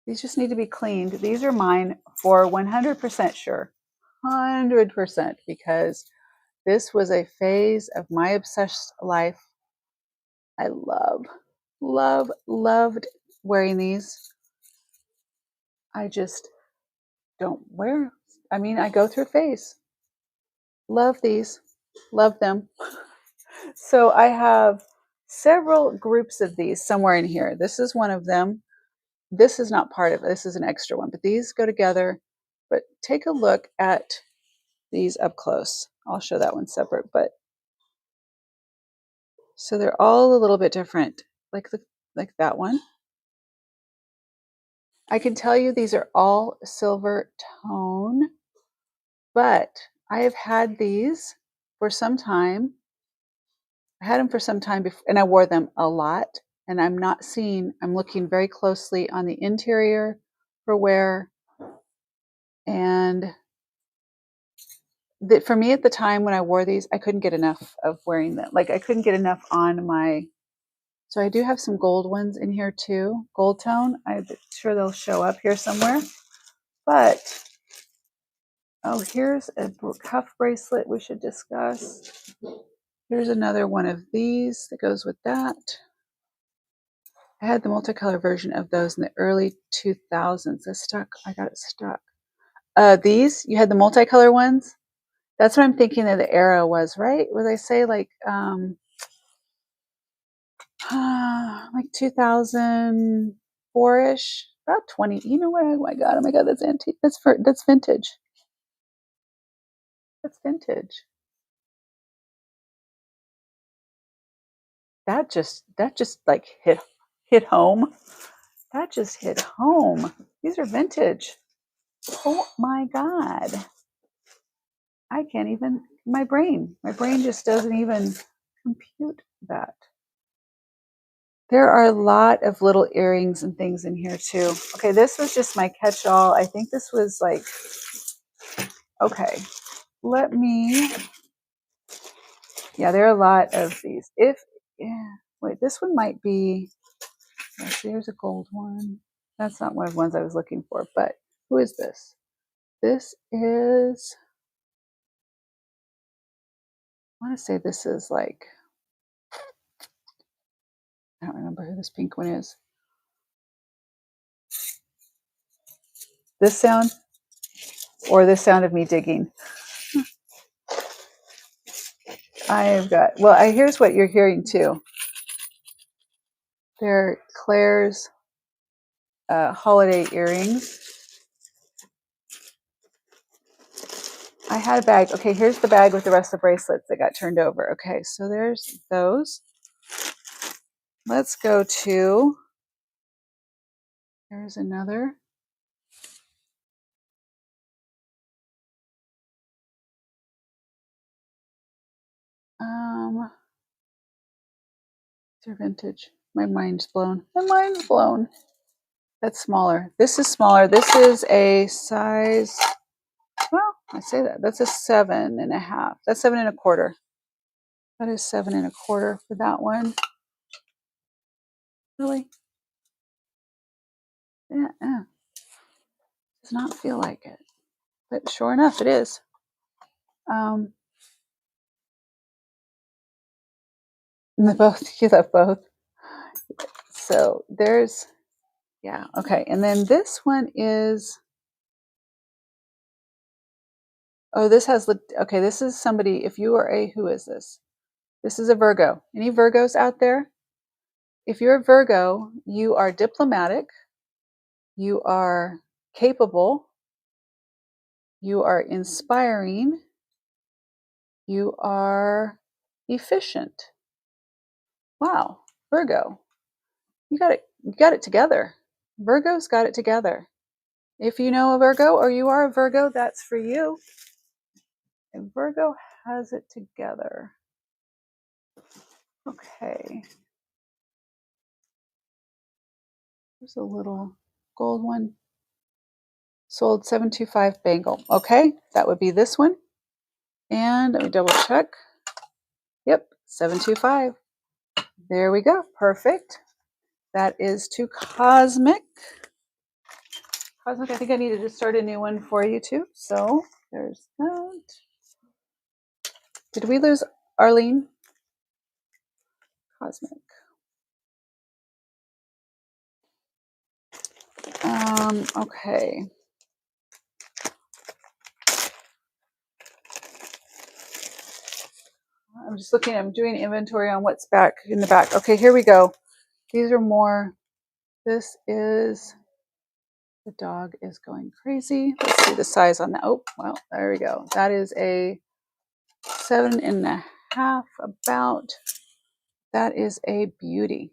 A: these just need to be cleaned. These are mine for 100% sure. 100%, because this was a phase of my obsessed life. I loved wearing these. I just don't wear. I mean, I go through a phase. Love these. Love them. So I have several groups of these somewhere in here. This is one of them. This is not part of it. This is an extra one, but these go together. But take a look at these up close. I'll show that one separate, but so they're all a little bit different. Like that one. I can tell you these are all silver tone, but I have had these for some time. I had them for some time before, and I wore them a lot. And I'm looking very closely on the interior for wear. And that for me at the time when I wore these, I couldn't get enough of wearing them. Like I couldn't get enough on my. So I do have some gold ones in here too, gold tone. I'm sure they'll show up here somewhere. But oh, here's a cuff bracelet we should discuss. Here's another one of these that goes with that. I had the multicolor version of those in the early 2000s. I got it stuck. These, you had the multicolor ones. That's what I'm thinking that the era was, right? Where they say like 2004-ish, about 20. You know what? Oh my god, that's antique. That's vintage. That's vintage. That just like hit home. That just hit home. These are vintage. Oh my god. I can't even my brain just doesn't even compute that. There are a lot of little earrings and things in here too. Okay, this was just my catch-all. I think this was like, okay, yeah, there are a lot of these. Wait, this one might be, there's a gold one. That's not one of the ones I was looking for, but who is this? This is, I want to say this is like, I don't remember who this pink one is. This sound or the sound of me digging? Here's what you're hearing too. They're Claire's holiday earrings. I had a bag. Okay, here's the bag with the rest of the bracelets that got turned over. Okay, so there's those. Let's go to, there's another. They're vintage. My mind's blown. My mind's blown. That's smaller. This is smaller. This is a size, well, I say that. That's a 7.5. That's 7.25. That is 7.25 for that one. Really? Yeah. Does not feel like it. But sure enough, it is. You love both. So there's, yeah, okay. And then this one is, okay, this is somebody, if you are who is this? This is a Virgo. Any Virgos out there? If you're a Virgo, you are diplomatic, you are capable, you are inspiring, you are efficient. Wow, Virgo. You got it together. Virgo's got it together. If you know a Virgo or you are a Virgo, that's for you. And Virgo has it together. Okay. There's a little gold one. Sold 725 bangle. Okay, that would be this one. And let me double check. Yep, 725. There we go. Perfect. That is to Cosmic. Cosmic, I think I needed to start a new one for you too. So there's that. Did we lose Arlene? Cosmic. Okay. I'm just looking, I'm doing inventory on what's back in the back. Okay, here we go. These are more, this is, the dog is going crazy. Let's see the size on that. Oh, well, there we go. That is a 7.5 about. That is a beauty.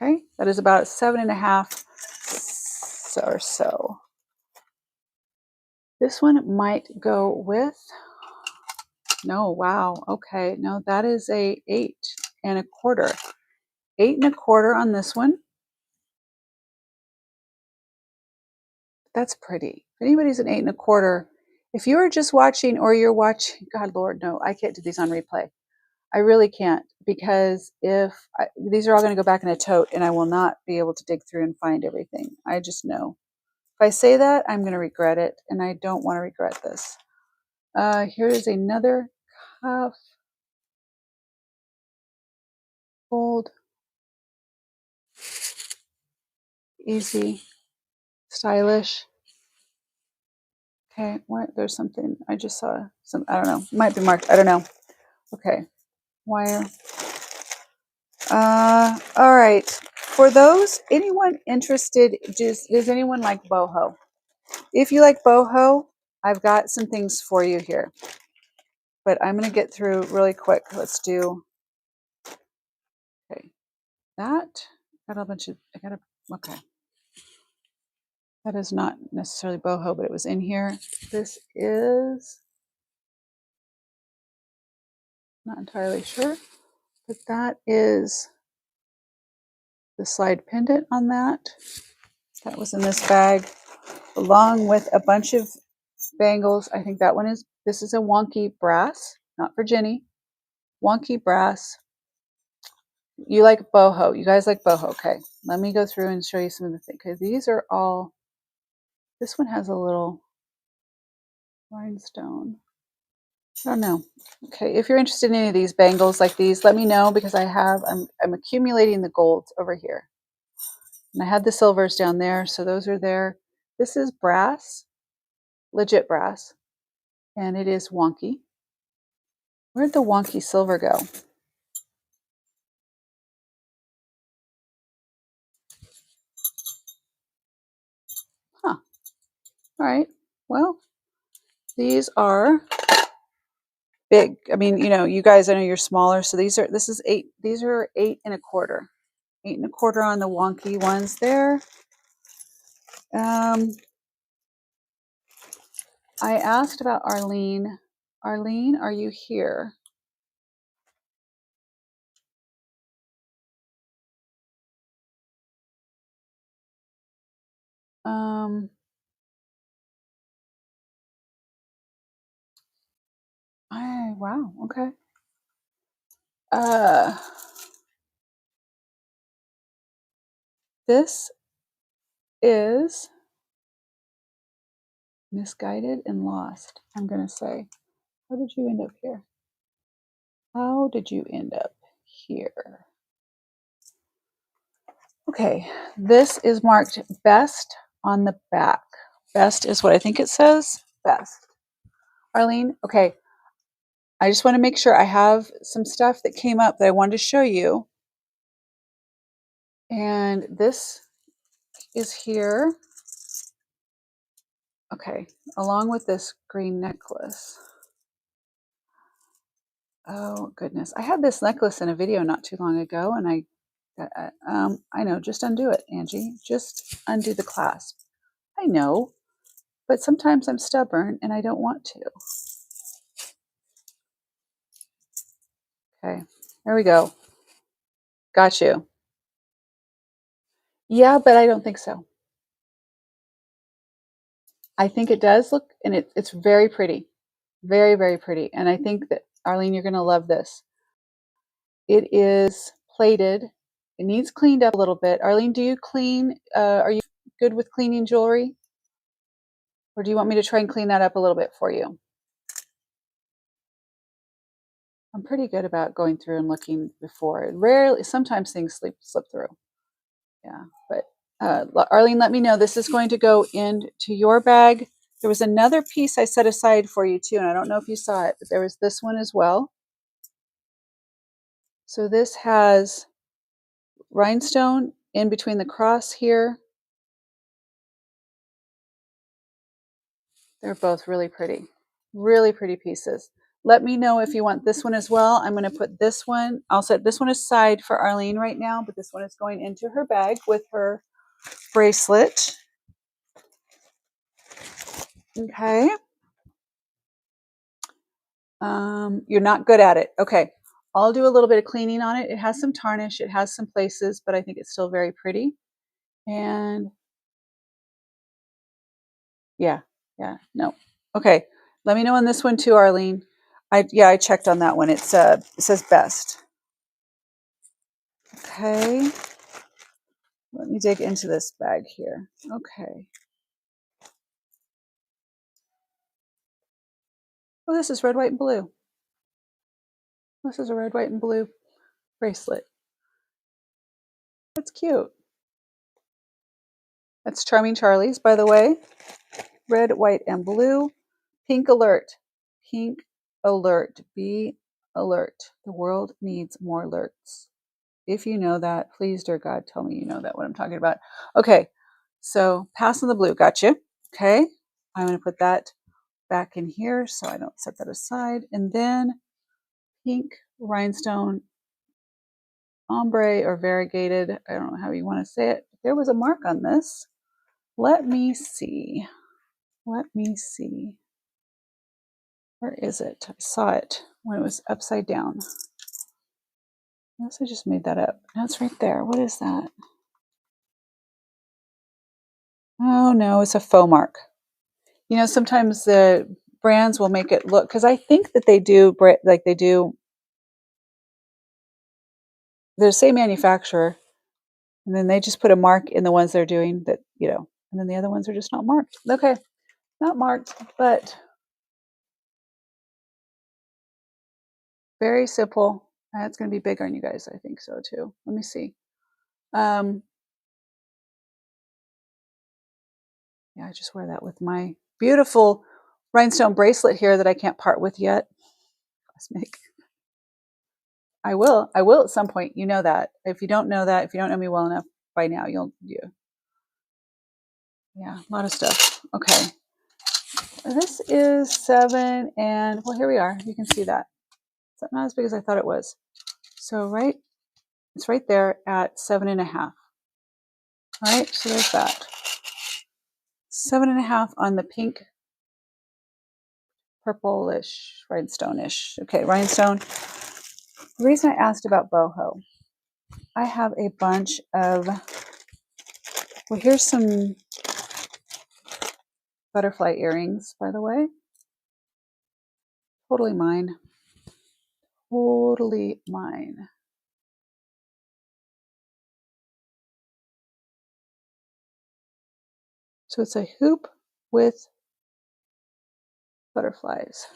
A: Okay, that is about 7.5 or so. This one might go with, no, wow, okay, no, that is a 8.25. 8.25 on this one. That's pretty. If anybody's an 8.25, if you are just watching or you're watching, God Lord, no, I can't do these on replay. I really can't, because these are all going to go back in a tote and I will not be able to dig through and find everything. I just know. If I say that, I'm going to regret it, and I don't want to regret this. Here is another cuff. Gold. Easy. Stylish. Okay, what? There's something. I just saw some, I don't know. Might be marked. I don't know. Okay. Wire. All right. For those, anyone interested, does anyone like boho? If you like boho, I've got some things for you here. But I'm going to get through really quick. Let's do, okay, that. Got a bunch of, okay. That is not necessarily boho, but it was in here. This is, not entirely sure, but that is the slide pendant on that. That was in this bag, along with a bunch of bangles. I think that one is, this is a wonky brass, not for Jenny. Wonky brass. You like boho. You guys like boho. Okay, let me go through and show you some of the things. Okay, these are all, this one has a little rhinestone. I don't know. Okay, if you're interested in any of these bangles like these, let me know, because I'm accumulating the golds over here. And I had the silvers down there, so those are there. This is brass, legit brass, and it is wonky. Where'd the wonky silver go? Huh. All right. Well, these are big. I mean, you guys, I know you're smaller, so these are 8. These are 8.25. 8.25 on the wonky ones there. I asked about Arlene. Arlene, are you here? Wow, okay. This is misguided and lost, I'm going to say. How did you end up here? How did you end up here? Okay, this is marked best on the back. Best is what I think it says. Best. Arlene, okay. I just want to make sure I have some stuff that came up that I wanted to show you. And this is here. Okay, along with this green necklace. Oh goodness, I had this necklace in a video not too long ago, and I know, just undo it, Angie. Just undo the clasp. I know, but sometimes I'm stubborn and I don't want to. Okay, there we go. Got you. Yeah, but I don't think so. I think it does look, and it's very pretty. Very, very pretty. And I think that, Arlene, you're going to love this. It is plated. It needs cleaned up a little bit. Arlene, do you clean? Are you good with cleaning jewelry? Or do you want me to try and clean that up a little bit for you? I'm pretty good about going through and looking before. Rarely, sometimes things slip through. Yeah, but Arlene, let me know. This is going to go into your bag. There was another piece I set aside for you too, and I don't know if you saw it, but there was this one as well. So this has rhinestone in between the cross here. They're both really pretty pieces. Let me know if you want this one as well. I'm going to put this one, I'll set this one aside for Arlene right now, but this one is going into her bag with her bracelet. Okay. You're not good at it. Okay. I'll do a little bit of cleaning on it. It has some tarnish. It has some places, but I think it's still very pretty. And yeah, no. Okay. Let me know on this one too, Arlene. I checked on that one. It says best. Okay. Let me dig into this bag here. Okay. Oh, this is red, white, and blue. This is a red, white, and blue bracelet. That's cute. That's Charming Charlie's, by the way. Red, white, and blue. Pink alert. Pink alert. Be alert. The world needs more alerts. If you know that, please, dear God, tell me you know that, what I'm talking about. Okay, so pass on the blue. Gotcha. Okay, I'm going to put that back in here so I don't set that aside. And then pink rhinestone ombre or variegated. I don't know how you want to say it. There was a mark on this. Let me see. Let me see. Where is it? I saw it when it was upside down. Unless I just made that up. No, it's right there. What is that? Oh no, it's a faux mark. You know, sometimes the brands will make it look, because I think that they do, like they do, they're the same manufacturer, and then they just put a mark in the ones they're doing that, you know, and then the other ones are just not marked. Okay, not marked, but very simple. It's going to be big on you guys. I think so too. Let me see. Yeah, I just wear that with my beautiful rhinestone bracelet here that I can't part with yet. Cosmic. I will. I will at some point. You know that. If you don't know that, if you don't know me well enough by now, yeah, a lot of stuff. Okay. This is 7, and well, here we are. You can see that. It's not as big as I thought it was. So it's right there at 7.5. All right, so there's that. 7.5 on the pink, purplish, rhinestone-ish. Okay, rhinestone. The reason I asked about boho, I have a bunch of, well, here's some butterfly earrings, by the way. Totally mine. Totally mine. So it's a hoop with butterflies.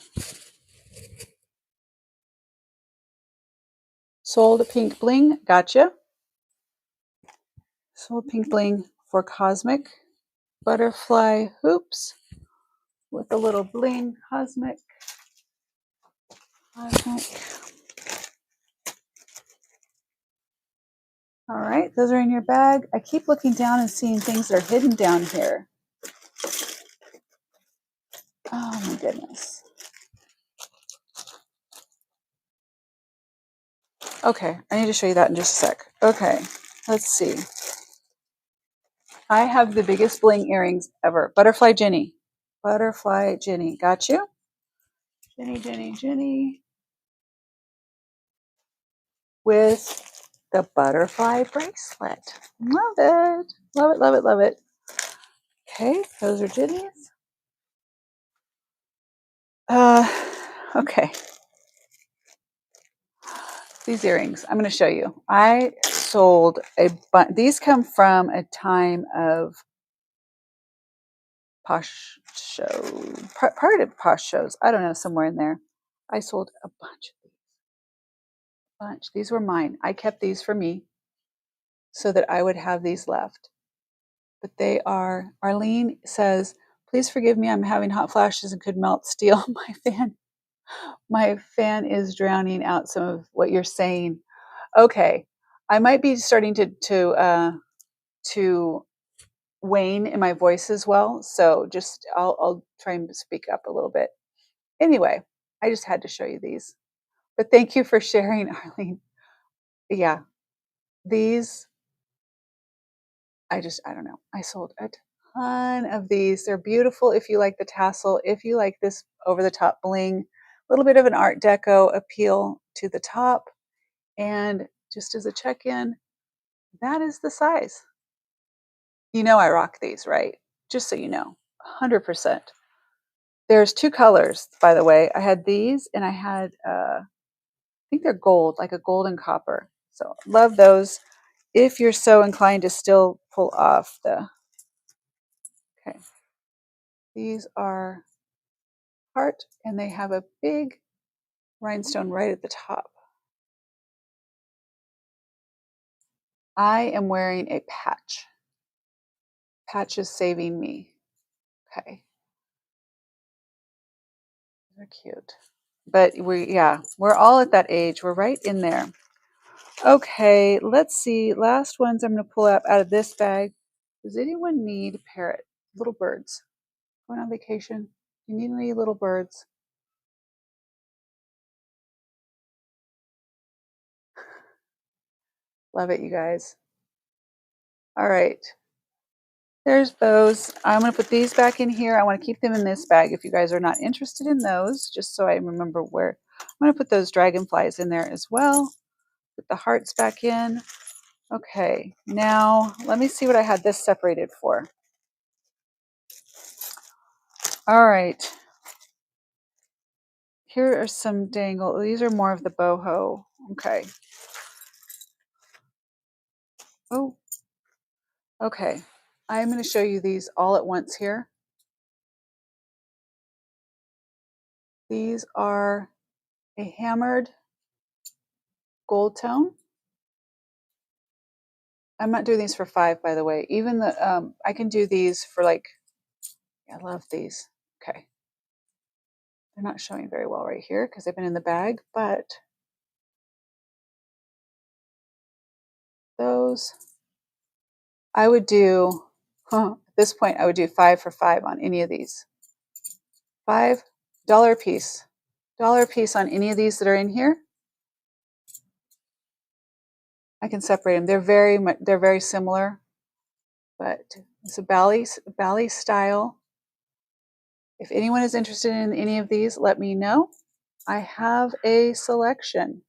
A: Sold pink bling. Gotcha. Sold pink bling for cosmic. Butterfly hoops with a little bling. Cosmic. All right, those are in your bag. I keep looking down and seeing things that are hidden down here. Oh my goodness. Okay, I need to show you that in just a sec. Okay, let's see. I have the biggest bling earrings ever. Butterfly Jenny. Butterfly Jenny. Got you? Jenny. With the butterfly bracelet. Love it. Love it, love it, love it. Okay, those are Jenny's. Okay. These earrings, I'm going to show you. I sold a bunch. These come from a time of posh show, part of posh shows. I don't know, somewhere in there. I sold a bunch of these. These were mine. I kept these for me so that I would have these left. But they are, Arlene says, please forgive me. I'm having hot flashes and could melt steel. My fan is drowning out some of what you're saying. Okay. I might be starting to wane in my voice as well. So just I'll try and speak up a little bit. Anyway, I just had to show you these. But thank you for sharing, Arlene. Yeah, these, I don't know. I sold a ton of these. They're beautiful if you like the tassel, if you like this over the top bling, a little bit of an Art Deco appeal to the top. And just as a check in, that is the size. You know, I rock these, right? Just so you know, 100%. There's two colors, by the way. I had these and I had, I think they're gold, like a golden copper. So love those. If you're so inclined to still pull off the, okay, these are heart and they have a big rhinestone right at the top. I am wearing a patch. Patch is saving me. Okay. They're cute. But we're all at that age. We're right in there. Okay, let's see. Last ones I'm going to pull out of this bag. Does anyone need parrot? Little birds. Going on vacation? You need any little birds? Love it, you guys. All right. There's those. I'm going to put these back in here. I want to keep them in this bag if you guys are not interested in those, just so I remember where. I'm going to put those dragonflies in there as well. Put the hearts back in. Okay, now let me see what I had this separated for. All right. Here are some dangle. These are more of the boho. Okay. Oh, okay. I'm going to show you these all at once here. These are a hammered gold tone. I'm not doing these for 5, by the way. Even the I can do these for like, I love these. Okay. They're not showing very well right here because they've been in the bag, but those I would do, at this point, I would do 5 for 5 on any of these. $5 a piece. $1 a piece on any of these that are in here. I can separate them. They're very similar, but it's a Bali style. If anyone is interested in any of these, let me know. I have a selection.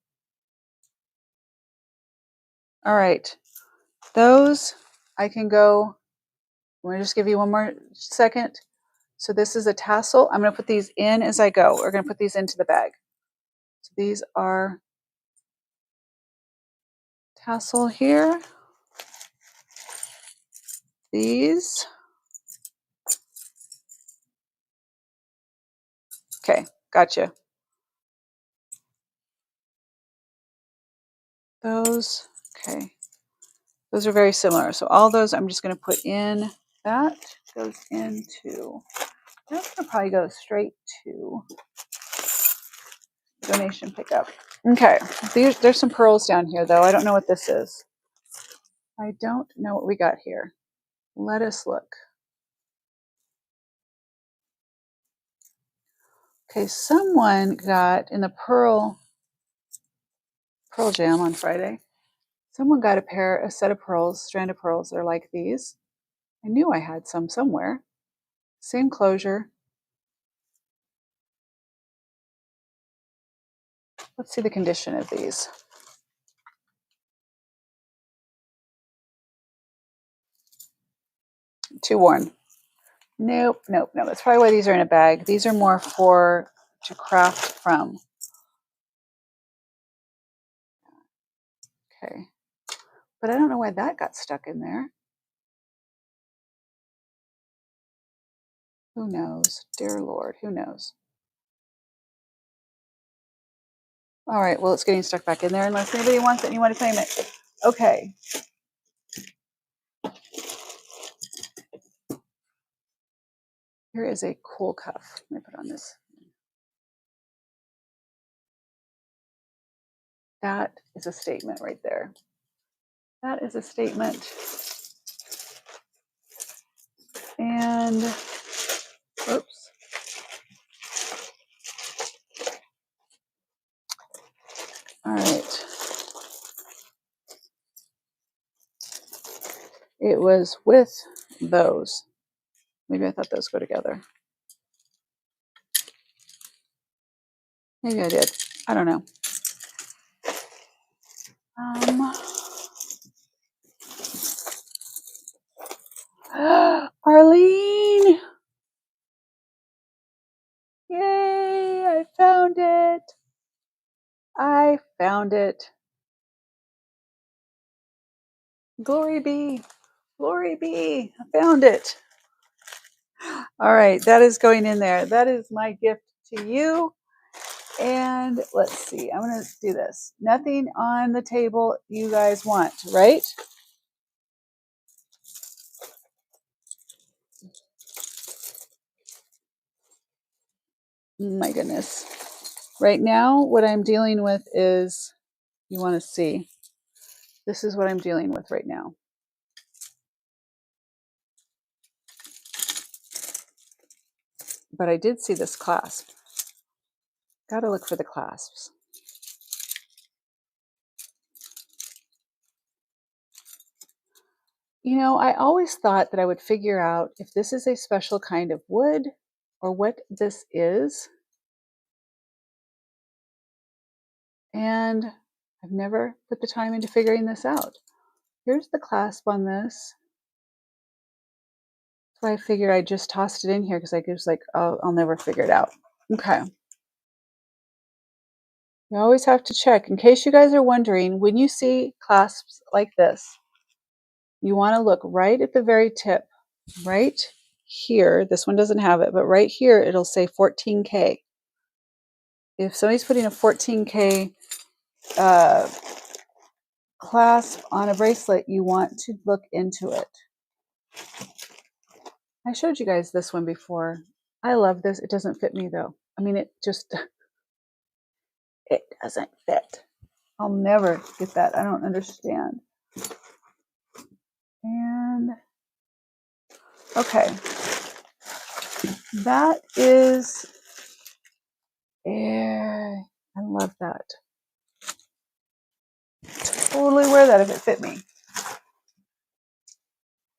A: All right, those I can go. I'm going to just give you one more second. So this is a tassel. I'm going to put these in as I go. We're going to put these into the bag. So these are tassel here. These. Okay, gotcha. Those, okay. Those are very similar. So all those I'm just going to put in. That goes into, that's going to probably go straight to donation pickup. Okay, there's some pearls down here though. I don't know what this is. I don't know what we got here. Let us look. Okay, someone got in the Pearl Jam on Friday. Someone got a set of pearls, strand of pearls. They're like these. I knew I had some somewhere. Same closure. Let's see the condition of these. Too worn. Nope. That's probably why these are in a bag. These are more to craft from. Okay. But I don't know why that got stuck in there. Who knows? Dear Lord, who knows? All right, well, it's getting stuck back in there unless anybody wants it and you want to claim it. Okay. Here is a cool cuff. Let me put on this. That is a statement right there. That is a statement. And, oops. All right. It was with those. Maybe I thought those go together. Maybe I did. I don't know. Arlene! Yay! I found it. I found it. Glory be. Glory be. I found it. All right. That is going in there. That is my gift to you. And let's see. I'm going to do this. Nothing on the table you guys want, right? My goodness. Right now, what I'm dealing with is, you want to see, this is what I'm dealing with right now. But I did see this clasp. Got to look for the clasps. You know, I always thought that I would figure out if this is a special kind of wood or what this is. And I've never put the time into figuring this out. Here's the clasp on this. That's why I figured I just tossed it in here because I was like, oh, I'll never figure it out. Okay. You always have to check. In case you guys are wondering, when you see clasps like this, you want to look right at the very tip, right here. This one doesn't have it, but right here it'll say 14K. If somebody's putting a 14K clasp on a bracelet, you want to look into it. I showed you guys this one before. I love this. It doesn't fit me though. I mean, it doesn't fit. I'll never get that. I don't understand. And okay, that is, I love that. Totally wear that if it fit me.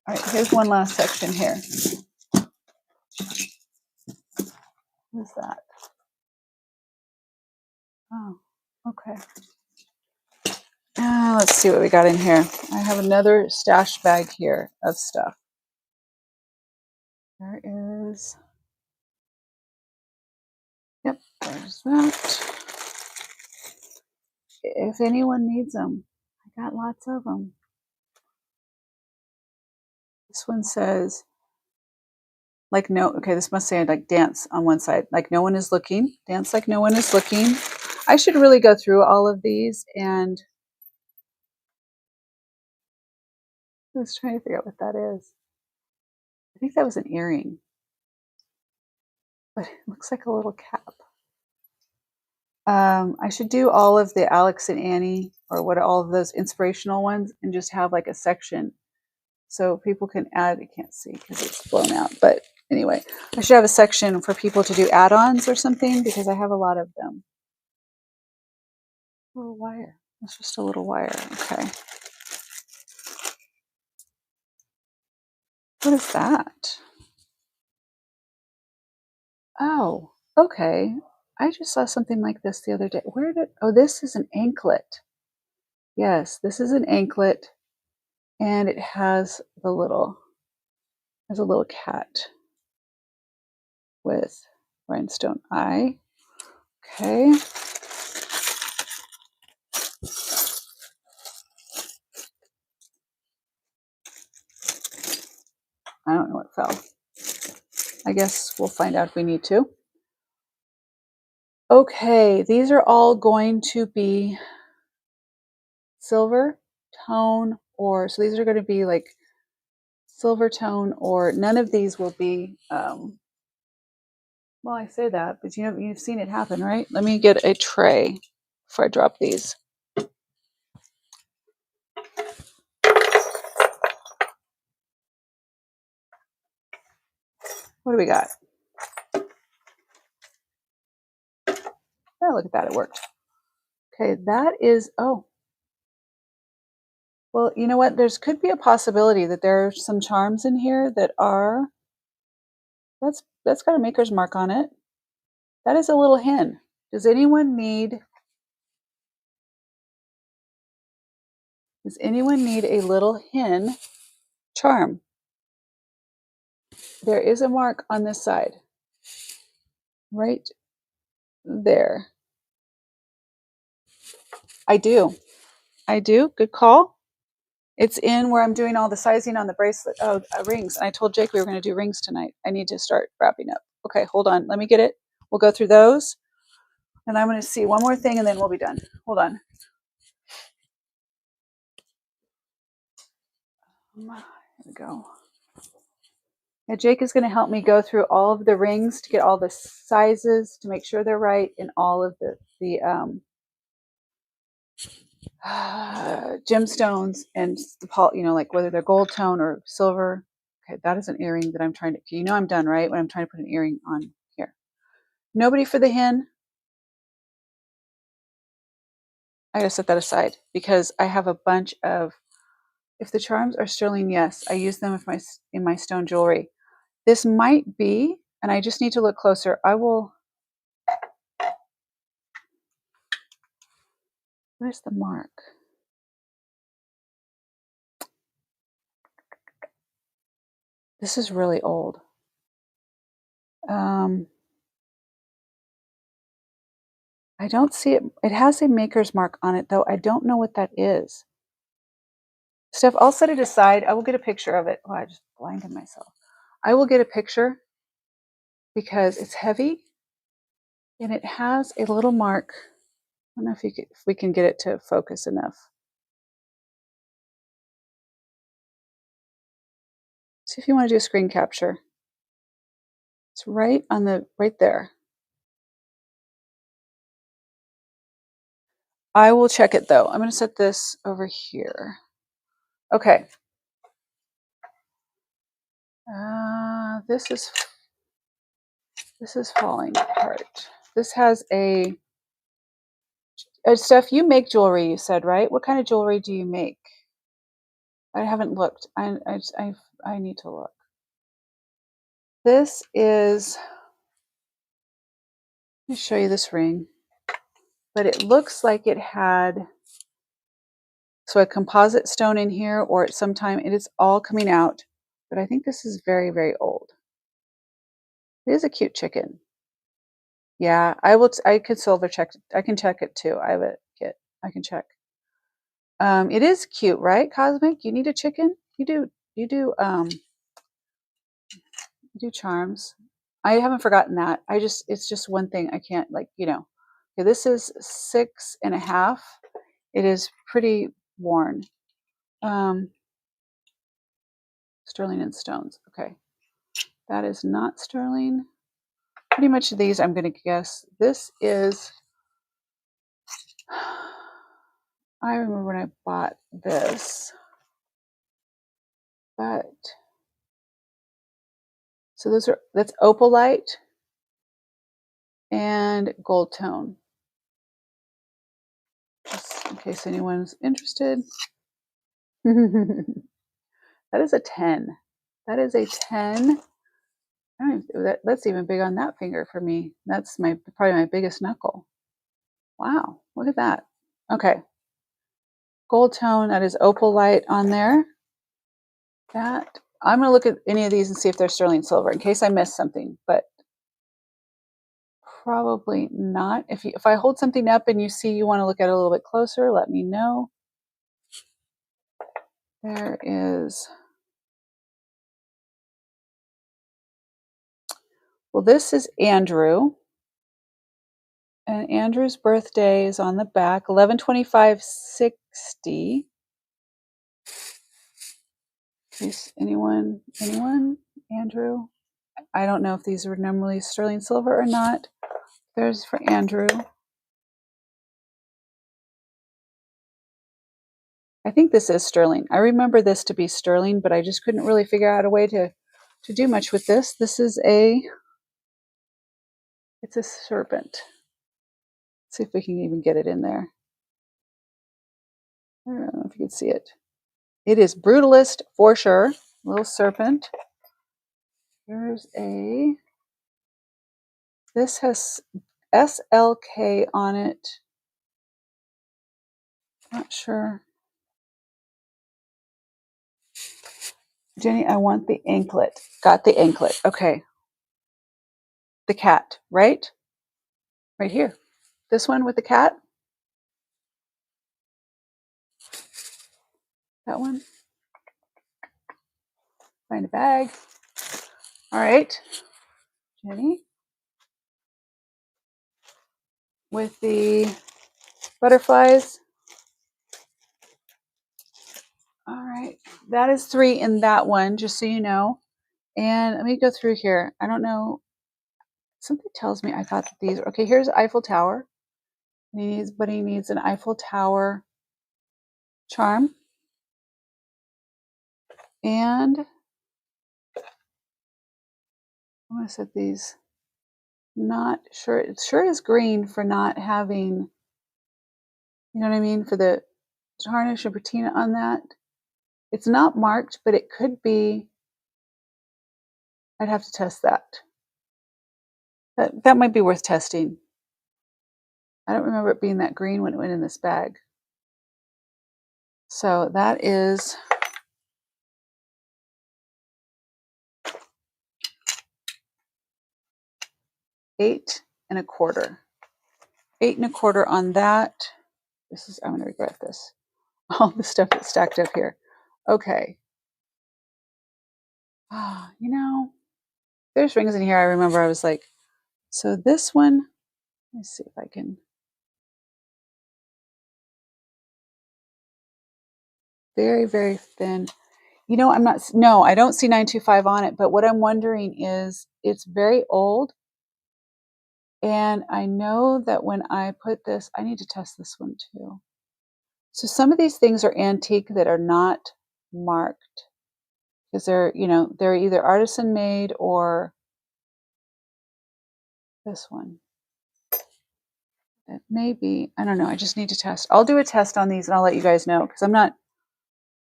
A: All right, here's one last section here. What's that? Oh, okay. Let's see what we got in here. I have another stash bag here of stuff. There is, yep, there's that. If anyone needs them, I got lots of them. This one says, like, no, okay, this must say like dance on one side, like no one is looking, dance like no one is looking. I should really go through all of these, and I was trying to figure out what that is. I think that was an earring, but it looks like a little cap. I should do all of the Alex and Annie, or what, all of those inspirational ones, and just have like a section so people can add. I can't see because it's blown out, but anyway, I should have a section for people to do add-ons or something because I have a lot of them. A little wire. It's just a little wire. Okay. What is that? Oh, okay. I just saw something like this the other day. Where did, oh, this is an anklet. Yes, this is an anklet, and it has the little, there's a little cat with rhinestone eye. Okay. I don't know what fell. I guess we'll find out if we need to. Okay, these are all going to be silver tone, or so these are going to be like silver tone, or none of these will be well, I say that, but you know, you've seen it happen, right? Let me get a tray before I drop these. What do we got? Oh, look at that, it worked. Okay, that is, oh, well, you know what? There's could be a possibility that there are some charms in here that are, that's got a maker's mark on it. That is a little hen. Does anyone need a little hen charm? There is a mark on this side. Right there. I do. Good call. It's in where I'm doing all the sizing on the bracelet. Oh, rings. And I told Jake we were going to do rings tonight. I need to start wrapping up. Okay, hold on. Let me get it. We'll go through those. And I'm going to see one more thing and then we'll be done. Hold on. Here we go. Yeah, Jake is going to help me go through all of the rings to get all the sizes to make sure they're right in all of the gemstones and the like whether they're gold tone or silver. Okay, that is an earring that I'm trying to. You know, I'm done right when I'm trying to put an earring on here. Nobody for the hen. I gotta set that aside because I have a bunch of. If the charms are sterling, yes, I use them in my stone jewelry. This might be, and I just need to look closer. I will. Where's the mark? This is really old. I don't see it. It has a maker's mark on it, though. I don't know what that is. Steph, I'll set it aside. I will get a picture of it. Oh, I just blinded myself. I will get a picture because it's heavy and it has a little mark. I don't know if we can get it to focus enough. See if you want to do a screen capture. It's right there. I will check it though. I'm going to set this over here. Okay. This is falling apart. This has a Steph, you make jewelry, you said, right? What kind of jewelry do you make? I haven't looked. I need to look. This is, let me show you this ring, but it looks like it had, so a composite stone in here, or at some time it is all coming out, but I think this is very, very old. It is a cute chicken. Yeah, I could silver check. I can check it too. I have a kit. I can check. It is cute, right? Cosmic, you need a chicken? You do charms. I haven't forgotten that. It's just one thing I can't okay, this is 6.5. It is pretty worn. Sterling and stones. Okay. That is not sterling. Pretty much these I'm going to guess. This is, I remember when I bought this, but, so that's opalite and gold tone. Just in case anyone's interested. That is a 10. That is a 10. That's even big on that finger for me. That's probably my biggest knuckle. Wow, look at that. Okay. Gold tone, that is opalite on there. That, I'm going to look at any of these and see if they're sterling silver in case I missed something, but probably not. If I hold something up and you see you want to look at it a little bit closer, let me know. There is, well, this is Andrew. And Andrew's birthday is on the back, 11/25/60. Is anyone? Andrew? I don't know if these are normally sterling silver or not. There's for Andrew. I think this is sterling. I remember this to be sterling, but I just couldn't really figure out a way to do much with this. This is it's a serpent. Let's see if we can even get it in there. I don't know if you can see it. It is Brutalist for sure. Little serpent. There's a, this has SLK on it. Not sure. Jenny, I want the anklet. Got the anklet. Okay. The cat, right? Right here. This one with the cat. That one. Find a bag. All right. Jenny. With the butterflies. All right. That is 3 in that one, just so you know. And let me go through here. I don't know. Something tells me I thought that these. Okay, here's Eiffel Tower. But he needs an Eiffel Tower charm. And I want to set these. Not sure. It sure is green for not having, you know what I mean, for the tarnish and patina on that. It's not marked, but it could be. I'd have to test that. That might be worth testing. I don't remember it being that green when it went in this bag. So that is $8.25. $8.25 on that. This is, I'm going to regret this. All the stuff that's stacked up here. Okay. You know, there's rings in here. I remember I was like, so this one, let's see if I can. Very, very thin. You know, no, I don't see 925 on it, but what I'm wondering is it's very old. And I know that when I put this, I need to test this one too. So some of these things are antique that are not marked because they're, you know, they're either artisan made or this one. It may be, I don't know. I just need to test. I'll do a test on these and I'll let you guys know because I'm not,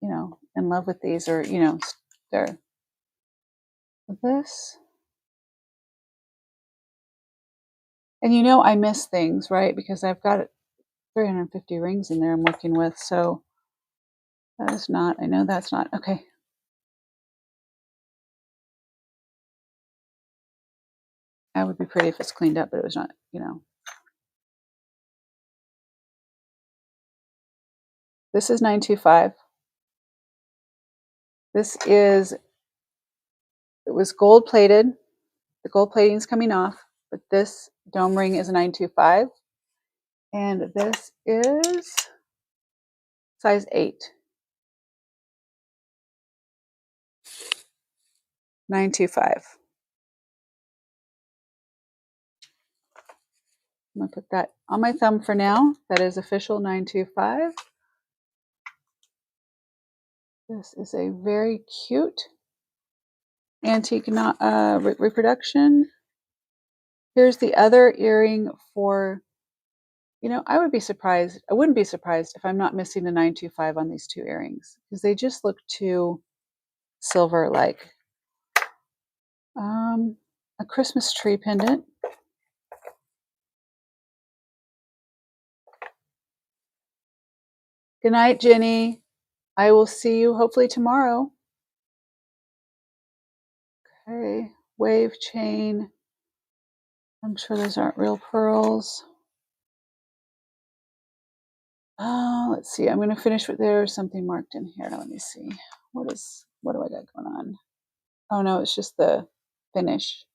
A: you know, in love with these or, you know, they're this. And you know, I miss things, right? Because I've got 350 rings in there I'm working with. So that is not, I know that's not, okay. That would be pretty if it's cleaned up, but it was not, you know. This is 925. This is, it was gold plated. The gold plating is coming off, but this dome ring is a 925. And this is size 8. 925. I'm going to put that on my thumb for now. That is official 925. This is a very cute antique reproduction. Here's the other earring for, you know, I wouldn't be surprised if I'm not missing the 925 on these 2 earrings because they just look too silver-like. A Christmas tree pendant. Good night, Jenny. I will see you hopefully tomorrow. Okay, wave chain. I'm sure those aren't real pearls. Let's see. I'm going to finish with there's something marked in here. Let me see. What do I got going on? Oh no, it's just the finish.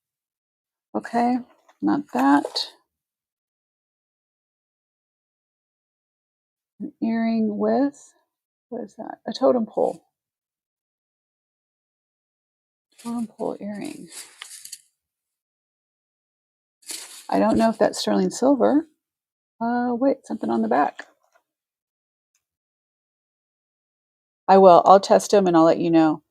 A: Okay, not that. An earring with, what is that? A totem pole. Totem pole earring. I don't know if that's sterling silver. Wait, something on the back. I will. I'll test them and I'll let you know.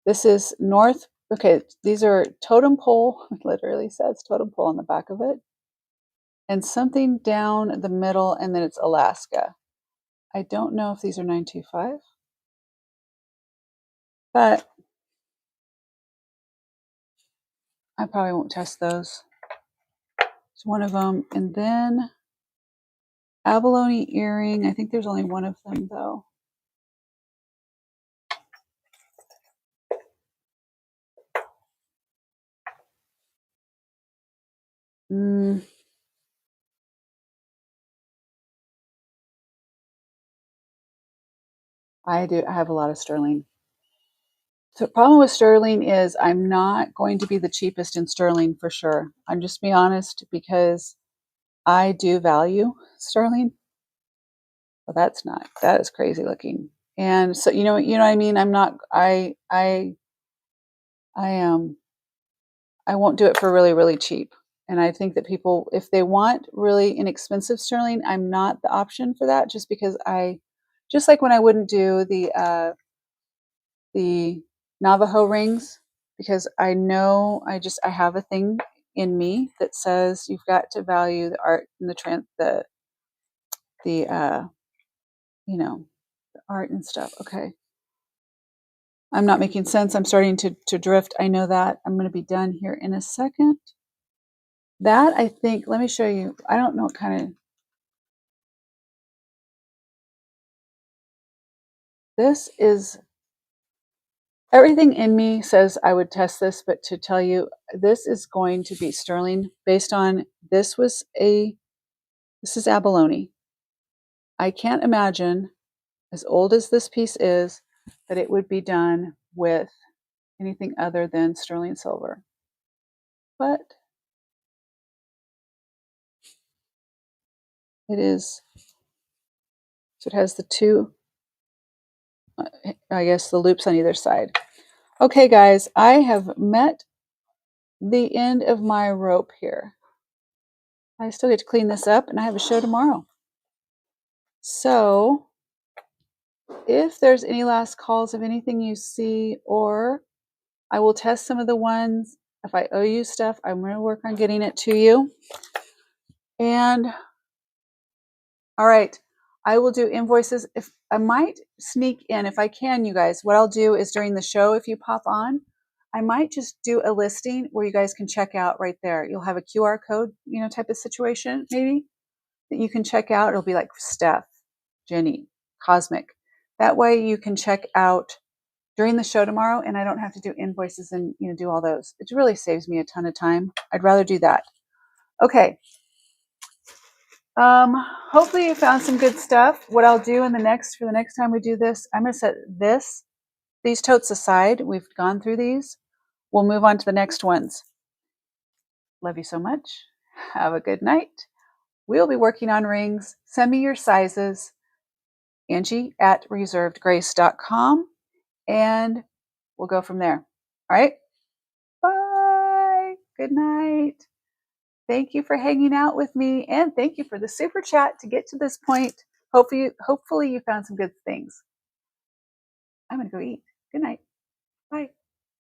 A: This is North. Okay, these are totem pole. It literally says totem pole on the back of it. And something down the middle, and then it's Alaska. I don't know if these are 925, but I probably won't test those. It's one of them. And then abalone earring. I think there's only one of them though. I have a lot of sterling. So the problem with sterling is I'm not going to be the cheapest in sterling for sure. I'm just be honest because I do value sterling. Well, that is crazy looking. And so you know what I mean? I'm not I I won't do it for really, really cheap. And I think that people, if they want really inexpensive sterling, I'm not the option for that just because just like when I wouldn't do the Navajo rings because I know I have a thing in me that says you've got to value the art and the the art and stuff. Okay. I'm not making sense. I'm starting to drift. I know that. I'm going to be done here in a second. That I think, let me show you. I don't know what kind of, this is, everything in me says I would test this, but to tell you, this is going to be sterling based on, this is abalone. I can't imagine, as old as this piece is, that it would be done with anything other than sterling silver. But it is, so it has the two, I guess, the loops on either side. Okay, guys, I have met the end of my rope here. I still get to clean this up, and I have a show tomorrow. So if there's any last calls of anything you see, or I will test some of the ones. If I owe you stuff, I'm going to work on getting it to you. And all right, I will do invoices. If I might sneak in, if I can, you guys, what I'll do is during the show, if you pop on, I might just do a listing where you guys can check out right there. You'll have a QR code, type of situation maybe that you can check out. It'll be like Steph, Jenny, Cosmic. That way you can check out during the show tomorrow, and I don't have to do invoices and do all those. It really saves me a ton of time. I'd rather do that. Okay. Hopefully you found some good stuff. What I'll do for the next time we do this, I'm going to set these totes aside. We've gone through these. We'll move on to the next ones. Love you so much. Have a good night. We'll be working on rings. Send me your sizes, Angie@reservedgrace.com, and we'll go from there. All right. Bye. Good night. Thank you for hanging out with me, and thank you for the super chat to get to this point. Hopefully you found some good things. I'm going to go eat. Good night.